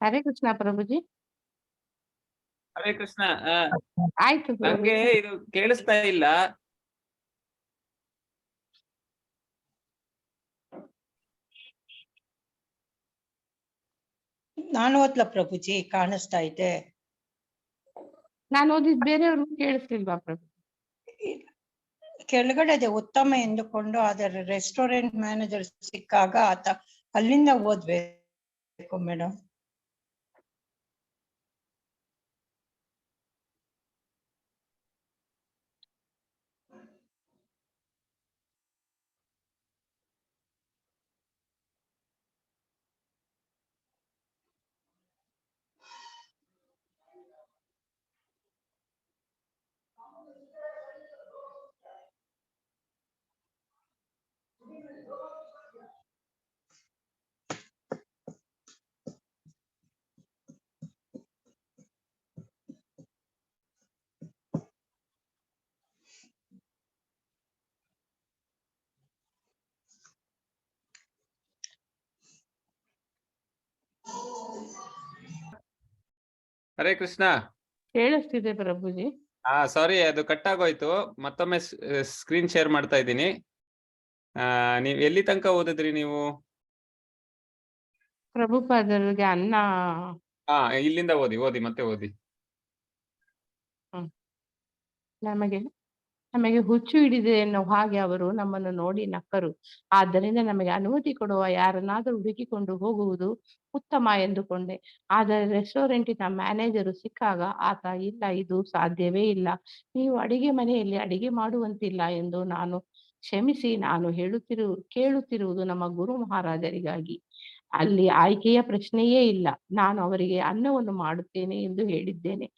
[SPEAKER 2] ಹರೇ ಕೃಷ್ಣ ಪ್ರಭುಜಿ.
[SPEAKER 1] ಹರೇ ಕೃಷ್ಣ.
[SPEAKER 2] ಆಯ್ತು
[SPEAKER 1] ನಂಗೆ ಇದು ಕೇಳಿಸ್ತಾ ಇಲ್ಲ.
[SPEAKER 3] ನಾನು ಓದ್ಲಾ ಪ್ರಭುಜಿ? ಕಾಣಿಸ್ತಾ ಇದೆ.
[SPEAKER 2] ನಾನು ಓದಿದ್ ಬೇರೆಯವ್ರಿಗೂ ಕೇಳಿಸ್ಲಿಲ್ವಾ ಪ್ರಭು?
[SPEAKER 3] ಕೆಳಗಡೆ ಇದೆ ಉತ್ತಮ ಎಂದುಕೊಂಡು ಅದರ ರೆಸ್ಟೋರೆಂಟ್ ಮ್ಯಾನೇಜರ್ ಸಿಕ್ಕಾಗ ಆತ ಅಲ್ಲಿಂದ ಓದ್ಬೇಕು ಮೇಡಮ್.
[SPEAKER 1] ಹರೇ ಕೃಷ್ಣ.
[SPEAKER 2] ಕೇಳಿಸ್ತಿದೆ ಪ್ರಭುಜಿ.
[SPEAKER 1] ಸಾರಿ, ಅದು ಕಟ್ ಆಗೋಯ್ತು. ಮತ್ತೊಮ್ಮೆ ಸ್ಕ್ರೀನ್ ಶೇರ್ ಮಾಡ್ತಾ ಇದ್ದೀನಿ. ನೀವ್ ಎಲ್ಲಿ ತನಕ ಓದಿದ್ರಿ ನೀವು?
[SPEAKER 2] ಪ್ರಭುಪಾದರಿಗೆ ಅನ್ನ.
[SPEAKER 1] ಇಲ್ಲಿಂದ ಓದಿ ಮತ್ತೆ ಓದಿ.
[SPEAKER 2] ನಮಗೆ ಹುಚ್ಚು ಹಿಡಿದೆ ಎನ್ನೋ ಹಾಗೆ ಅವರು ನಮ್ಮನ್ನು ನೋಡಿ ನಕ್ಕರು. ಆದ್ದರಿಂದ ನಮಗೆ ಅನುಮತಿ ಕೊಡುವ ಯಾರನ್ನಾದರೂ ಹುಡುಕಿಕೊಂಡು ಹೋಗುವುದು ಉತ್ತಮ ಎಂದುಕೊಂಡೆ. ಆದರೆ ರೆಸ್ಟೋರೆಂಟಿನ ಮ್ಯಾನೇಜರು ಸಿಕ್ಕಾಗ ಆತ, ಇಲ್ಲ, ಇದು ಸಾಧ್ಯವೇ ಇಲ್ಲ, ನೀವು ಅಡಿಗೆ ಮನೆಯಲ್ಲಿ ಅಡಿಗೆ ಮಾಡುವಂತಿಲ್ಲ ಎಂದು. ನಾನು ಕ್ಷಮಿಸಿ, ನಾನು ಕೇಳುತ್ತಿರುವುದು ನಮ್ಮ ಗುರು ಮಹಾರಾಜರಿಗಾಗಿ. ಅಲ್ಲಿ ಆಯ್ಕೆಯ ಪ್ರಶ್ನೆಯೇ ಇಲ್ಲ. ನಾನು ಅವರಿಗೆ ಅನ್ನವನ್ನು ಮಾಡುತ್ತೇನೆ ಎಂದು ಹೇಳಿದ್ದೇನೆ.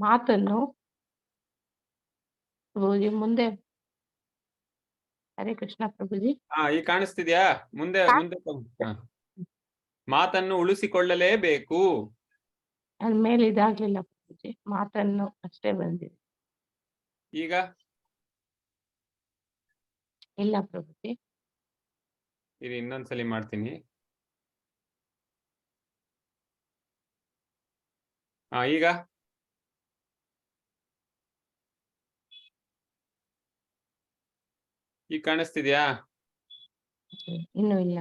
[SPEAKER 2] ಮಾತನ್ನು ಮುಂದೆ. ಹರೇ ಕೃಷ್ಣ ಪ್ರಭುಜಿ.
[SPEAKER 1] ಈಗ ಕಾಣಿಸ್ತಿದ್ಯಾ? ಮುಂದೆ ಮಾತನ್ನು ಉಳಿಸಿಕೊಳ್ಳಲೇಬೇಕು.
[SPEAKER 2] ಮೇಲೆ ಇದಾಗ್ಲಿಲ್ಲ ಪ್ರಭುಜಿ, ಮಾತನ್ನು ಅಷ್ಟೇ ಬಂದಿದೆ.
[SPEAKER 1] ಈಗ
[SPEAKER 2] ಇಲ್ಲ ಪ್ರಭುಜಿ.
[SPEAKER 1] ಇದು ಇನ್ನೊಂದ್ಸಲಿ ಮಾಡ್ತೀನಿ. ಈಗ ಕಾಣಿಸ್ತಿದ್ಯಾ?
[SPEAKER 2] ಇನ್ನೂ ಇಲ್ಲ.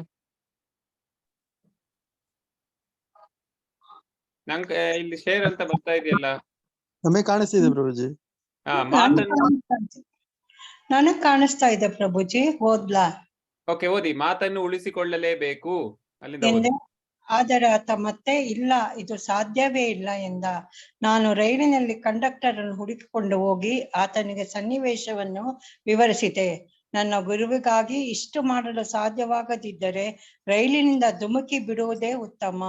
[SPEAKER 1] ನಂಗೆ ಇಲ್ಲಿ ಶೇರ್ ಅಂತ ಬರ್ತಾ ಇದೆಯಲ್ಲ.
[SPEAKER 4] ನಮಗೆ ಕಾಣಿಸ್ತಿದೆ ಪ್ರಭುಜಿ.
[SPEAKER 3] ನನಗ್ ಕಾಣಿಸ್ತಾ ಇದೆ ಪ್ರಭುಜಿ. ಓದ್ಲಾ?
[SPEAKER 1] ಓಕೆ, ಓದಿ. ಮಾತನ್ನು ಉಳಿಸಿಕೊಳ್ಳಲೇಬೇಕು ಅಲ್ಲಿಂದ.
[SPEAKER 3] ಎಂದೆ. ಆದರೆ ಆತ ಮತ್ತೆ, ಇಲ್ಲ, ಇದು ಸಾಧ್ಯವೇ ಇಲ್ಲ ಎಂದ. ನಾನು ರೈಲಿನಲ್ಲಿ ಕಂಡಕ್ಟರ್ ಅನ್ನು ಹುಡುಕಿಕೊಂಡು ಹೋಗಿ ಆತನಿಗೆ ಸನ್ನಿವೇಶವನ್ನು ವಿವರಿಸಿದೆ. ನನ್ನ ಗುರುವಿಗಾಗಿ ಇಷ್ಟು ಮಾಡಲು ಸಾಧ್ಯವಾಗದಿದ್ದರೆ ರೈಲಿನಿಂದ ಧುಮುಕಿ ಬಿಡುವುದೇ ಉತ್ತಮ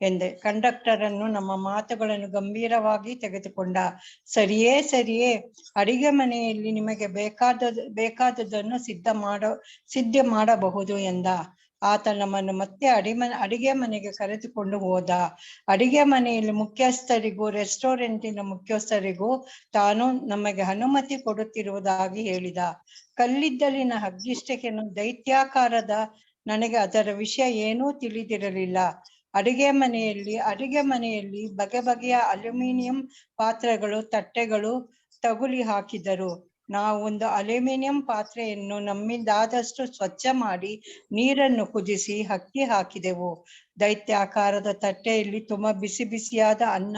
[SPEAKER 3] ಎಂದೆ. ಕಂಡಕ್ಟರ್ ಅನ್ನು ನಮ್ಮ ಮಾತುಗಳನ್ನು ಗಂಭೀರವಾಗಿ ತೆಗೆದುಕೊಂಡ. ಸರಿಯೇ, ಅಡಿಗೆ ಮನೆಯಲ್ಲಿ ನಿಮಗೆ ಬೇಕಾದದನ್ನು ಸಿದ್ಧ ಮಾಡಬಹುದು ಎಂದ. ಆತ ನಮ್ಮನ್ನು ಮತ್ತೆ ಅಡಿಗೆ ಮನೆಗೆ ಕರೆದುಕೊಂಡು ಹೋದ. ಅಡಿಗೆ ಮನೆಯಲ್ಲಿ ಮುಖ್ಯಸ್ಥರಿಗೂ ರೆಸ್ಟೋರೆಂಟಿನ ಮುಖ್ಯಸ್ಥರಿಗೂ ತಾನು ನಮಗೆ ಅನುಮತಿ ಕೊಡುತ್ತಿರುವುದಾಗಿ ಹೇಳಿದ. ಕಲ್ಲಿದ್ದಲಿನ ಹಗ್ಗಿಷ್ಟಕ್ಕೇನು ದೈತ್ಯಾಕಾರದ ನನಗೆ ಅದರ ವಿಷಯ ಏನೂ ತಿಳಿದಿರಲಿಲ್ಲ. ಅಡಿಗೆ ಮನೆಯಲ್ಲಿ ಬಗೆ ಬಗೆಯ ಅಲ್ಯೂಮಿನಿಯಂ ಪಾತ್ರೆಗಳು, ತಟ್ಟೆಗಳು ತಗುಲಿ ಹಾಕಿದರು. ನಾವು ಒಂದು ಅಲ್ಯೂಮಿನಿಯಂ ಪಾತ್ರೆಯನ್ನು ನಮ್ಮಿಂದಾದಷ್ಟು ಸ್ವಚ್ಛ ಮಾಡಿ ನೀರನ್ನು ಕುದಿಸಿ ಅಕ್ಕಿ ಹಾಕಿದೆವು. ದೈತ್ಯಾಕಾರದ ತಟ್ಟೆಯಲ್ಲಿ ತುಂಬಾ ಬಿಸಿ ಬಿಸಿಯಾದ ಅನ್ನ,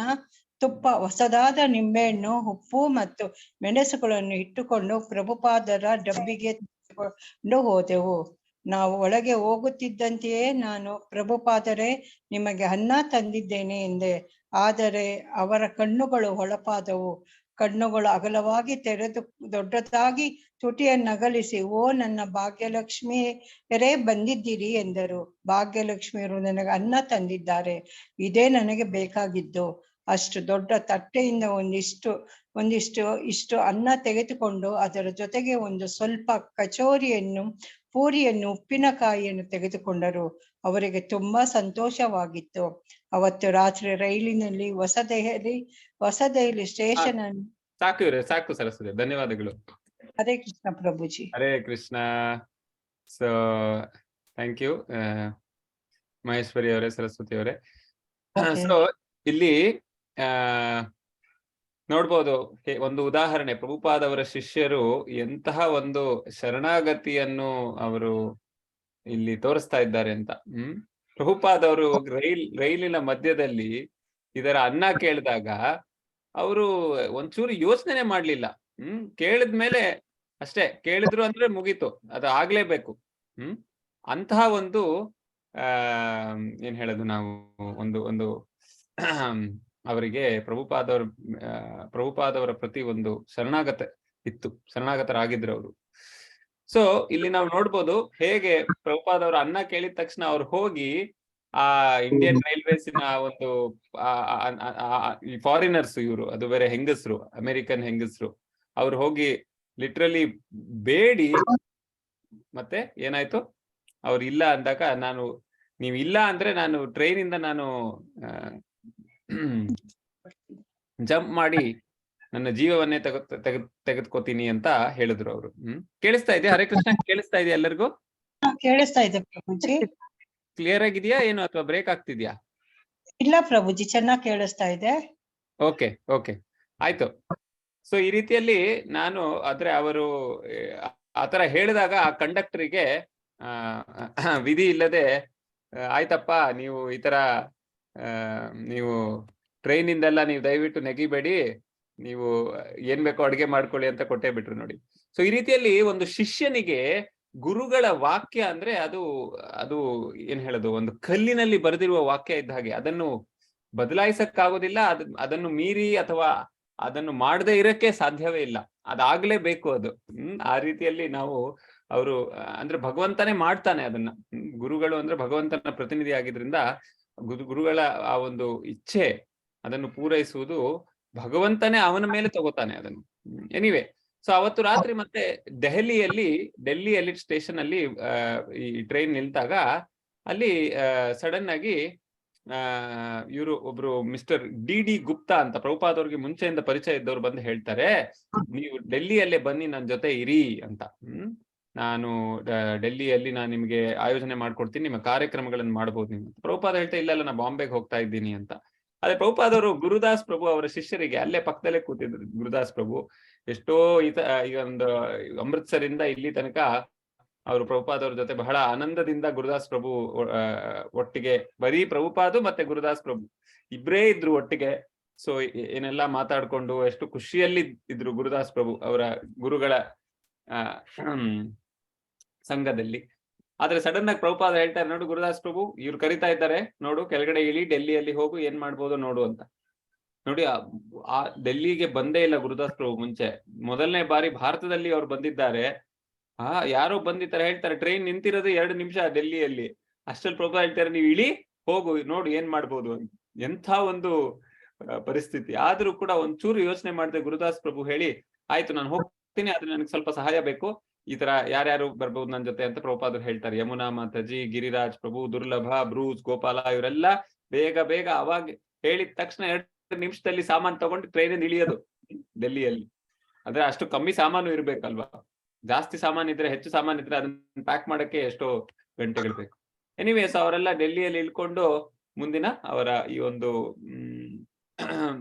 [SPEAKER 3] ತುಪ್ಪ, ಹೊಸದಾದ ನಿಂಬೆಹಣ್ಣು, ಉಪ್ಪು ಮತ್ತು ಮೆಣಸುಗಳನ್ನು ಇಟ್ಟುಕೊಂಡು ಪ್ರಭುಪಾದರ ಡಬ್ಬಿಗೆ ತೆಗೆದುಕೊಂಡು ಹೋದೆವು. ನಾವು ಒಳಗೆ ಹೋಗುತ್ತಿದ್ದಂತೆಯೇ ನಾನು, ಪ್ರಭುಪಾದರೇ, ನಿಮಗೆ ಅನ್ನ ತಂದಿದ್ದೇನೆ ಎಂದೆ. ಆದರೆ ಅವರ ಕಣ್ಣುಗಳು ಹೊಳಪಾದವು. ಕಣ್ಣುಗಳು ಅಗಲವಾಗಿ ತೆರೆದು ದೊಡ್ಡದಾಗಿ ತುಟಿಯನ್ನಗಲಿಸಿ, ಓ ನನ್ನ ಭಾಗ್ಯಲಕ್ಷ್ಮಿಯರೇ ಬಂದಿದ್ದೀರಿ ಎಂದರು. ಭಾಗ್ಯಲಕ್ಷ್ಮಿಯರು ನನಗೆ ಅನ್ನ ತಂದಿದ್ದಾರೆ, ಇದೇ ನನಗೆ ಬೇಕಾಗಿದ್ದು. ಅಷ್ಟು ದೊಡ್ಡ ತಟ್ಟೆಯಿಂದ ಇಷ್ಟು ಅನ್ನ ತೆಗೆದುಕೊಂಡು ಅದರ ಜೊತೆಗೆ ಒಂದು ಸ್ವಲ್ಪ ಕಚೋರಿಯನ್ನು, ಪೂರಿಯನ್ನು, ಉಪ್ಪಿನಕಾಯಿಯನ್ನು ತೆಗೆದುಕೊಂಡರು. ಅವರಿಗೆ ತುಂಬಾ ಸಂತೋಷವಾಗಿತ್ತು. ಅವತ್ತು ರಾತ್ರಿ ರೈಲಿನಲ್ಲಿ ಹೊಸದೆಹಲಿ ಸ್ಟೇಷನ್ ಅನ್ನು.
[SPEAKER 1] ಸಾಕು ಇವ್ರೆ, ಸಾಕು ಸರಸ್ವತಿ, ಧನ್ಯವಾದಗಳು.
[SPEAKER 3] Hare Krishna Prabhuji.
[SPEAKER 1] Hare Krishna. So thank you Maheshwari ಅವರೇ, ಸರಸ್ವತಿ ಅವರೇ. ಸೊ ಇಲ್ಲಿ ನೋಡ್ಬೋದು ಒಂದು ಉದಾಹರಣೆ, ಪ್ರಭುಪಾದವರ ಶಿಷ್ಯರು ಎಂತಹ ಒಂದು ಶರಣಾಗತಿಯನ್ನು ಅವರು ಇಲ್ಲಿ ತೋರಿಸ್ತಾ ಇದ್ದಾರೆ ಅಂತ. ಪ್ರಭುಪಾದವರು ರೈಲಿನ ಮಧ್ಯದಲ್ಲಿ ಇದರ ಅನ್ನ ಕೇಳಿದಾಗ ಅವರು ಒಂಚೂರು ಯೋಚನೆ ಮಾಡ್ಲಿಲ್ಲ. ಕೇಳಿದ್ಮೇಲೆ ಅಷ್ಟೇ, ಕೇಳಿದ್ರು ಅಂದ್ರೆ ಮುಗೀತು, ಅದು ಆಗ್ಲೇಬೇಕು. ಅಂತಹ ಒಂದು ಏನ್ ಹೇಳೋದು ನಾವು, ಒಂದು ಅವರಿಗೆ ಪ್ರಭುಪಾದವರ ಪ್ರತಿ ಒಂದು ಶರಣಾಗತರಾಗಿದ್ರು ಅವರು. ಸೊ ಇಲ್ಲಿ ನಾವು ನೋಡ್ಬೋದು ಹೇಗೆ ಪ್ರಭುಪಾದವರ ಅನ್ನ ಕೇಳಿದ ತಕ್ಷಣ ಅವ್ರು ಹೋಗಿ ಆ ಇಂಡಿಯನ್ ರೈಲ್ವೇಸಿನ ಒಂದು ಫಾರಿನರ್ಸ್, ಇವರು ಅದು ಬೇರೆ ಹೆಂಗಸರು, ಅಮೆರಿಕನ್ ಹೆಂಗಸರು, ಅವ್ರು ಹೋಗಿ ಲಿಟ್ರಲಿ ಬೇಡಿ, ಮತ್ತೆ ಏನಾಯ್ತು, ಅವ್ರು ಇಲ್ಲ ಅಂದಾಗ, ನೀವು ಇಲ್ಲ ಅಂದ್ರೆ ನಾನು ಟ್ರೈನಿಂದ ಜಂಪ್ ಮಾಡಿ ನನ್ನ ಜೀವವನ್ನೇ ತೆಗೆದುಕೋತೀನಿ ಅಂತ ಹೇಳಿದ್ರು ಅವರು. ಕೇಳಿಸ್ತಾ ಇದೆಯಾ ಹರೇ ಕೃಷ್ಣ? ಕೇಳಿಸ್ತಾ ಇದೆಯಾ ಎಲ್ಲರಿಗೂ?
[SPEAKER 3] ಕೇಳಿಸ್ತಾ ಇದೆ ಪ್ರಭುಜಿ.
[SPEAKER 1] ಕ್ಲಿಯರ್ ಆಗಿದೆಯಾ ಏನು, ಅಥವಾ ಬ್ರೇಕ್ ಆಗ್ತಿದ್ಯಾ?
[SPEAKER 3] ಇಲ್ಲ ಪ್ರಭುಜಿ, ಚೆನ್ನಾಗಿ ಕೇಳಿಸ್ತಾ ಇದೆ.
[SPEAKER 1] ಓಕೆ ಓಕೆ, ಆಯ್ತು. ಸೊ ಈ ರೀತಿಯಲ್ಲಿ ಅವರು ಆತರ ಹೇಳಿದಾಗ ಆ ಕಂಡಕ್ಟರಿಗೆ ವಿಧಿ ಇಲ್ಲದೆ, ಆಯ್ತಪ್ಪ ನೀವು ಈ ತರ ನೀವು ಟ್ರೈನಿಂದೆಲ್ಲ ನೀವು ದಯವಿಟ್ಟು ನೆಗಿಬೇಡಿ, ನೀವು ಏನ್ ಬೇಕೋ ಅಡುಗೆ ಮಾಡ್ಕೊಳ್ಳಿ ಅಂತ ಕೊಟ್ಟೇ ಬಿಟ್ರು ನೋಡಿ. ಸೊ ಈ ರೀತಿಯಲ್ಲಿ ಒಂದು ಶಿಷ್ಯನಿಗೆ ಗುರುಗಳ ವಾಕ್ಯ ಅಂದ್ರೆ ಅದು ಏನ್ ಹೇಳೋದು, ಒಂದು ಕಲ್ಲಿನಲ್ಲಿ ಬರೆದಿರುವ ವಾಕ್ಯ ಇದ್ದ ಹಾಗೆ. ಅದನ್ನು ಬದಲಾಯಿಸಕ್ಕಾಗೋದಿಲ್ಲ, ಅದನ್ನು ಮೀರಿ ಅಥವಾ ಅದನ್ನು ಮಾಡದೇ ಇರಕ್ಕೆ ಸಾಧ್ಯವೇ ಇಲ್ಲ, ಅದಾಗ್ಲೇಬೇಕು ಅದು. ಆ ರೀತಿಯಲ್ಲಿ ನಾವು ಅವರು ಅಂದ್ರೆ ಭಗವಂತನೇ ಮಾಡ್ತಾನೆ ಅದನ್ನ. ಗುರುಗಳು ಅಂದ್ರೆ ಭಗವಂತನ ಪ್ರತಿನಿಧಿ ಆಗಿದ್ರಿಂದ ಗುರುಗಳ ಆ ಒಂದು ಇಚ್ಛೆ ಅದನ್ನು ಪೂರೈಸುವುದು ಭಗವಂತನೇ ಅವನ ಮೇಲೆ ತಗೋತಾನೆ ಅದನ್ನು. ಎನಿವೆ, ಸೊ ಅವತ್ತು ರಾತ್ರಿ ಮತ್ತೆ ಡೆಲ್ಲಿಯಲ್ಲಿ ಸ್ಟೇಷನ್ ಅಲ್ಲಿ ಈ ಟ್ರೈನ್ ನಿಲ್ತಾಗ ಅಲ್ಲಿ ಸಡನ್ ಆಗಿ ಇವರು ಒಬ್ರು ಮಿಸ್ಟರ್ ಡಿ ಗುಪ್ತಾ ಅಂತ, ಪ್ರಭುಪಾದವ್ರಿಗೆ ಮುಂಚೆಯಿಂದ ಪರಿಚಯ ಇದ್ದವ್ರು ಬಂದು ಹೇಳ್ತಾರೆ, ನೀವು ಡೆಲ್ಲಿಯಲ್ಲೇ ಬನ್ನಿ ನನ್ನ ಜೊತೆ ಇರಿ ಅಂತ. ನಾನು ಡೆಲ್ಲಿಯಲ್ಲಿ ನಾನು ನಿಮ್ಗೆ ಆಯೋಜನೆ ಮಾಡ್ಕೊಡ್ತೀನಿ, ನಿಮ್ಮ ಕಾರ್ಯಕ್ರಮಗಳನ್ನು ಮಾಡಬಹುದು ನೀವು. ಪ್ರಭುಪಾದ ಹೇಳ್ತಾ, ಇಲ್ಲ ನಾ ಬಾಂಬೆಗೆ ಹೋಗ್ತಾ ಇದ್ದೀನಿ ಅಂತ. ಅದೇ ಪ್ರಭುಪಾದವರು ಗುರುದಾಸ್ ಪ್ರಭು ಅವರ ಶಿಷ್ಯರಿಗೆ ಅಲ್ಲೇ ಪಕ್ಕದಲ್ಲೇ ಕೂತಿದ್ರು. ಗುರುದಾಸ್ ಪ್ರಭು ಎಷ್ಟೋ ಈಗ ಒಂದು ಅಮೃತ್ಸರಿಂದ ಇಲ್ಲಿ ತನಕ ಅವರು ಪ್ರಭುಪಾದವ್ರ ಜೊತೆ ಬಹಳ ಆನಂದದಿಂದ ಗುರುದಾಸ್ ಪ್ರಭು ಒಟ್ಟಿಗೆ, ಬರೀ ಪ್ರಭುಪಾದು ಮತ್ತೆ ಗುರುದಾಸ್ ಪ್ರಭು ಇಬ್ರೇ ಇದ್ರು ಒಟ್ಟಿಗೆ. ಸೊ ಏನೆಲ್ಲಾ ಮಾತಾಡ್ಕೊಂಡು ಎಷ್ಟು ಖುಷಿಯಲ್ಲಿ ಇದ್ರು ಗುರುದಾಸ್ ಪ್ರಭು ಅವರ ಗುರುಗಳ ಸಂಘದಲ್ಲಿ. ಆದ್ರೆ ಸಡನ್ ಆಗಿ ಪ್ರಭುಪಾದ ಹೇಳ್ತಾರೆ, ನೋಡು ಗುರುದಾಸ್ ಪ್ರಭು ಇವ್ರು ಕರಿತಾ ಇದ್ದಾರೆ, ನೋಡು ಕೆಳಗಡೆ ಇಳಿ, ಡೆಲ್ಲಿಯಲ್ಲಿ ಹೋಗು, ಏನ್ ಮಾಡ್ಬೋದು ನೋಡು ಅಂತ. ನೋಡಿ, ಆ ಡೆಲ್ಲಿಗೆ ಬಂದೇ ಇಲ್ಲ ಗುರುದಾಸ್ ಪ್ರಭು ಮುಂಚೆ, ಮೊದಲನೇ ಬಾರಿ ಭಾರತದಲ್ಲಿ ಅವ್ರು ಬಂದಿದ್ದಾರೆ. ಯಾರೋ ಬಂದಿದ್ದಾರೆ, ಹೇಳ್ತಾರೆ ಟ್ರೈನ್ ನಿಂತಿರೋದು 2 ನಿಮಿಷ ಡೆಲ್ಲಿಯಲ್ಲಿ, ಅಷ್ಟರಲ್ಲಿ ಪ್ರಭುಪಾದ ಹೇಳ್ತಾರೆ ನೀವು ಇಳಿ, ಹೋಗು, ನೋಡು ಏನ್ ಮಾಡ್ಬೋದು ಅಂತ. ಎಂಥ ಒಂದು ಪರಿಸ್ಥಿತಿ. ಆದ್ರೂ ಕೂಡ ಒಂಚೂರು ಯೋಚನೆ ಮಾಡದೆ ಗುರುದಾಸ್ ಪ್ರಭು ಹೇಳಿ, ಆಯ್ತು ನಾನು ಹೋಗ್ತೀನಿ, ಆದ್ರೆ ನನಗೆ ಸ್ವಲ್ಪ ಸಹಾಯ ಬೇಕು, ಈ ತರ ಯಾರ್ಯಾರು ಬರ್ಬೋದು ನನ್ನ ಜೊತೆ ಅಂತ ಪ್ರಭುಪಾದರು ಹೇಳ್ತಾರೆ. ಯಮುನಾ ಮಾತಾಜಿ, ಗಿರಿರಾಜ್ ಪ್ರಭು, ದುರ್ಲಭ, ಬ್ರೂಸ್, ಗೋಪಾಲ ಇವರೆಲ್ಲ ಬೇಗ ಅವಾಗ ಹೇಳಿದ ತಕ್ಷಣ 2 ನಿಮಿಷದಲ್ಲಿ ಸಾಮಾನು ತಗೊಂಡು ಟ್ರೈನ್ ಇಳಿಯೋದು ಡೆಲ್ಲಿಯಲ್ಲಿ. ಅಂದ್ರೆ ಅಷ್ಟು ಕಮ್ಮಿ ಸಾಮಾನು ಇರ್ಬೇಕಲ್ವಾ, ಜಾಸ್ತಿ ಸಾಮಾನು ಇದ್ರೆ, ಹೆಚ್ಚು ಸಾಮಾನು ಇದ್ರೆ ಅದನ್ನ ಪ್ಯಾಕ್ ಮಾಡಕ್ಕೆ ಎಷ್ಟೋ ಗಂಟೆಗಳು ಬೇಕು. ಎನಿವೇಸ್ ಅವರೆಲ್ಲ ಡೆಲ್ಲಿಯಲ್ಲಿ ಇಳ್ಕೊಂಡು ಮುಂದಿನ ಅವರ ಈ ಒಂದು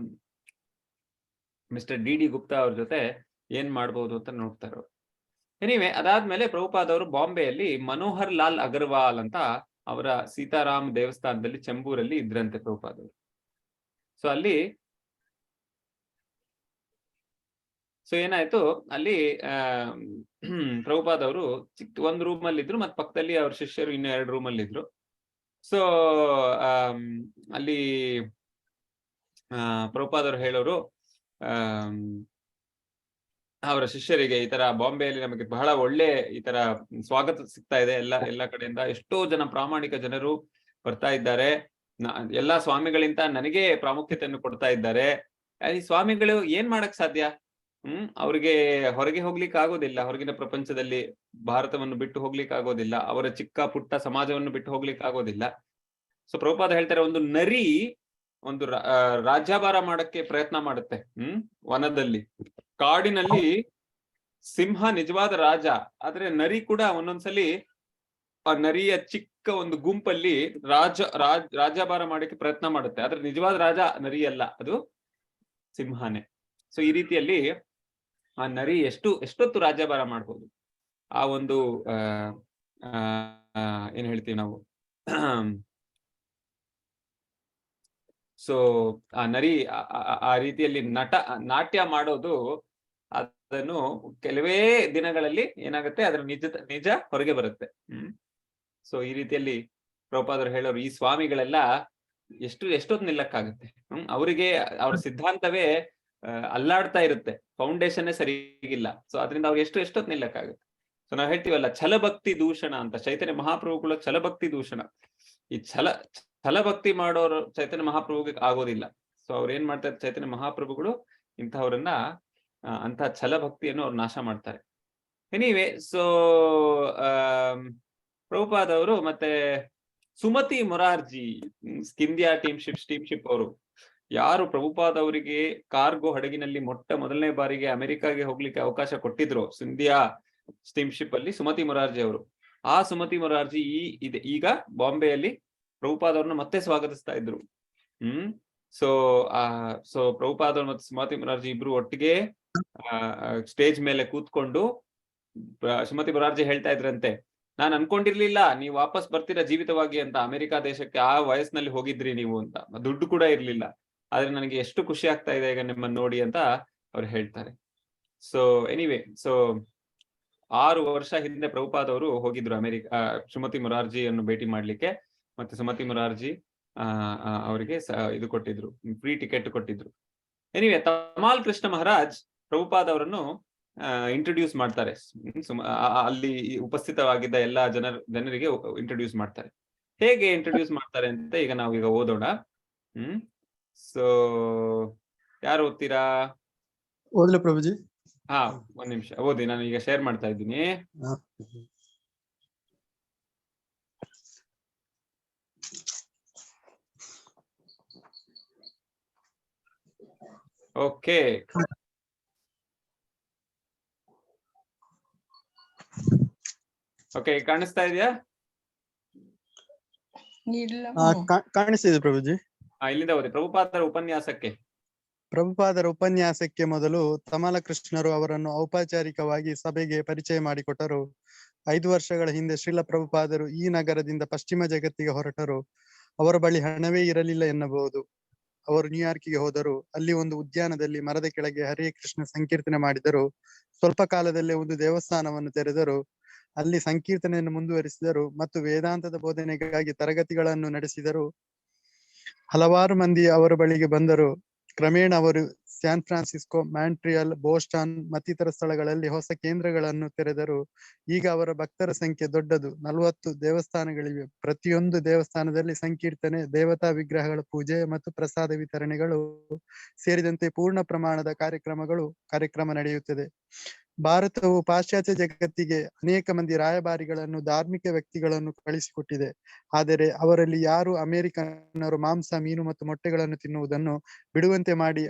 [SPEAKER 1] ಮಿಸ್ಟರ್ ಡಿ ಗುಪ್ತಾ ಅವ್ರ ಜೊತೆ ಏನ್ ಮಾಡ್ಬೋದು ಅಂತ ನೋಡ್ತಾರೆ. ಎನಿವೆ ಅದಾದ್ಮೇಲೆ ಪ್ರಭುಪಾದವರು ಬಾಂಬೆಯಲ್ಲಿ ಮನೋಹರ್ ಲಾಲ್ ಅಗರ್ವಾಲ್ ಅಂತ ಅವರ ಸೀತಾರಾಮ್ ದೇವಸ್ಥಾನದಲ್ಲಿ ಚೆಂಬೂರಲ್ಲಿ ಇದ್ರಂತೆ ಪ್ರಭುಪಾದವರು. ಸೊ ಅಲ್ಲಿ ಏನಾಯ್ತು, ಅಲ್ಲಿ ಪ್ರಭುಪಾದವರು ಚಿಕ್ಕ ಒಂದು ರೂಮ್ ಅಲ್ಲಿ ಇದ್ರು, ಮತ್ತೆ ಪಕ್ಕದಲ್ಲಿ ಅವ್ರ ಶಿಷ್ಯರು ಇನ್ನು 2 ರೂಮ್ ಅಲ್ಲಿ ಇದ್ರು. ಸೊ ಅಲ್ಲಿ ಪ್ರಭುಪಾದವರು ಹೇಳೋರು, ಅವರ ಶಿಷ್ಯರಿಗೆ ಈ ತರ ಬಾಂಬೆಯಲ್ಲಿ ನಮಗೆ ಬಹಳ ಒಳ್ಳೆ ಈ ತರ ಸ್ವಾಗತ ಸಿಗ್ತಾ ಇದೆ. ಎಲ್ಲ ಕಡೆಯಿಂದ ಎಷ್ಟೋ ಜನ ಪ್ರಾಮಾಣಿಕ ಜನರು ಬರ್ತಾ ಇದ್ದಾರೆ. ಎಲ್ಲಾ ಸ್ವಾಮಿಗಳಿಂದ ನನಗೆ ಪ್ರಾಮುಖ್ಯತೆಯನ್ನು ಕೊಡ್ತಾ ಇದ್ದಾರೆ. ಈ ಸ್ವಾಮಿಗಳು ಏನ್ ಮಾಡಕ್ ಸಾಧ್ಯ? ಅವ್ರಿಗೆ ಹೊರಗೆ ಹೋಗ್ಲಿಕ್ಕೆ ಆಗೋದಿಲ್ಲ. ಹೊರಗಿನ ಪ್ರಪಂಚದಲ್ಲಿ ಭಾರತವನ್ನು ಬಿಟ್ಟು ಹೋಗ್ಲಿಕ್ಕೆ ಆಗೋದಿಲ್ಲ. ಅವರ ಚಿಕ್ಕ ಪುಟ್ಟ ಸಮಾಜವನ್ನು ಬಿಟ್ಟು ಹೋಗ್ಲಿಕ್ಕೆ ಆಗೋದಿಲ್ಲ. ಸೊ ಪ್ರಭುಪಾದ ಹೇಳ್ತಾರೆ, ಒಂದು ನರಿ ಒಂದು ರಾಜ್ಯಭಾರ ಮಾಡಕ್ಕೆ ಪ್ರಯತ್ನ ಮಾಡುತ್ತೆ. ವನದಲ್ಲಿ, ಕಾಡಿನಲ್ಲಿ ಸಿಂಹ ನಿಜವಾದ ರಾಜ, ಆದ್ರೆ ನರಿ ಕೂಡ ಒಂದೊಂದ್ಸಲಿ ಆ ನರಿಯ ಚಿಕ್ಕ ಒಂದು ಗುಂಪಲ್ಲಿ ರಾಜ್ಯಭಾರ ಮಾಡಕ್ಕೆ ಪ್ರಯತ್ನ ಮಾಡುತ್ತೆ. ಆದ್ರೆ ನಿಜವಾದ ರಾಜ ನರಿ ಅಲ್ಲ, ಅದು ಸಿಂಹನೇ. ಸೊ ಈ ರೀತಿಯಲ್ಲಿ ಆ ನರಿ ಎಷ್ಟೊತ್ತು ರಾಜ್ಯಭಾರ ಮಾಡ್ಬೋದು. ಆ ಒಂದು ಏನ್ ಹೇಳ್ತೀವಿ ನಾವು, ಸೊ ಆ ನರಿ ಆ ರೀತಿಯಲ್ಲಿ ನಾಟ್ಯ ಮಾಡೋದು, ಅದನ್ನು ಕೆಲವೇ ದಿನಗಳಲ್ಲಿ ಏನಾಗುತ್ತೆ, ಅದರ ನಿಜ ಹೊರಗೆ ಬರುತ್ತೆ. ಸೊ ಈ ರೀತಿಯಲ್ಲಿ ಪ್ರಭುಪಾದರು ಹೇಳೋರು, ಈ ಸ್ವಾಮಿಗಳೆಲ್ಲ ಎಷ್ಟೊತ್ತು ನಿಲ್ಲಕ್ಕಾಗುತ್ತೆ. ಅವರಿಗೆ ಅವ್ರ ಸಿದ್ಧಾಂತವೇ ಅಲ್ಲಾಡ್ತಾ ಇರುತ್ತೆ, ಫೌಂಡೇಶನ್ನೇ ಸರಿಗಿಲ್ಲ. ಸೊ ಅದರಿಂದ ಅವ್ರಿಗೆ ಎಷ್ಟೊತ್ತು ನಿಲ್ಲಕ್ಕಾಗುತ್ತೆ. ಸೊ ನಾವ್ ಹೇಳ್ತೀವಲ್ಲ, ಛಲಭಕ್ತಿ ದೂಷಣ ಅಂತ. ಚೈತನ್ಯ ಮಹಾಪ್ರಭುಗಳು ಛಲಭಕ್ತಿ ದೂಷಣ. ಈ ಛಲಭಕ್ತಿ ಮಾಡೋರು ಚೈತನ್ಯ ಮಹಾಪ್ರಭುಗೆ ಆಗೋದಿಲ್ಲ. ಸೊ ಅವ್ರು ಏನ್ ಮಾಡ್ತಾರೆ, ಚೈತನ್ಯ ಮಹಾಪ್ರಭುಗಳು ಇಂಥವ್ರನ್ನ ಅಂತ ಛಲಭಕ್ತಿಯನ್ನು ಅವ್ರು ನಾಶ ಮಾಡ್ತಾರೆ. ಎನಿವೆ, ಸೊ ಪ್ರಭುಪಾದವರು ಮತ್ತೆ ಸುಮತಿ ಮೊರಾರ್ಜಿ ಸ್ಕಿಂದಿಯಾ ಟೀಮ್ಶಿಪ್ ಅವರು, ಯಾರು ಪ್ರಭುಪಾದ ಅವರಿಗೆ ಕಾರ್ಗೋ ಹಡಗಿನಲ್ಲಿ ಮೊದಲನೇ ಬಾರಿಗೆ ಅಮೆರಿಕಾಗೆ ಹೋಗ್ಲಿಕ್ಕೆ ಅವಕಾಶ ಕೊಟ್ಟಿದ್ರು, ಸಿಂಧಿಯಾ ಸ್ಟೀಮ್ಶಿಪ್ ಅಲ್ಲಿ ಸುಮತಿ ಮೊರಾರ್ಜಿ ಅವರು. ಆ ಸುಮತಿ ಮೊರಾರ್ಜಿ ಈಗ ಬಾಂಬೆಯಲ್ಲಿ ಪ್ರಭುಪಾದವ್ರನ್ನ ಮತ್ತೆ ಸ್ವಾಗತಿಸ್ತಾ ಇದ್ರು. ಸೊ ಪ್ರಭುಪಾದವ್ರು ಮತ್ತು ಸುಮತಿ ಮೊರಾರ್ಜಿ ಇಬ್ರು ಒಟ್ಟಿಗೆ ಸ್ಟೇಜ್ ಮೇಲೆ ಕೂತ್ಕೊಂಡು ಸುಮತಿ ಮೊರಾರ್ಜಿ ಹೇಳ್ತಾ ಇದ್ರಂತೆ, ನಾನ್ ಅನ್ಕೊಂಡಿರ್ಲಿಲ್ಲ ನೀವು ವಾಪಸ್ ಬರ್ತೀರಾ ಜೀವಿತವಾಗಿ ಅಂತ. ಅಮೆರಿಕಾ ದೇಶಕ್ಕೆ ಆ ವಯಸ್ಸಿನಲ್ಲಿ ಹೋಗಿದ್ರಿ ನೀವು ಅಂತ, ದುಡ್ಡು ಕೂಡ ಇರ್ಲಿಲ್ಲ. ಆದ್ರೆ ನನಗೆ ಎಷ್ಟು ಖುಷಿ ಆಗ್ತಾ ಇದೆ ಈಗ ನಿಮ್ಮನ್ನ ನೋಡಿ ಅಂತ ಅವ್ರು ಹೇಳ್ತಾರೆ. ಸೊ ಎನಿವೆ, ಸೊ 6 ವರ್ಷ ಹಿಂದೆ ಪ್ರಭುಪಾದವರು ಹೋಗಿದ್ರು ಸುಮತಿ ಮೊರಾರ್ಜಿಯನ್ನು ಭೇಟಿ ಮಾಡ್ಲಿಕ್ಕೆ. ಮತ್ತೆ ಸುಮತಿ ಮೊರಾರ್ಜಿ ಅವರಿಗೆ ಇದು ಕೊಟ್ಟಿದ್ರು, ಫ್ರೀ ಟಿಕೆಟ್ ಕೊಟ್ಟಿದ್ರು. ಎನಿವೆ, ತಮಾಲ್ ಕೃಷ್ಣ ಮಹಾರಾಜ್ ಪ್ರಭುಪಾದ ಅವರನ್ನು ಇಂಟ್ರೊಡ್ಯೂಸ್ ಮಾಡ್ತಾರೆ. ಅಲ್ಲಿ ಉಪಸ್ಥಿತವಾಗಿದ್ದ ಎಲ್ಲಾ ಜನರಿಗೆ ಇಂಟ್ರೊಡ್ಯೂಸ್ ಮಾಡ್ತಾರೆ. ಹೇಗೆ ಇಂಟ್ರೊಡ್ಯೂಸ್ ಮಾಡ್ತಾರೆ ಅಂತ ಈಗ ಓದೋಣ. ಸೊ ಯಾರು ಓದ್ತೀರಾ?
[SPEAKER 4] ಓದ್ಲ ಪ್ರಭುಜಿ?
[SPEAKER 1] ಒಂದ್ ನಿಮಿಷ ಓದಿ, ನಾನು ಈಗ ಶೇರ್ ಮಾಡ್ತಾ ಇದ್ದೀನಿ. ಓಕೆ, ಓಕೆ, ಕಾಣಿಸ್ತಾ ಇದೆಯಾ?
[SPEAKER 4] ಕಾಣಿಸ್ತಿದೆ ಪ್ರಭುಜಿ.
[SPEAKER 1] ಇಲ್ಲಿಂದ ಓದಿ.
[SPEAKER 4] ಪ್ರಭುಪಾದರ ಉಪನ್ಯಾಸಕ್ಕೆ ಮೊದಲು ತಮಾಲ ಕೃಷ್ಣರು ಅವರನ್ನು ಔಪಚಾರಿಕವಾಗಿ ಸಭೆಗೆ ಪರಿಚಯ ಮಾಡಿಕೊಟ್ಟರು. 5 ವರ್ಷಗಳ ಹಿಂದೆ ಶ್ರೀಲ ಪ್ರಭುಪಾದರು ಈ ನಗರದಿಂದ ಪಶ್ಚಿಮ ಜಗತ್ತಿಗೆ ಹೊರಟರು. ಅವರ ಬಳಿ ಹಣವೇ ಇರಲಿಲ್ಲ ಎನ್ನಬಹುದು. ಅವರು ನ್ಯೂಯಾರ್ಕಿಗೆ ಹೋದರು. ಅಲ್ಲಿ ಒಂದು ಉದ್ಯಾನದಲ್ಲಿ ಮರದ ಕೆಳಗೆ ಹರೇ ಕೃಷ್ಣ ಸಂಕೀರ್ತನೆ ಮಾಡಿದರು. ಸ್ವಲ್ಪ ಕಾಲದಲ್ಲೇ ಒಂದು ದೇವಸ್ಥಾನವನ್ನು ತೆರೆದರು. ಅಲ್ಲಿ ಸಂಕೀರ್ತನೆಯನ್ನು ಮುಂದುವರಿಸಿದರು ಮತ್ತು ವೇದಾಂತದ ಬೋಧನೆಗಾಗಿ ತರಗತಿಗಳನ್ನು ನಡೆಸಿದರು. ಹಲವಾರು ಮಂದಿ ಅವರ ಬಳಿಗೆ ಬಂದರು. ಕ್ರಮೇಣ ಅವರು ಸ್ಯಾನ್ ಫ್ರಾನ್ಸಿಸ್ಕೋ, ಮಾಂಟ್ರಿಯಲ್, ಬೋಸ್ಟನ್ ಮತ್ತಿತರ ಸ್ಥಳಗಳಲ್ಲಿ ಹೊಸ ಕೇಂದ್ರಗಳನ್ನು ತೆರೆದರು. ಈಗ ಅವರ ಭಕ್ತರ ಸಂಖ್ಯೆ ದೊಡ್ಡದು. 40 ದೇವಸ್ಥಾನಗಳಿವೆ. ಪ್ರತಿಯೊಂದು ದೇವಸ್ಥಾನದಲ್ಲಿ ಸಂಕೀರ್ತನೆ, ದೇವತಾ ವಿಗ್ರಹಗಳ ಪೂಜೆ ಮತ್ತು ಪ್ರಸಾದ ವಿತರಣೆಗಳು ಸೇರಿದಂತೆ ಪೂರ್ಣ ಪ್ರಮಾಣದ ಕಾರ್ಯಕ್ರಮ ನಡೆಯುತ್ತದೆ. ಭಾರತವು ಪಾಶ್ಚಾತ್ಯ ಜಗತ್ತಿಗೆ ಅನೇಕ ಮಂದಿ ರಾಯಭಾರಿಗಳನ್ನು, ಧಾರ್ಮಿಕ ವ್ಯಕ್ತಿಗಳನ್ನು ಕಳಿಸಿಕೊಟ್ಟಿದೆ. ಆದರೆ ಅವರಲ್ಲಿ ಯಾರು ಅಮೆರಿಕನ್ನರು ಮಾಂಸ, ಮೀನು ಮತ್ತು ಮೊಟ್ಟೆಗಳನ್ನು ತಿನ್ನುವುದನ್ನು ಬಿಡುವಂತೆ ಮಾಡಿ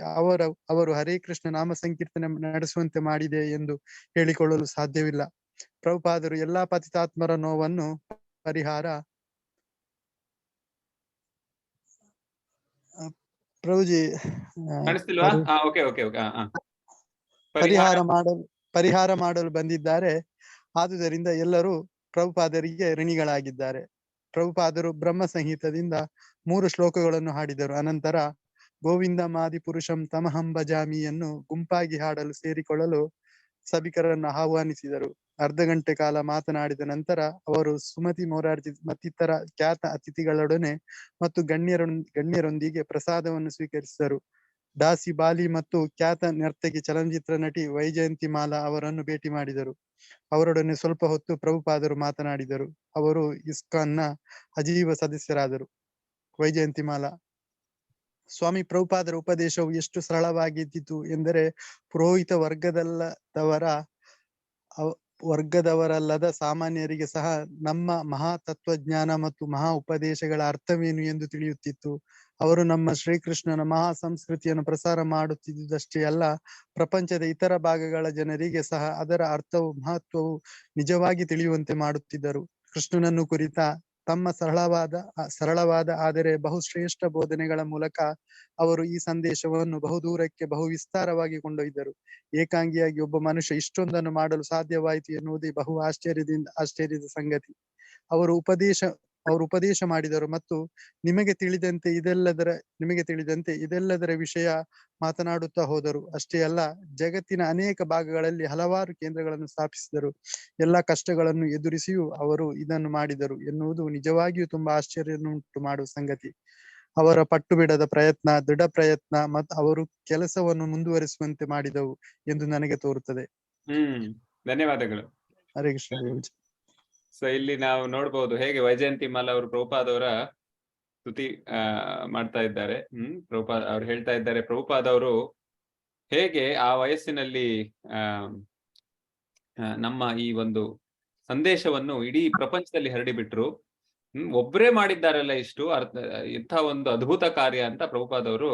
[SPEAKER 4] ಅವರು ಹರೇ ಕೃಷ್ಣ ನಾಮ ಸಂಕೀರ್ತನೆ ನಡೆಸುವಂತೆ ಮಾಡಿದೆ ಎಂದು ಹೇಳಿಕೊಳ್ಳಲು ಸಾಧ್ಯವಿಲ್ಲ. ಪ್ರಭುಪಾದರು ಎಲ್ಲಾ ಪತಿತಾತ್ಮರ ನೋವನ್ನು ಪರಿಹಾರ ಮಾಡಲು ಬಂದಿದ್ದಾರೆ. ಆದುದರಿಂದ ಎಲ್ಲರೂ ಪ್ರಭುಪಾದರಿಗೆ ಋಣಿಗಳಾಗಿದ್ದಾರೆ. ಪ್ರಭುಪಾದರು ಬ್ರಹ್ಮ ಸಂಹಿತದಿಂದ 3 ಶ್ಲೋಕಗಳನ್ನು ಹಾಡಿದರು. ಅನಂತರ ಗೋವಿಂದ ಮಾದಿ ಪುರುಷಂ ತಮಹಂ ಭಜಾಮಿಯನ್ನು ಗುಂಪಾಗಿ ಹಾಡಲು ಸೇರಿಕೊಳ್ಳಲು ಸಭಿಕರನ್ನು ಆಹ್ವಾನಿಸಿದರು. ಅರ್ಧ ಗಂಟೆ ಕಾಲ ಮಾತನಾಡಿದ ನಂತರ ಅವರು ಸುಮತಿ ಮೊರಾರ್ಜಿ ಮತ್ತಿತರ ಖ್ಯಾತ ಅತಿಥಿಗಳೊಡನೆ ಮತ್ತು ಗಣ್ಯರೊಂದಿಗೆ ಪ್ರಸಾದವನ್ನು ಸ್ವೀಕರಿಸಿದರು. ದಾಸಿ ಬಾಲಿ ಮತ್ತು ಖ್ಯಾತ ನರ್ತಕಿ ಚಲನಚಿತ್ರ ನಟಿ ವೈಜಯಂತಿಮಾಲಾ ಅವರನ್ನು ಭೇಟಿ ಮಾಡಿದರು. ಅವರೊಡನೆ ಸ್ವಲ್ಪ ಹೊತ್ತು ಪ್ರಭುಪಾದರು ಮಾತನಾಡಿದರು. ಅವರು ಇಸ್ಕಾನ್ನ ಅಜೀವ ಸದಸ್ಯರಾದರು. ವೈಜಯಂತಿಮಾಲಾ: ಸ್ವಾಮಿ ಪ್ರಭುಪಾದರ ಉಪದೇಶವು ಎಷ್ಟು ಸರಳವಾಗಿದ್ದಿತು ಎಂದರೆ ಪುರೋಹಿತ ವರ್ಗದವರಲ್ಲದ ಸಾಮಾನ್ಯರಿಗೆ ಸಹ ನಮ್ಮ ಮಹಾ ತತ್ವಜ್ಞಾನ ಮತ್ತು ಮಹಾ ಉಪದೇಶಗಳ ಅರ್ಥವೇನು ಎಂದು ತಿಳಿಯುತ್ತಿತ್ತು. ಅವರು ನಮ್ಮ ಶ್ರೀಕೃಷ್ಣನ ಮಹಾ ಸಂಸ್ಕೃತಿಯನ್ನು ಪ್ರಸಾರ ಮಾಡುತ್ತಿದ್ದುದಷ್ಟೇ ಅಲ್ಲ, ಪ್ರಪಂಚದ ಇತರ ಭಾಗಗಳ ಜನರಿಗೆ ಸಹ ಅದರ ಅರ್ಥವು ಮಹತ್ವವು ನಿಜವಾಗಿ ತಿಳಿಯುವಂತೆ ಮಾಡುತ್ತಿದ್ದರು. ಕೃಷ್ಣನನ್ನು ಕುರಿತ ತಮ್ಮ ಸರಳವಾದ ಆದರೆ ಬಹುಶ್ರೇಷ್ಠ ಬೋಧನೆಗಳ ಮೂಲಕ ಅವರು ಈ ಸಂದೇಶವನ್ನು ಬಹುದೂರಕ್ಕೆ ಬಹು ವಿಸ್ತಾರವಾಗಿ ಕೊಂಡೊಯ್ದರು. ಏಕಾಂಗಿಯಾಗಿ ಒಬ್ಬ ಮನುಷ್ಯ ಇಷ್ಟೊಂದನ್ನು ಮಾಡಲು ಸಾಧ್ಯವಾಯಿತು ಎನ್ನುವುದೇ ಬಹು ಆಶ್ಚರ್ಯದ ಸಂಗತಿ. ಅವರು ಉಪದೇಶ ಮಾಡಿದರು ಮತ್ತು ನಿಮಗೆ ತಿಳಿದಂತೆ ಇದೆಲ್ಲದರ ವಿಷಯ ಮಾತನಾಡುತ್ತಾ ಹೋದರು. ಅಷ್ಟೇ ಅಲ್ಲ, ಜಗತ್ತಿನ ಅನೇಕ ಭಾಗಗಳಲ್ಲಿ ಹಲವಾರು ಕೇಂದ್ರಗಳನ್ನು ಸ್ಥಾಪಿಸಿದರು. ಎಲ್ಲ ಕಷ್ಟಗಳನ್ನು ಎದುರಿಸಿಯೂ ಅವರು ಇದನ್ನು ಮಾಡಿದರು ಎನ್ನುವುದು ನಿಜವಾಗಿಯೂ ತುಂಬಾ ಆಶ್ಚರ್ಯವನ್ನುಂಟು ಮಾಡುವ ಸಂಗತಿ. ಅವರ ಪಟ್ಟು ಬಿಡದ ಪ್ರಯತ್ನ, ದೃಢ ಪ್ರಯತ್ನ ಮತ್ತು ಅವರು ಕೆಲಸವನ್ನು ಮುಂದುವರಿಸುವಂತೆ ಮಾಡಿದವು ಎಂದು ನನಗೆ ತೋರುತ್ತದೆ.
[SPEAKER 1] ಧನ್ಯವಾದಗಳು.
[SPEAKER 4] ಹರೇ ಕೃಷ್ಣ.
[SPEAKER 1] ಸೊ ಇಲ್ಲಿ ನಾವು ನೋಡ್ಬೋದು ಹೇಗೆ ವೈಜಯಂತಿಮಾಲಾ ಅವರು ಪ್ರಭುಪಾದವರ ಸ್ತುತಿ ಮಾಡ್ತಾ ಇದ್ದಾರೆ. ಪ್ರಭುಪಾದ ಅವ್ರು ಹೇಳ್ತಾ ಇದ್ದಾರೆ, ಪ್ರಭುಪಾದವರು ಹೇಗೆ ಆ ವಯಸ್ಸಿನಲ್ಲಿ ನಮ್ಮ ಈ ಒಂದು ಸಂದೇಶವನ್ನು ಇಡೀ ಪ್ರಪಂಚದಲ್ಲಿ ಹರಡಿಬಿಟ್ರು. ಒಬ್ಬರೇ ಮಾಡಿದ್ದಾರಲ್ಲ ಇಷ್ಟು ಇಂಥ ಒಂದು ಅದ್ಭುತ ಕಾರ್ಯ ಅಂತ ಪ್ರಭುಪಾದವರು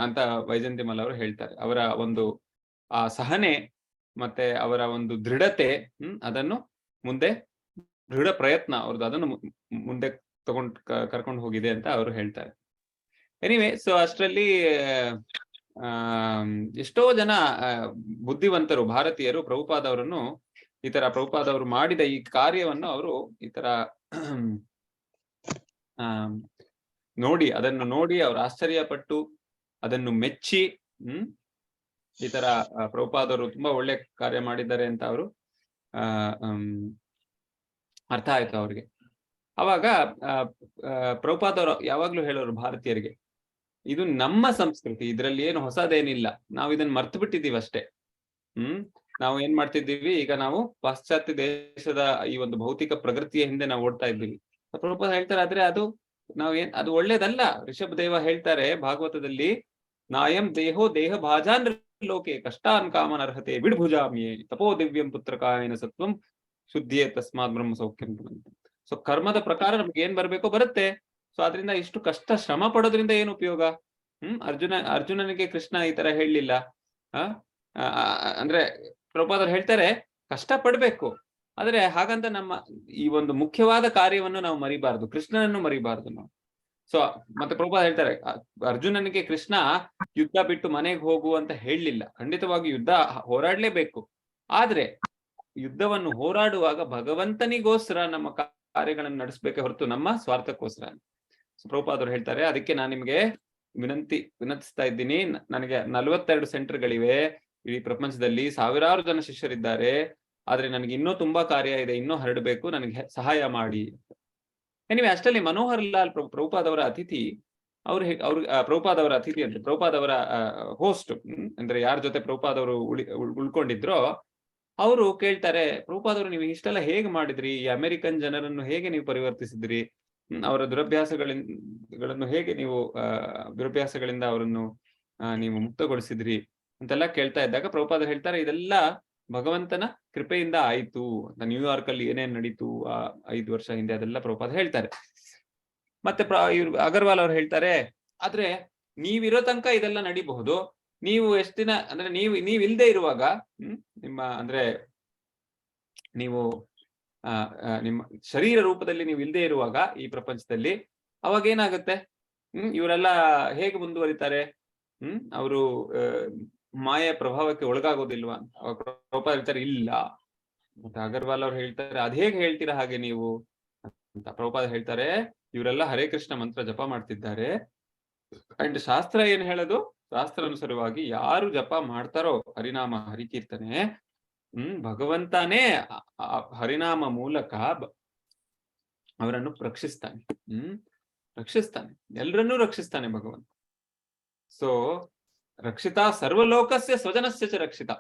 [SPEAKER 1] ಅಂತ ವೈಜಯಂತಿಮಾಲಾ ಅವರು ಹೇಳ್ತಾರೆ. ಅವರ ಒಂದು ಆ ಸಹನೆ ಮತ್ತೆ ಅವರ ಒಂದು ದೃಢತೆ, ಅದನ್ನು ಮುಂದೆ ದೃಢ ಪ್ರಯತ್ನ ಅವ್ರದ್ದು ಅದನ್ನು ಮುಂದೆ ಕರ್ಕೊಂಡು ಹೋಗಿದೆ ಅಂತ ಅವರು ಹೇಳ್ತಾರೆ. ಎನಿವೆ, ಸೊ ಅಷ್ಟರಲ್ಲಿ ಎಷ್ಟೋ ಜನ ಬುದ್ಧಿವಂತರು ಭಾರತೀಯರು ಪ್ರಭುಪಾದವರನ್ನು ಈ ತರ ಪ್ರಭುಪಾದವರು ಮಾಡಿದ ಈ ಕಾರ್ಯವನ್ನು ಅವರು ಈ ತರ ಅದನ್ನು ನೋಡಿ ಅವರು ಆಶ್ಚರ್ಯಪಟ್ಟು ಅದನ್ನು ಮೆಚ್ಚಿ ಈ ತರ ಪ್ರಭುಪಾದವರು ತುಂಬಾ ಒಳ್ಳೆ ಕಾರ್ಯ ಮಾಡಿದ್ದಾರೆ ಅಂತ ಅವರು ಅರ್ಥ ಆಯ್ತು ಅವ್ರಿಗೆ. ಅವಾಗ ಪ್ರಭುಪಾದವರು ಯಾವಾಗ್ಲೂ ಹೇಳೋರು ಭಾರತೀಯರಿಗೆ, ಇದು ನಮ್ಮ ಸಂಸ್ಕೃತಿ, ಇದ್ರಲ್ಲಿ ಏನು ಹೊಸದೇನಿಲ್ಲ, ನಾವು ಇದನ್ನ ಮರ್ತು ಬಿಟ್ಟಿದ್ದೀವಿ ಅಷ್ಟೇ. ನಾವು ಏನ್ ಮಾಡ್ತಿದ್ದೀವಿ ಈಗ, ನಾವು ಪಾಶ್ಚಾತ್ಯ ದೇಶದ ಈ ಒಂದು ಭೌತಿಕ ಪ್ರಗತಿಯ ಹಿಂದೆ ನಾವು ಓಡ್ತಾ ಇದ್ದೀವಿ. ಪ್ರಭುಪಾದ ಹೇಳ್ತಾರೆ, ಆದ್ರೆ ಅದು ಒಳ್ಳೇದಲ್ಲ. ರಿಷಭ ದೇವ ಹೇಳ್ತಾರೆ ಭಾಗವತದಲ್ಲಿ, ನಾಯಂ ದೇಹೋ ದೇಹ ಭಾಜಾನ್ ಲೋಕೆ ಕಷ್ಟಾನ್ ಕಾಮನ್ ಅರ್ಹತೆ ವಿಡ್ಭುಜಾಮಿಯೇ ತಪೋ ದಿವ್ಯಂ ಪುತ್ರಕಾಯನ ಸತ್ವಂ ಶುದ್ಧಿಯೇ ತಸ್ಮಾತ್ ಬ್ರಹ್ಮ ಸೌಖ್ಯಂ. ಸೊ ಕರ್ಮದ ಪ್ರಕಾರ ನಮ್ಗೆ ಏನ್ ಬರ್ಬೇಕೋ ಬರುತ್ತೆ. ಸೊ ಅದರಿಂದ ಇಷ್ಟು ಕಷ್ಟ ಶ್ರಮ ಪಡೋದ್ರಿಂದ ಏನು ಉಪಯೋಗ? ಅರ್ಜುನನಿಗೆ ಕೃಷ್ಣ ಈ ತರ ಹೇಳಲಿಲ್ಲ. ಅಂದ್ರೆ ಪ್ರಭುಪಾದರು ಹೇಳ್ತಾರೆ, ಕಷ್ಟ ಪಡ್ಬೇಕು, ಆದ್ರೆ ಹಾಗಂತ ನಮ್ಮ ಈ ಒಂದು ಮುಖ್ಯವಾದ ಕಾರ್ಯವನ್ನು ನಾವು ಮರಿಬಾರ್ದು, ಕೃಷ್ಣನನ್ನು ಮರಿಬಾರ್ದು ನಾವು. ಸೊ ಮತ್ತೆ ಪ್ರಭುಪಾದ ಹೇಳ್ತಾರೆ, ಅರ್ಜುನನಿಗೆ ಕೃಷ್ಣ ಯುದ್ಧ ಬಿಟ್ಟು ಮನೆಗೆ ಹೋಗು ಅಂತ ಹೇಳಲಿಲ್ಲ. ಖಂಡಿತವಾಗಿ ಯುದ್ಧ ಹೋರಾಡ್ಲೇಬೇಕು, ಆದ್ರೆ ಯುದ್ಧವನ್ನು ಹೋರಾಡುವಾಗ ಭಗವಂತನಿಗೋಸ್ಕರ ನಮ್ಮ ಕಾರ್ಯಗಳನ್ನು ನಡೆಸಬೇಕೆ ಹೊರತು ನಮ್ಮ ಸ್ವಾರ್ಥಕ್ಕೋಸ್ಕರ. ಪ್ರಭುಪಾದರು ಹೇಳ್ತಾರೆ, ಅದಕ್ಕೆ ನಾನು ನಿಮ್ಗೆ ವಿನಂತಿಸ್ತಾ ಇದ್ದೀನಿ, ನನಗೆ 42 ಸೆಂಟರ್ಗಳಿವೆ ಇಡೀ ಪ್ರಪಂಚದಲ್ಲಿ, ಸಾವಿರಾರು ಜನ ಶಿಷ್ಯರಿದ್ದಾರೆ, ಆದ್ರೆ ನನಗೆ ಇನ್ನೂ ತುಂಬಾ ಕಾರ್ಯ ಇದೆ, ಇನ್ನೂ ಹರಡಬೇಕು, ನನಗೆ ಸಹಾಯ ಮಾಡಿ. ಎನಿವೆ, ಅಷ್ಟರಲ್ಲಿ ಮನೋಹರ್ ಲಾಲ್ ಪ್ರಭುಪಾದವರ ಅತಿಥಿ, ಪ್ರಭುಪಾದವರ ಅತಿಥಿ ಅಂದ್ರೆ ಪ್ರಭುಪಾದವರ ಹೋಸ್ಟ್ ಅಂದ್ರೆ ಯಾರ ಜೊತೆ ಪ್ರಭುಪಾದವರು ಉಳ್ಕೊಂಡಿದ್ರೋ ಅವರು ಕೇಳ್ತಾರೆ, ಪ್ರಭುಪಾದವರು ನೀವು ಇಷ್ಟೆಲ್ಲ ಹೇಗೆ ಮಾಡಿದ್ರಿ? ಈ ಅಮೆರಿಕನ್ ಜನರನ್ನು ಹೇಗೆ ನೀವು ಪರಿವರ್ತಿಸಿದ್ರಿ? ಅವರ ದುರಭ್ಯಾಸಗಳನ್ನು ಹೇಗೆ ನೀವು ದುರಭ್ಯಾಸಗಳಿಂದ ಅವರನ್ನು ನೀವು ಮುಕ್ತಗೊಳಿಸಿದ್ರಿ ಅಂತೆಲ್ಲ ಕೇಳ್ತಾ ಇದ್ದಾಗ ಪ್ರಭುಪಾದರು ಹೇಳ್ತಾರೆ, ಇದೆಲ್ಲ ಭಗವಂತನ ಕೃಪೆಯಿಂದ ಆಯ್ತು ಅಂತ. ನ್ಯೂಯಾರ್ಕ್ ಅಲ್ಲಿ ಏನೇನ್ ನಡೀತು 5 ವರ್ಷ ಹಿಂದೆ ಅದೆಲ್ಲ ಪ್ರಭುಪಾದ ಹೇಳ್ತಾರೆ. ಮತ್ತೆ ಇವ್ರು ಅಗರ್ವಾಲ್ ಅವ್ರು ಹೇಳ್ತಾರೆ, ಆದ್ರೆ ನೀವಿರೋ ತನಕ ಇದೆಲ್ಲ ನಡಿಬಹುದು, ನೀವು ಎಷ್ಟು ದಿನ ಅಂದ್ರೆ ನೀವು ಇಲ್ದೇ ಇರುವಾಗ, ನೀವು ನಿಮ್ಮ ಶರೀರ ರೂಪದಲ್ಲಿ ನೀವು ಇಲ್ದೇ ಇರುವಾಗ ಈ ಪ್ರಪಂಚದಲ್ಲಿ, ಅವಾಗ ಏನಾಗುತ್ತೆ? ಇವರೆಲ್ಲ ಹೇಗೆ ಮುಂದುವರಿತಾರೆ? ಅವರು ಮಾಯೆಯ ಪ್ರಭಾವಕ್ಕೆ ಒಳಗಾಗೋದಿಲ್ವಾ? ಪ್ರಭುಪಾದ ಹೇಳ್ತಾರೆ, ಇಲ್ಲ. ಮತ್ತೆ ಅಗರ್ವಾಲ್ ಅವ್ರು ಹೇಳ್ತಾರೆ, ಅದ್ ಹೇಗೆ ಹೇಳ್ತೀರಾ ಹಾಗೆ ನೀವು ಅಂತ. ಪ್ರಭುಪಾದ ಹೇಳ್ತಾರೆ, ಇವರೆಲ್ಲ ಹರೇ ಕೃಷ್ಣ ಮಂತ್ರ ಜಪ ಮಾಡ್ತಿದ್ದಾರೆ, ಅಂಡ್ ಶಾಸ್ತ್ರ ಏನ್ ಹೇಳೋದು, ಶಾಸ್ತ್ರ ಅನುಸಾರವಾಗಿ ಯಾರು ಜಪ ಮಾಡ್ತಾರೋ ಹರಿನಾಮ ಹರಿಕೀರ್ತನೆ, ಭಗವಂತನೇ ಹರಿನಾಮ ಮೂಲಕ ಅವರನ್ನು ರಕ್ಷಿಸ್ತಾನೆ, ಎಲ್ಲರನ್ನೂ ರಕ್ಷಿಸ್ತಾನೆ ಭಗವಂತ. ಸೊ ರಕ್ಷಿತಾ ಸರ್ವಲೋಕಸ್ಯ ಸ್ವಜನಸ್ಯ ಚ ರಕ್ಷಿತ,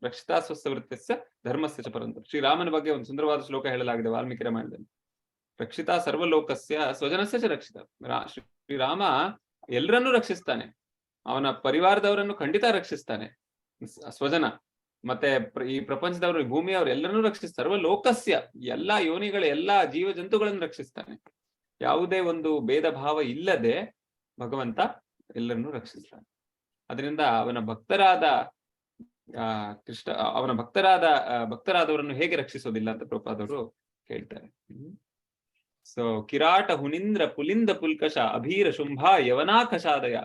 [SPEAKER 1] ರಕ್ಷಿತಾ ಸ್ವಸ್ಯ ವೃತ್ತಸ್ಯ ಧರ್ಮಸ್ಯ ಚ ಪರಂತು. ಶ್ರೀರಾಮನ ಬಗ್ಗೆ ಒಂದು ಸುಂದರವಾದ ಶ್ಲೋಕ ಹೇಳಲಾಗಿದೆ ವಾಲ್ಮೀಕಿ ರಾಮಾಯಣದಲ್ಲಿ. ರಕ್ಷಿತಾ ಸರ್ವಲೋಕಸ್ಯ ಸ್ವಜನಸ್ಯ ಚ ರಕ್ಷಿತ. ಶ್ರೀರಾಮ ಎಲ್ಲರನ್ನೂ ರಕ್ಷಿಸ್ತಾನೆ, ಅವನ ಪರಿವಾರದವರನ್ನು ಖಂಡಿತ ರಕ್ಷಿಸ್ತಾನೆ, ಸ್ವಜನ ಮತ್ತೆ ಈ ಪ್ರಪಂಚದವರು, ಈ ಭೂಮಿಯವರು ಎಲ್ಲರನ್ನೂ ರಕ್ಷಿಸ್ತಾರೆ. ಸರ್ವಲೋಕಸ್ಯ ಎಲ್ಲಾ ಯೋನಿಗಳ ಎಲ್ಲಾ ಜೀವ ಜಂತುಗಳನ್ನು ರಕ್ಷಿಸ್ತಾನೆ. ಯಾವುದೇ ಒಂದು ಭೇದ ಭಾವ ಇಲ್ಲದೆ ಭಗವಂತ ಎಲ್ಲರನ್ನೂ ರಕ್ಷಿಸ್ತಾನೆ. ಅದರಿಂದ ಅವನ ಭಕ್ತರಾದ ಕೃಷ್ಣ, ಅವನ ಭಕ್ತರಾದವರನ್ನು ಹೇಗೆ ರಕ್ಷಿಸೋದಿಲ್ಲ ಅಂತ ಪ್ರಭುಪಾದವರು ಕೇಳ್ತಾರೆ. ಸೊ ಕಿರಾಟ ಹುನಿಂದ್ರ ಪುಲಿಂದ ಪುಲ್ಕಷ ಅಭೀರ ಶುಂಭ ಯವನಾಕಷಾದಯ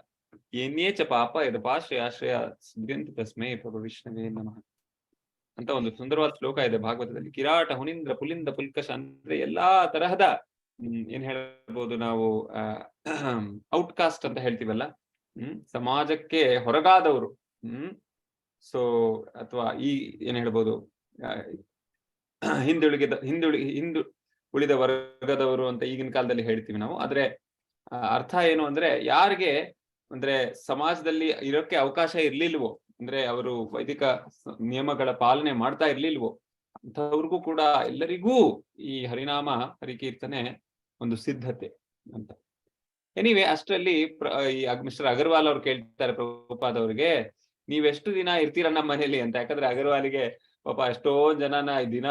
[SPEAKER 1] ಏನ್ಯೇ ಚ ಪಾಪ ಯದಪಾಶ್ರಯಾಶ್ರಯ ಸಿದ್ಧಂತ ತಸ್ಮೈ ಪ್ರಭು ವಿಷ್ಣುವೇ ನಮಃ ಅಂತ ಒಂದು ಸುಂದರವಾದ ಶ್ಲೋಕ ಇದೆ ಭಾಗವತದಲ್ಲಿ. ಕಿರಾಟ ಹುನಿಂದ್ರ ಪುಲಿಂದ ಪುಲ್ಕಷ ಅಂದ್ರೆ ಎಲ್ಲಾ ತರಹದ ಏನ್ ಹೇಳ್ಬೋದು ನಾವು ಔಟ್ಕಾಸ್ಟ್ ಅಂತ ಹೇಳ್ತೀವಲ್ಲ, ಸಮಾಜಕ್ಕೆ ಹೊರಗಾದವರು, ಸೊ ಅಥವಾ ಈ ಏನ್ ಹೇಳ್ಬೋದು ಉಳಿದ ವರ್ಗದವರು ಅಂತ ಈಗಿನ ಕಾಲದಲ್ಲಿ ಹೇಳ್ತೀವಿ ನಾವು. ಆದ್ರೆ ಅರ್ಥ ಏನು ಅಂದ್ರೆ, ಯಾರಿಗೆ ಅಂದ್ರೆ ಸಮಾಜದಲ್ಲಿ ಇರೋಕೆ ಅವಕಾಶ ಇರ್ಲಿಲ್ವೋ, ಅಂದ್ರೆ ಅವರು ವೈದಿಕ ನಿಯಮಗಳ ಪಾಲನೆ ಮಾಡ್ತಾ ಇರ್ಲಿಲ್ವೋ ಅಂಥವ್ರಿಗೂ ಕೂಡ ಎಲ್ಲರಿಗೂ ಈ ಹರಿನಾಮ ಹರಿಕೀರ್ತನೆ ಒಂದು ಸಿದ್ಧತೆ ಅಂತ. ಎನಿವೆ ಅಷ್ಟರಲ್ಲಿ ಈ ಮಿಸ್ಟರ್ ಅಗರ್ವಾಲ್ ಅವ್ರು ಕೇಳ್ತಾರೆ ಪ್ರಭುಪಾದವ್ರಿಗೆ, ನೀವೆಷ್ಟು ದಿನ ಇರ್ತೀರ ನಮ್ಮ ಮನೇಲಿ ಅಂತ. ಯಾಕಂದ್ರೆ ಅಗರ್ವಾಲಿಗೆ ಪಾಪ ಎಷ್ಟೊಂದ್ ಜನನ ದಿನ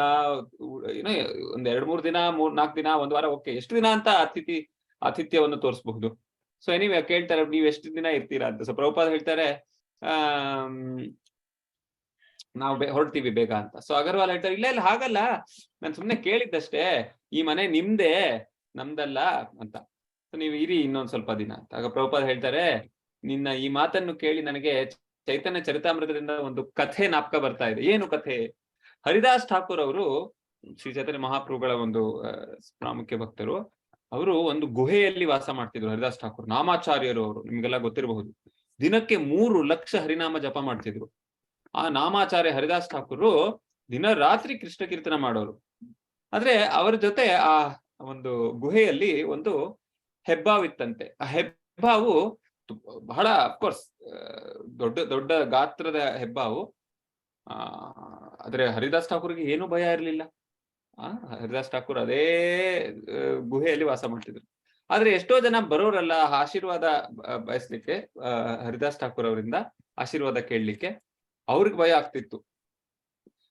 [SPEAKER 1] ಏನೋ ಒಂದ್ 2-3 ದಿನ 3-4 ದಿನ 1 ವಾರ ಓಕೆ, ಎಷ್ಟು ದಿನ ಅಂತ ಆತಿಥ್ಯವನ್ನು ತೋರಿಸಬಹುದು. ಸೊ ಎನಿವೆ ಕೇಳ್ತಾರೆ, ನೀವ್ ಎಷ್ಟು ದಿನ ಇರ್ತೀರಾ ಅಂತ. ಸೊ ಪ್ರಭುಪಾದ ಹೇಳ್ತಾರೆ ನಾವು ಹೊರಡ್ತೀವಿ ಬೇಗ ಅಂತ. ಸೊ ಅಗರ್ವಾಲ್ ಹೇಳ್ತಾರೆ, ಇಲ್ಲ ಇಲ್ಲ ಹಾಗಲ್ಲ, ನಾನು ಸುಮ್ನೆ ಕೇಳಿದ್ದಷ್ಟೇ, ಈ ಮನೆ ನಿಮ್ದೇ ನಮ್ದಲ್ಲ ಅಂತ. ಸೊ ನೀವು ಇರಿ ಇನ್ನೊಂದ್ ಸ್ವಲ್ಪ ದಿನ ಅಂತ. ಆಗ ಪ್ರಭುಪಾದ ಹೇಳ್ತಾರೆ, ನಿನ್ನ ಈ ಮಾತನ್ನು ಕೇಳಿ ನನಗೆ ಚೈತನ್ಯ ಚರಿತಾಮೃತದಿಂದ ಒಂದು ಕಥೆ ನಾಪಕ ಬರ್ತಾ ಇದೆ. ಏನು ಕಥೆ? ಹರಿದಾಸ್ ಠಾಕೂರ್ ಅವರು ಶ್ರೀ ಚೈತನ್ಯ ಮಹಾಪ್ರಭುಗಳ ಒಂದು ಪ್ರಾಮುಖ್ಯ ಭಕ್ತರು. ಅವರು ಒಂದು ಗುಹೆಯಲ್ಲಿ ವಾಸ ಮಾಡ್ತಿದ್ರು. ಹರಿದಾಸ್ ಠಾಕೂರ್ ನಾಮಾಚಾರ್ಯರು ಅವರು, ನಿಮ್ಗೆಲ್ಲ ಗೊತ್ತಿರಬಹುದು. ದಿನಕ್ಕೆ 3 ಲಕ್ಷ ಹರಿನಾಮ ಜಪ ಮಾಡ್ತಿದ್ರು. ಆ ನಾಮಾಚಾರ್ಯ ಹರಿದಾಸ್ ಠಾಕೂರು ದಿನ ರಾತ್ರಿ ಕೃಷ್ಣ ಕೀರ್ತನ ಮಾಡೋರು. ಆದ್ರೆ ಅವರ ಜೊತೆ ಆ ಒಂದು ಗುಹೆಯಲ್ಲಿ ಒಂದು ಹೆಬ್ಬಾವಿತ್ತಂತೆ. ಆ ಹೆಬ್ಬಾವು ಬಹಳ ಅಫ್ಕೋರ್ಸ್ ದೊಡ್ಡ ಗಾತ್ರದ ಹೆಬ್ಬಾವು. ಆದ್ರೆ ಹರಿದಾಸ್ ಠಾಕೂರ್ಗೆ ಏನೂ ಭಯ ಇರ್ಲಿಲ್ಲ. ಹರಿದಾಸ್ ಠಾಕೂರ್ ಅದೇ ಗುಹೆಯಲ್ಲಿ ವಾಸ ಮಾಡ್ತಿದ್ರು. ಆದ್ರೆ ಎಷ್ಟೋ ಜನ ಬರೋರಲ್ಲ ಆಶೀರ್ವಾದ ಬಯಸ್ಲಿಕ್ಕೆ, ಹರಿದಾಸ್ ಠಾಕೂರ್ ಅವರಿಂದ ಆಶೀರ್ವಾದ ಕೇಳಲಿಕ್ಕೆ. ಅವ್ರಿಗೆ ಭಯ ಆಗ್ತಿತ್ತು,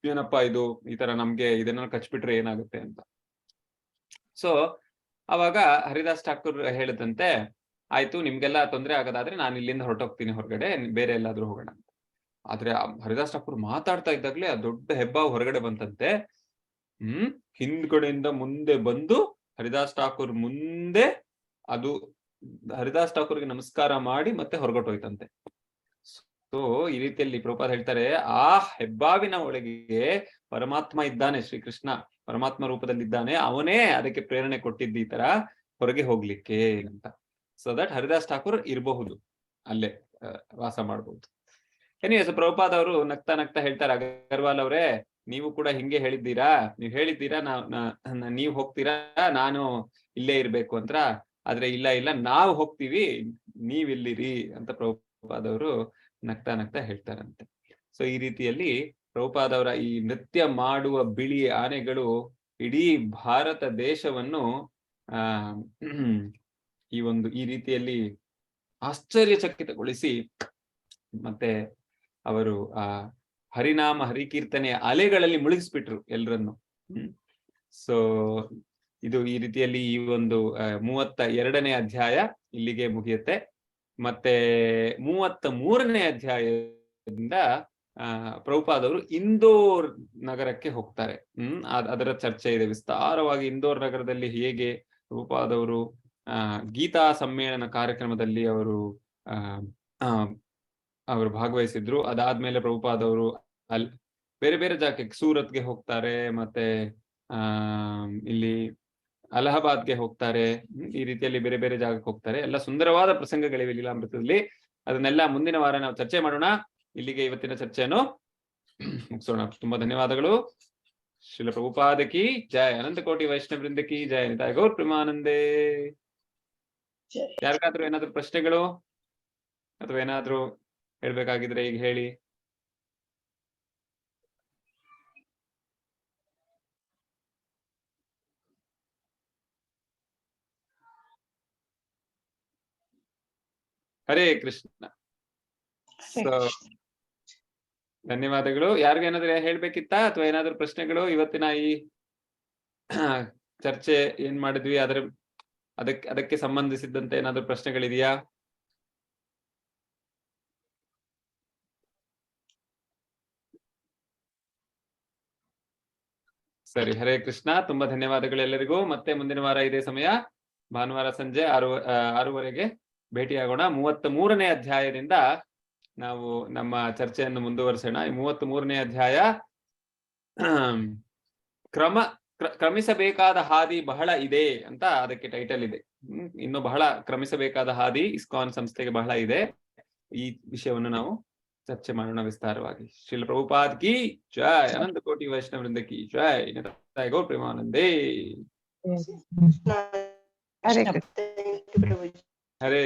[SPEAKER 1] ಏನಪ್ಪಾ ಇದು ಈ ತರ ನಮ್ಗೆ ಇದನ್ನ ಕಚ್ಬಿಟ್ರೆ ಏನಾಗುತ್ತೆ ಅಂತ. ಸೊ ಅವಾಗ ಹರಿದಾಸ್ ಠಾಕೂರ್ ಹೇಳಿದಂತೆ, ಆಯ್ತು ನಿಮ್ಗೆಲ್ಲ ತೊಂದರೆ ಆಗೋದಾದ್ರೆ ನಾನು ಇಲ್ಲಿಂದ ಹೊರಟೋಗ್ತೀನಿ ಹೊರಗಡೆ, ಬೇರೆ ಎಲ್ಲಾದ್ರೂ ಹೋಗೋಣ ಅಂತ. ಆದ್ರೆ ಹರಿದಾಸ್ ಠಾಕೂರ್ ಮಾತಾಡ್ತಾ ಇದ್ದಾಗ್ಲೇ ಆ ದೊಡ್ಡ ಹೆಬ್ಬಾವು ಹೊರಗಡೆ ಬಂತಂತೆ. ಹಿಂದ್ಗಡೆಯಿಂದ ಮುಂದೆ ಬಂದು ಹರಿದಾಸ್ ಠಾಕೂರ್ ಮುಂದೆ ಅದು ಹರಿದಾಸ್ ಠಾಕೂರ್ಗೆ ನಮಸ್ಕಾರ ಮಾಡಿ ಮತ್ತೆ ಹೊರಗೊಟ್ಟೋಯ್ತಂತೆ. ಸೊ ಈ ರೀತಿಯಲ್ಲಿ ಪ್ರಭುಪಾದ ಹೇಳ್ತಾರೆ, ಆ ಹೆಬ್ಬಾವಿನ ಒಳಗೆ ಪರಮಾತ್ಮ ಇದ್ದಾನೆ, ಶ್ರೀಕೃಷ್ಣ ಪರಮಾತ್ಮ ರೂಪದಲ್ಲಿದ್ದಾನೆ, ಅವನೇ ಅದಕ್ಕೆ ಪ್ರೇರಣೆ ಕೊಟ್ಟಿದ್ದ ಈ ತರ ಹೊರಗೆ ಹೋಗ್ಲಿಕ್ಕೆ ಅಂತ. ಸೊ ದಟ್ ಹರಿದಾಸ್ ಠಾಕೂರ್ ಇರಬಹುದು, ಅಲ್ಲೇ ವಾಸ ಮಾಡಬಹುದು. ಎನಿವೇಸ್ ಪ್ರಭುಪಾದ ಅವರು ನಗ್ತಾ ನಗ್ತಾ ಹೇಳ್ತಾರೆ, ಅಗರ್ವಾಲ್ ಅವರೇ ನೀವು ಕೂಡ ಹಿಂಗೆ ಹೇಳಿದ್ದೀರಾ, ನೀವ್ ಹೋಗ್ತೀರಾ, ನಾನು ಇಲ್ಲೇ ಇರ್ಬೇಕು ಅಂತ. ಆದ್ರೆ ಇಲ್ಲ ನಾವು ಹೋಗ್ತೀವಿ, ನೀವಿಲ್ಲಿರಿ ಅಂತ ಪ್ರಭುಪಾದವರು ನಗ್ತಾ ನಗ್ತಾ ಹೇಳ್ತಾರಂತೆ. ಸೊ ಈ ರೀತಿಯಲ್ಲಿ ಪ್ರಭುಪಾದವರ ಈ ನೃತ್ಯ ಮಾಡುವ ಬಿಳಿ ಆನೆಗಳು ಇಡೀ ಭಾರತ ದೇಶವನ್ನು ಈ ರೀತಿಯಲ್ಲಿ ಆಶ್ಚರ್ಯಚಕಿತಗೊಳಿಸಿ ಮತ್ತೆ ಅವರು ಹರಿನಾಮ ಹರಿಕೀರ್ತನೆಯ ಅಲೆಗಳಲ್ಲಿ ಮುಳುಗಿಸ್ಬಿಟ್ರು ಎಲ್ಲರನ್ನು. ಸೊ ಇದು ಈ ರೀತಿಯಲ್ಲಿ ಈ ಒಂದು 32ನೇ ಅಧ್ಯಾಯ ಇಲ್ಲಿಗೆ ಮುಗಿಯುತ್ತೆ. ಮತ್ತೆ 33ನೇ ಅಧ್ಯಾಯದಿಂದ ಪ್ರಭುಪಾದವರು ಇಂದೋರ್ ನಗರಕ್ಕೆ ಹೋಗ್ತಾರೆ. ಅದರ ಚರ್ಚೆ ಇದೆ ವಿಸ್ತಾರವಾಗಿ. ಇಂದೋರ್ ನಗರದಲ್ಲಿ ಹೇಗೆ ಪ್ರಭುಪಾದವರು ಗೀತಾ ಸಮ್ಮೇಳನ ಕಾರ್ಯಕ್ರಮದಲ್ಲಿ ಅವರು ಭಾಗವಹಿಸಿದ್ರು. ಅದಾದ್ಮೇಲೆ ಪ್ರಭುಪಾದವರು ಬೇರೆ ಬೇರೆ ಜಾಗಕ್ಕೆ ಸೂರತ್ಗೆ ಹೋಗ್ತಾರೆ, ಮತ್ತೆ ಇಲ್ಲಿ ಅಲಹಾಬಾದ್ಗೆ ಹೋಗ್ತಾರೆ. ಈ ರೀತಿಯಲ್ಲಿ ಬೇರೆ ಬೇರೆ ಜಾಗಕ್ಕೆ ಹೋಗ್ತಾರೆ. ಎಲ್ಲ ಸುಂದರವಾದ ಪ್ರಸಂಗಗಳಿವೆ ಲೀಲಾಮೃತದಲ್ಲಿ. ಅದನ್ನೆಲ್ಲ ಮುಂದಿನ ವಾರ ನಾವು ಚರ್ಚೆ ಮಾಡೋಣ. ಇಲ್ಲಿಗೆ ಇವತ್ತಿನ ಚರ್ಚೆಯನ್ನು ಮುಗಿಸೋಣ. ತುಂಬಾ ಧನ್ಯವಾದಗಳು. ಶ್ರೀಲ ಪ್ರಭುಪಾದ ಕಿ ಜಯ, ಅನಂತ ಕೋಟಿ ವೈಷ್ಣವೃಂದ ಕಿ ಜಯ, ನಿತಾಯ ಗೌರ್ ಪ್ರೇಮಾನಂದೇ. ಯಾರಿಗಾದ್ರೂ ಏನಾದ್ರು ಪ್ರಶ್ನೆಗಳು ಅಥವಾ ಏನಾದ್ರು ಹೇಳ್ಬೇಕಾಗಿದ್ರೆ ಈಗ ಹೇಳಿ. ಹರೇ ಕೃಷ್ಣ.
[SPEAKER 3] ಹರೇ
[SPEAKER 1] So, ಧನ್ಯವಾದಗಳು. ಯಾರಿಗೇನಾದ್ರೂ ಹೇಳ್ಬೇಕಿತ್ತಾ ಅಥವಾ ಏನಾದ್ರು ಪ್ರಶ್ನೆಗಳು ಇವತ್ತಿನ ಈ ಚರ್ಚೆ ಏನ್ ಮಾಡಿದ್ವಿ ಅದಕ್ಕೆ ಸಂಬಂಧಿಸಿದಂತೆ ಏನಾದ್ರು ಪ್ರಶ್ನೆಗಳಿದೆಯಾ? ಸರಿ, ಹರೇ ಕೃಷ್ಣ. ತುಂಬಾ ಧನ್ಯವಾದಗಳು ಎಲ್ಲರಿಗೂ. ಮತ್ತೆ ಮುಂದಿನ ವಾರ ಇದೇ ಸಮಯ ಭಾನುವಾರ ಸಂಜೆ 6:30ಗೆ ಭೇಟಿಯಾಗೋಣ. 33ನೇ ಅಧ್ಯಾಯದಿಂದ ನಾವು ನಮ್ಮ ಚರ್ಚೆಯನ್ನು ಮುಂದುವರಿಸೋಣ. ಈ 33ನೇ ಅಧ್ಯಾಯ ಕ್ರಮಿಸಬೇಕಾದ ಹಾದಿ ಬಹಳ ಇದೆ ಅಂತ ಅದಕ್ಕೆ ಟೈಟಲ್ ಇದೆ. ಇನ್ನು ಬಹಳ ಕ್ರಮಿಸಬೇಕಾದ ಹಾದಿ ಇಸ್ಕಾನ್ ಸಂಸ್ಥೆಗೆ ಬಹಳ ಇದೆ. ಈ ವಿಷಯವನ್ನು ನಾವು ಚರ್ಚೆ ಮಾಡೋಣ ವಿಸ್ತಾರವಾಗಿ. ಶ್ರೀಲ ಪ್ರಭುಪಾದ್ ಕಿ ಜೈ, ಅನಂತ ಕೋಟಿ ವೈಷ್ಣವ ವೃಂದ ಕಿ ಜೈ, ನಿತಾಯ ಗೌರ್ ಪ್ರೇಮಾನಂದೇ.
[SPEAKER 2] ಹರೇ
[SPEAKER 3] ಕೃಷ್ಣ.
[SPEAKER 1] ಹರೇ